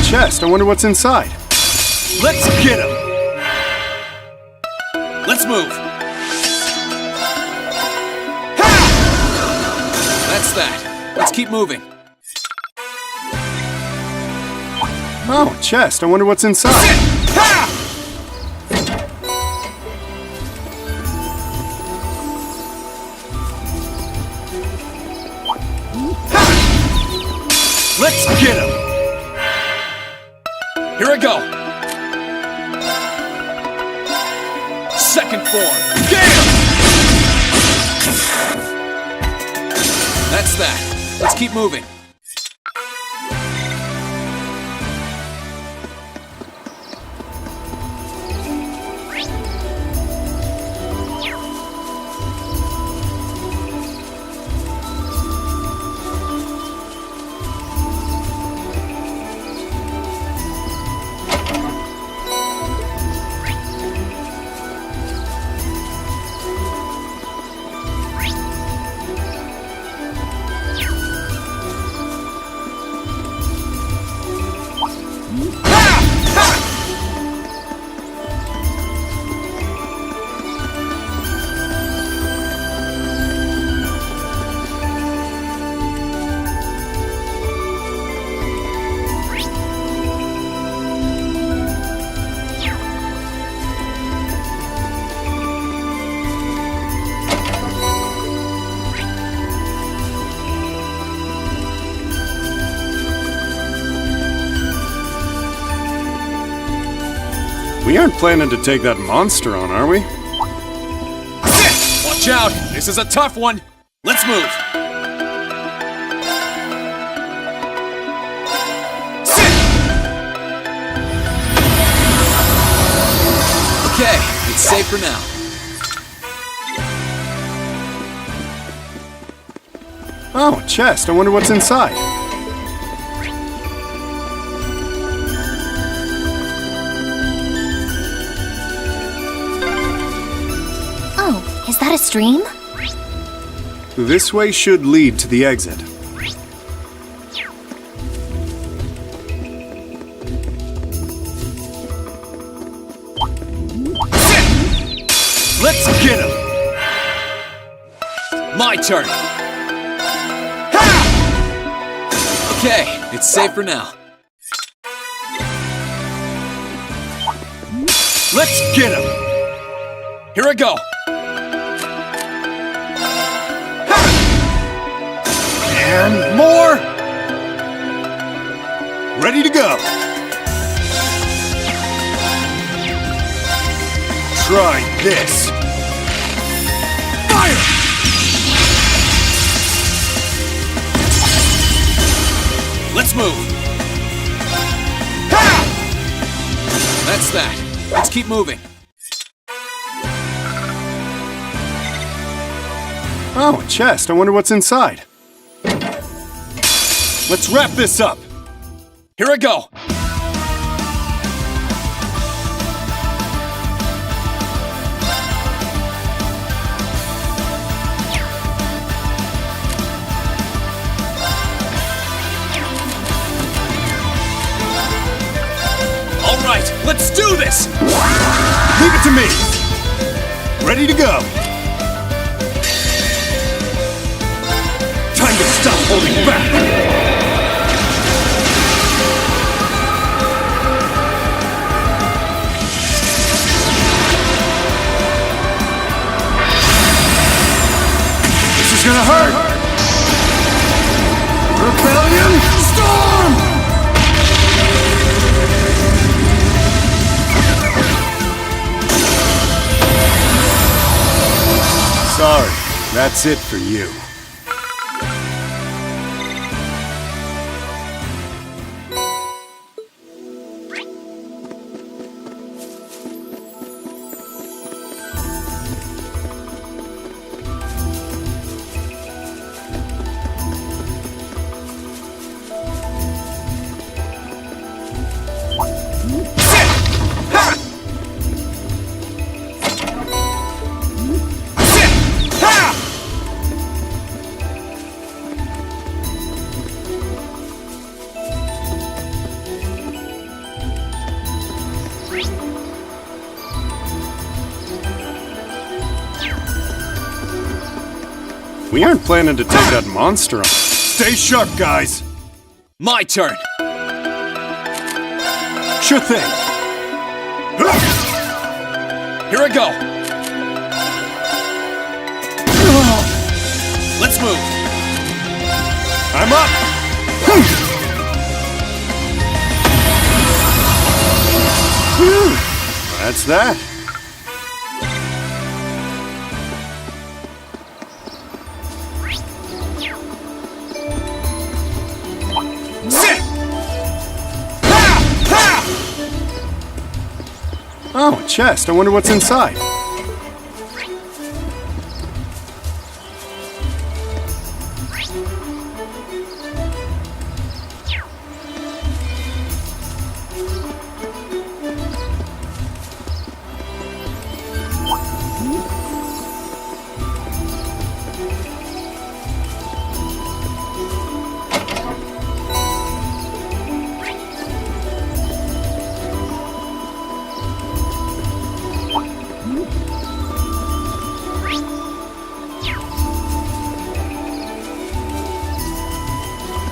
Chest. I wonder what's inside. Let's get him! Let's move! That's that. Let's keep moving. Oh, chest. I wonder what's inside. Let's get him! Here I go. Second form. Get him! that. Let's keep moving. We aren't planning to take that monster on, are we? Watch out! This is a tough one! Let's move! Okay, it's safe for now. Oh, a chest. I wonder what's inside. Is that a stream? This way should lead to the exit. Let's get him! My turn! Ha! Okay, it's safe for now. Let's get him! Here I go! And more! Ready to go! Try this! Fire! Let's move! Ha! That's that. Let's keep moving. Oh, a chest. I wonder what's inside. Let's wrap this up. Here I go. All right, let's do this. Leave it to me. Ready to go. Time to stop holding back. This is gonna hurt! Rebellion Storm! Sorry, that's it for you. We aren't planning to take that monster on. Stay sharp, guys. My turn. Sure thing. Here I go. Let's move. I'm up. That's that. Oh, a chest. I wonder what's inside.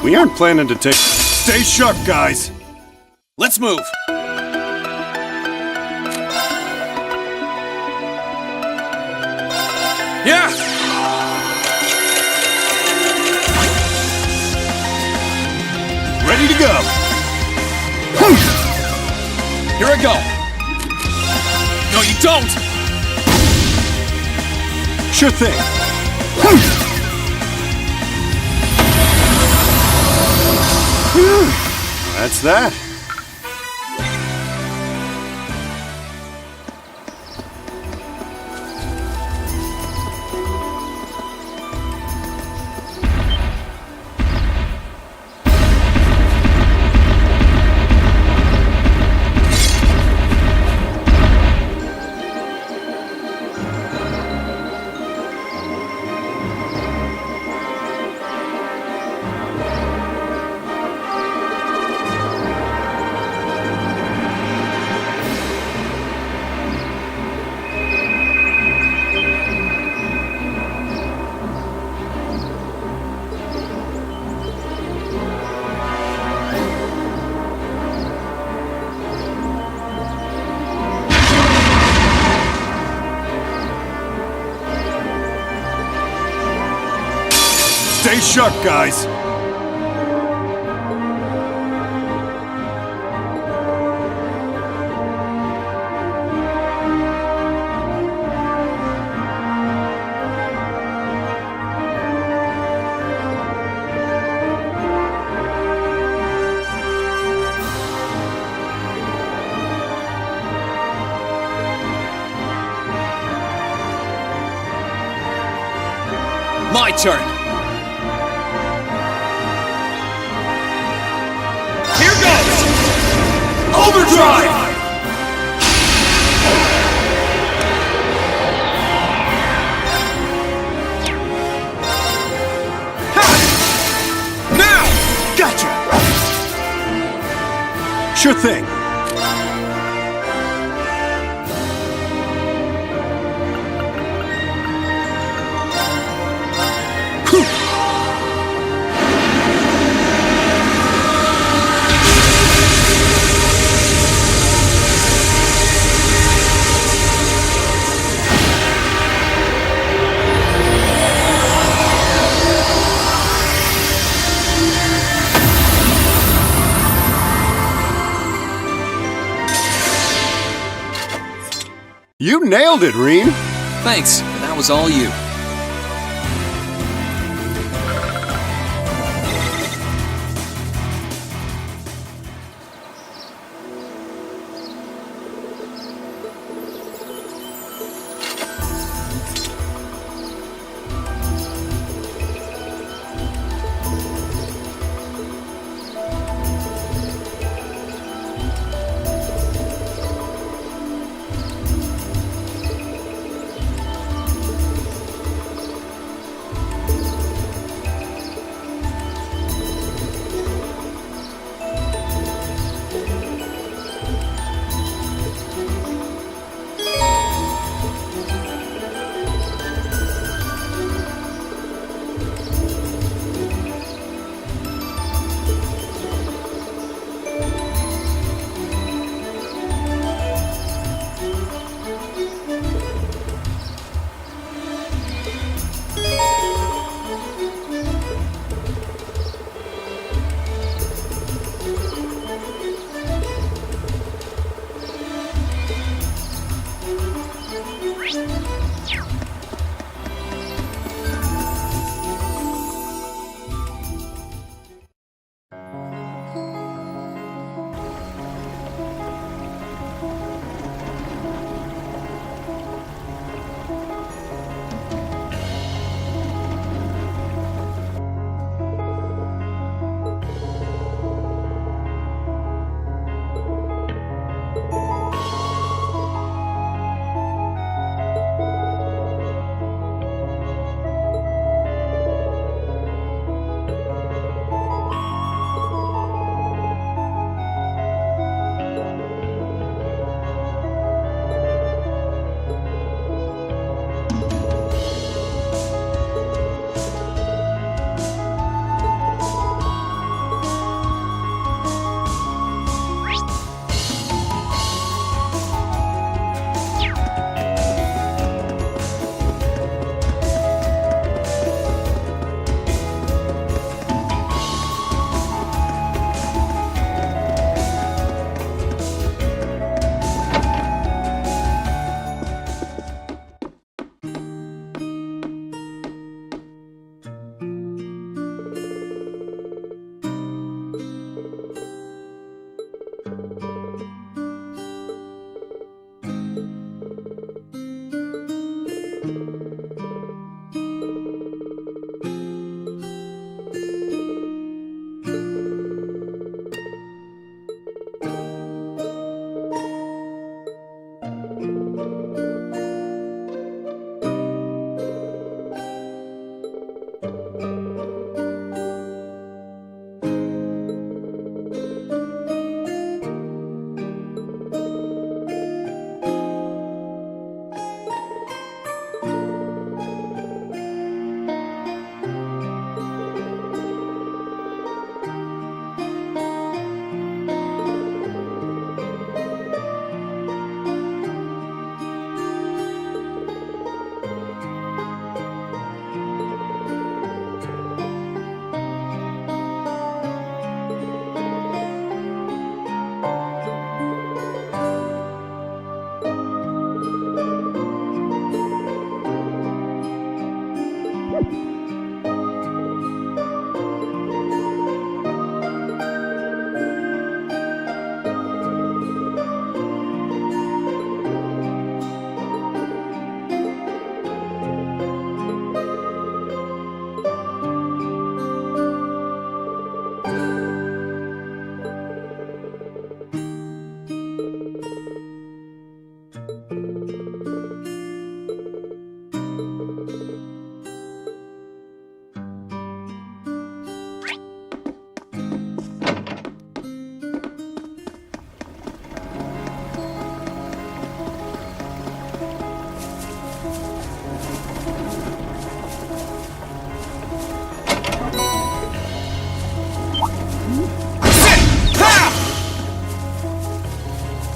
We aren't planning to take... Stay sharp, guys! Let's move! Yeah! Ready to go! Here I go! No, you don't! Sure thing! That's that. Stay sharp, guys! My turn! Here goes! Overdrive! Ha! Now! Gotcha! Sure thing. You nailed it, Reem! Thanks, that was all you.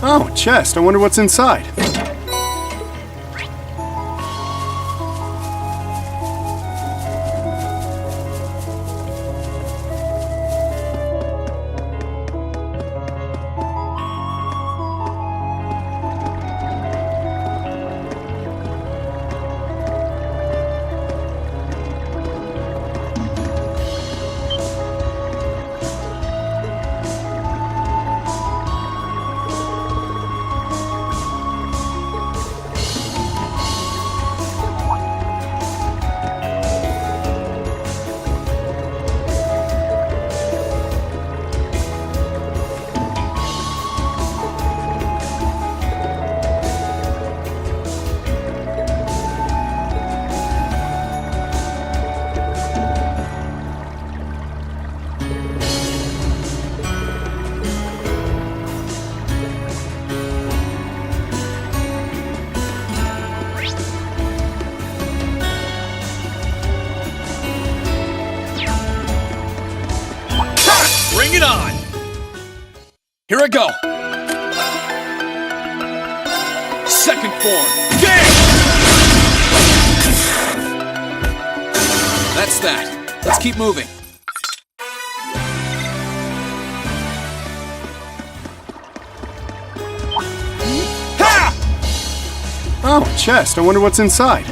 Oh, a chest. I wonder what's inside. Bring it on! Here I go! Second form, game! That's that. Let's keep moving. Ha! Oh, a chest. I wonder what's inside.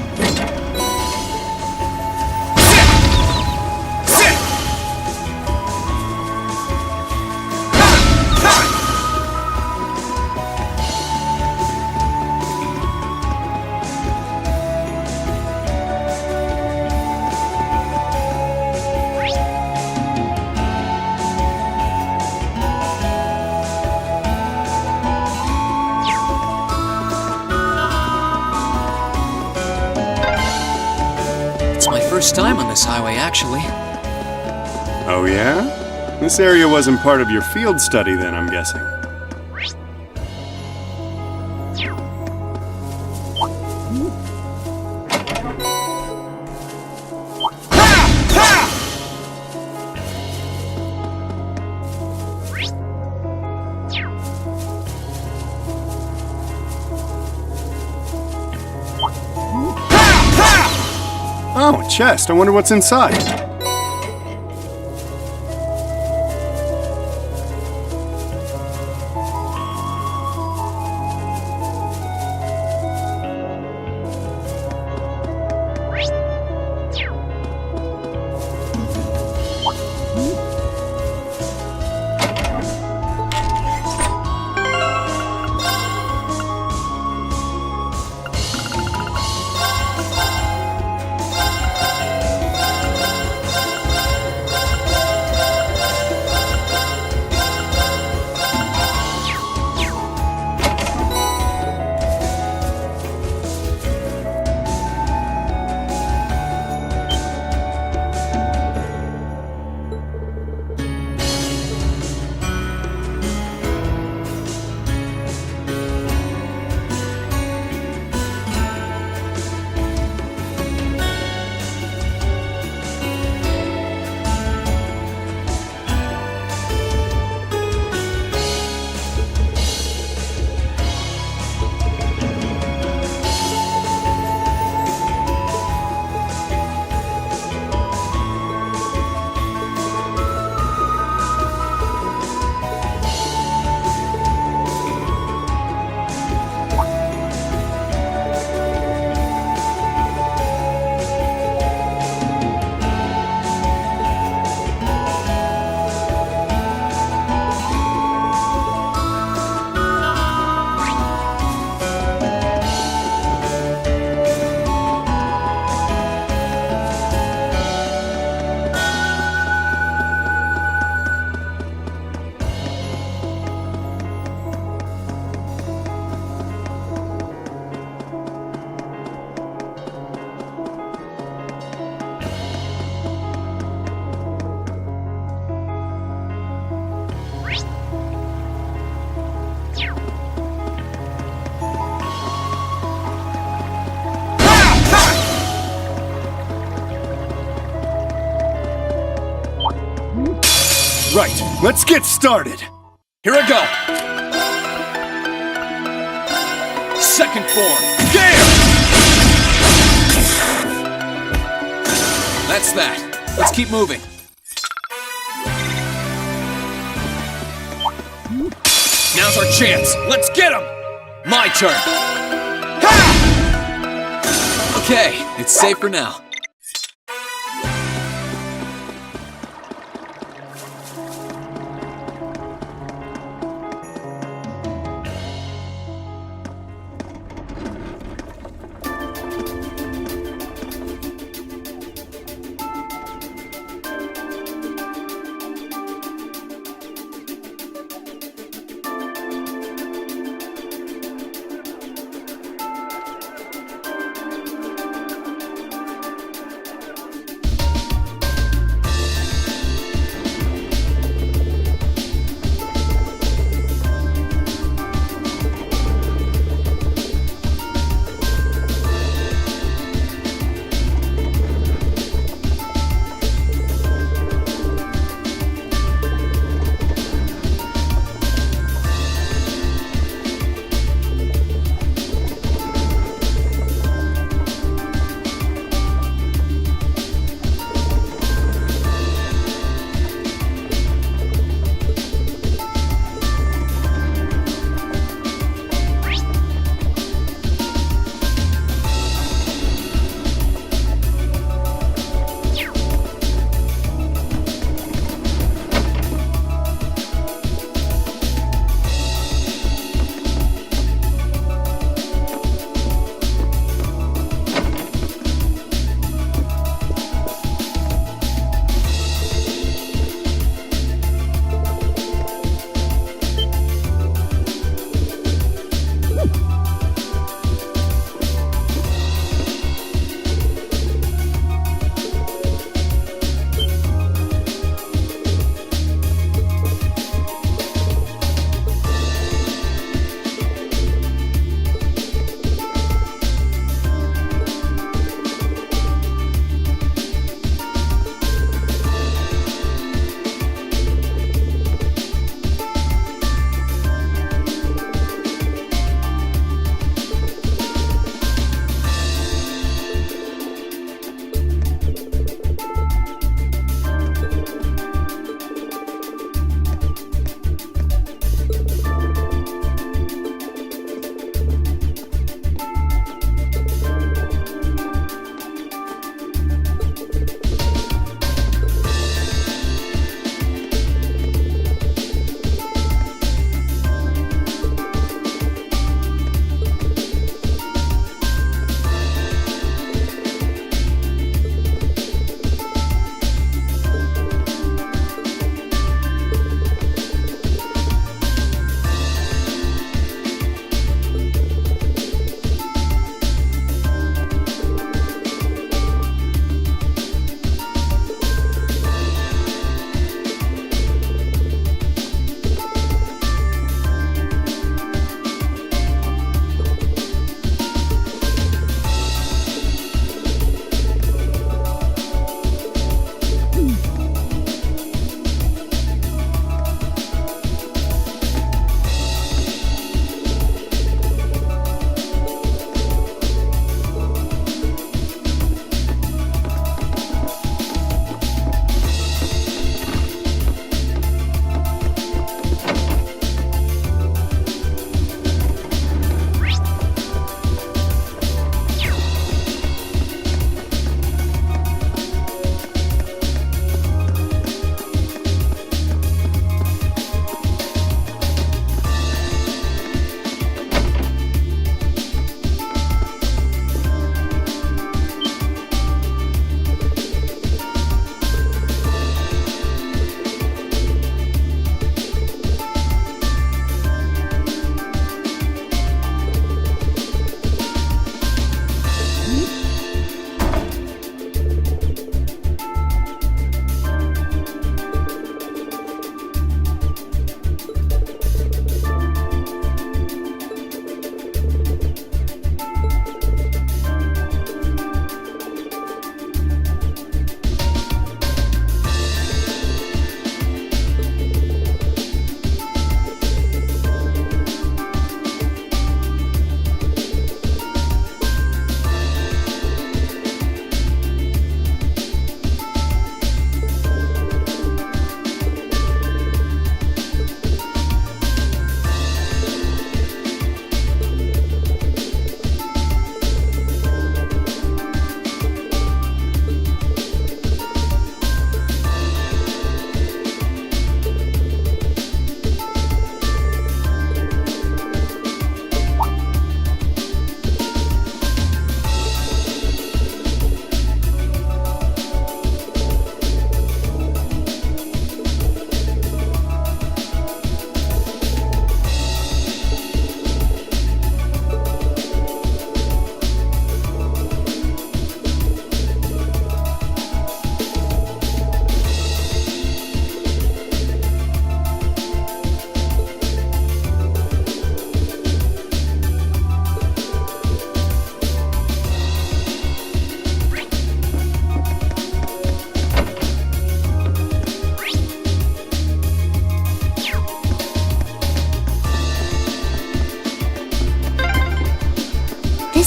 First time on this highway, actually. Oh, yeah? This area wasn't part of your field study then, I'm guessing. Oh, a chest. I wonder what's inside. Right, let's get started. Here I go! second form. There! That's that. Let's keep moving. Now's our chance. Let's get him! My turn. Ha! Okay, it's safe for now.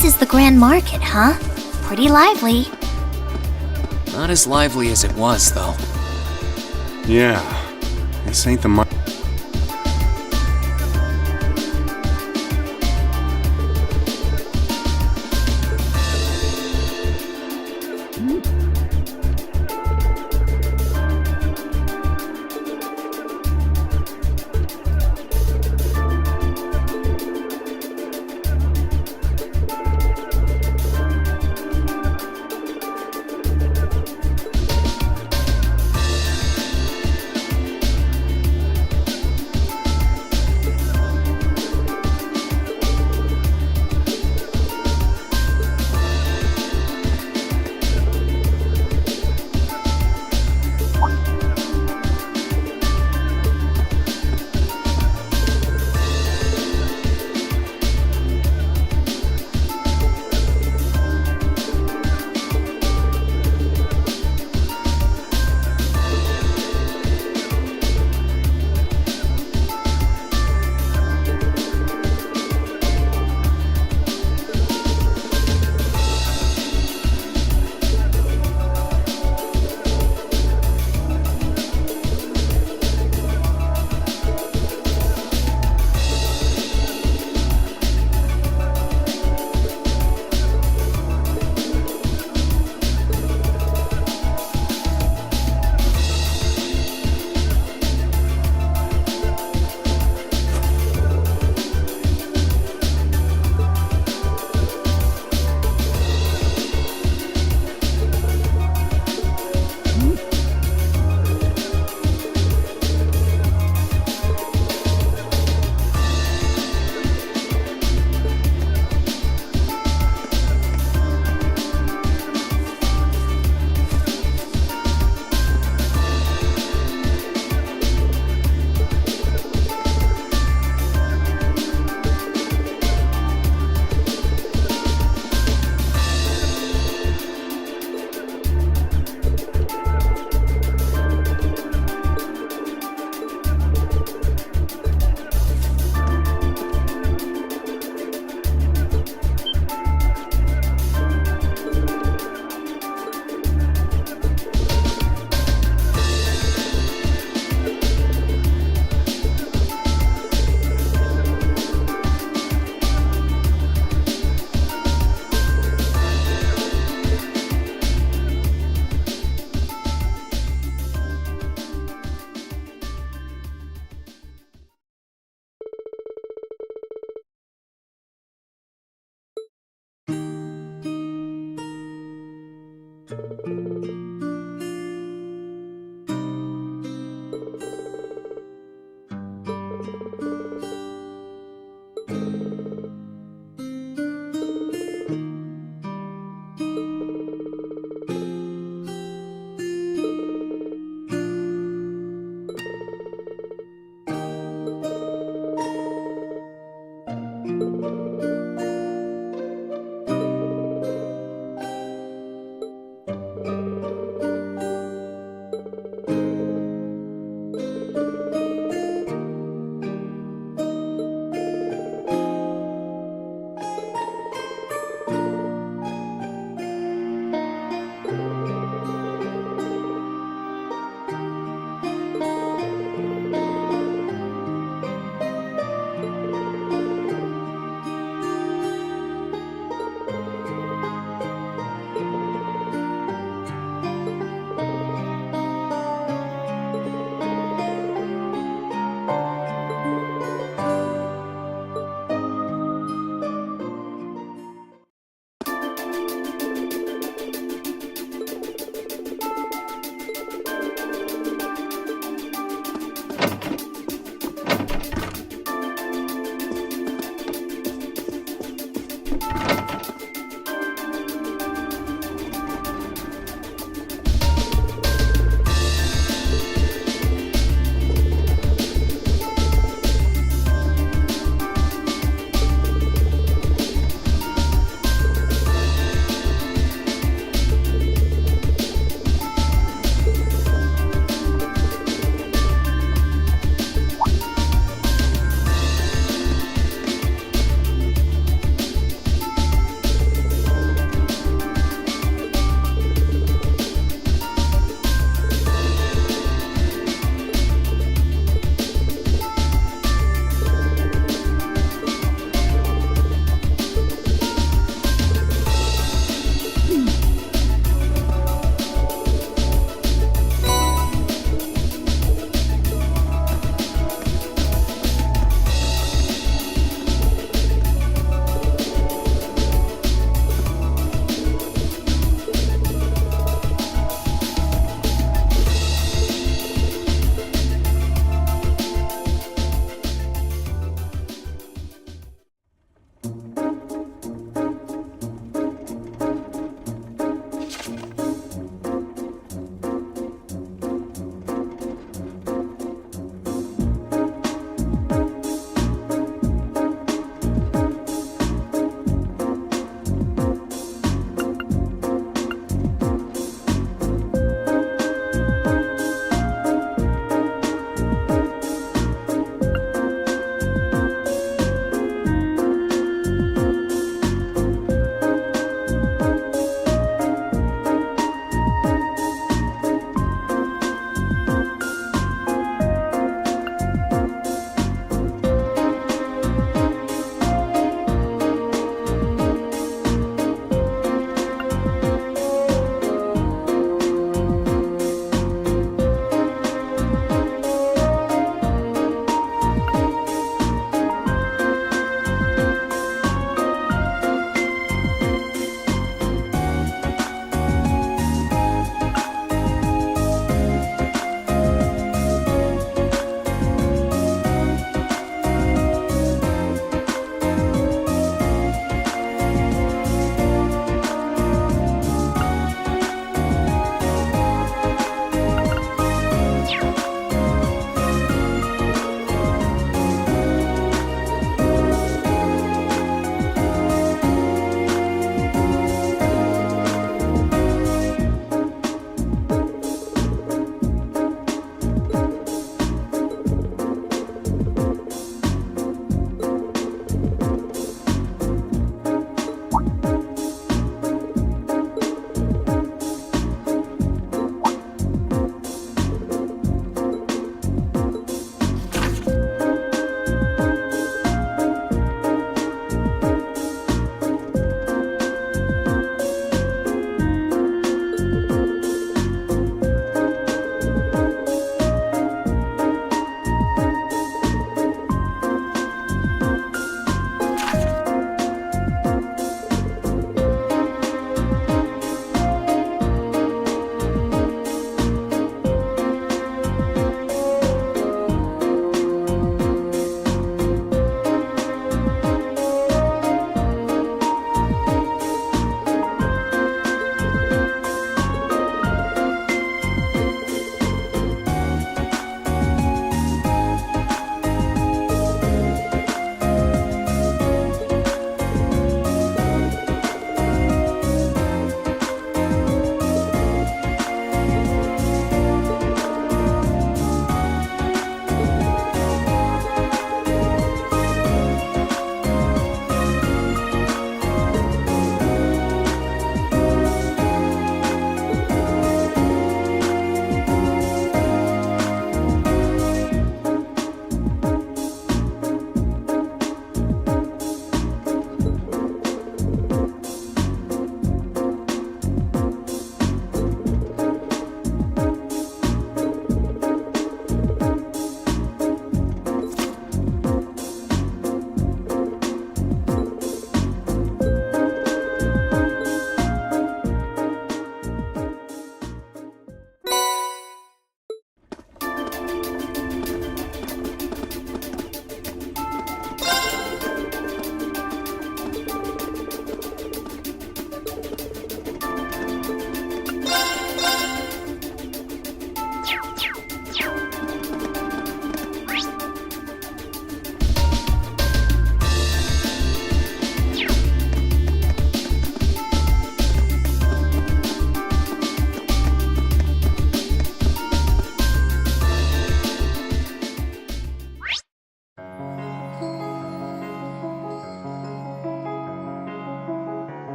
this is the Grand Market, huh? Pretty lively. Not as lively as it was, though. Yeah, this ain't the market.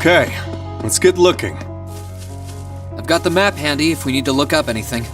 Okay, let's get looking. I've got the map handy if we need to look up anything.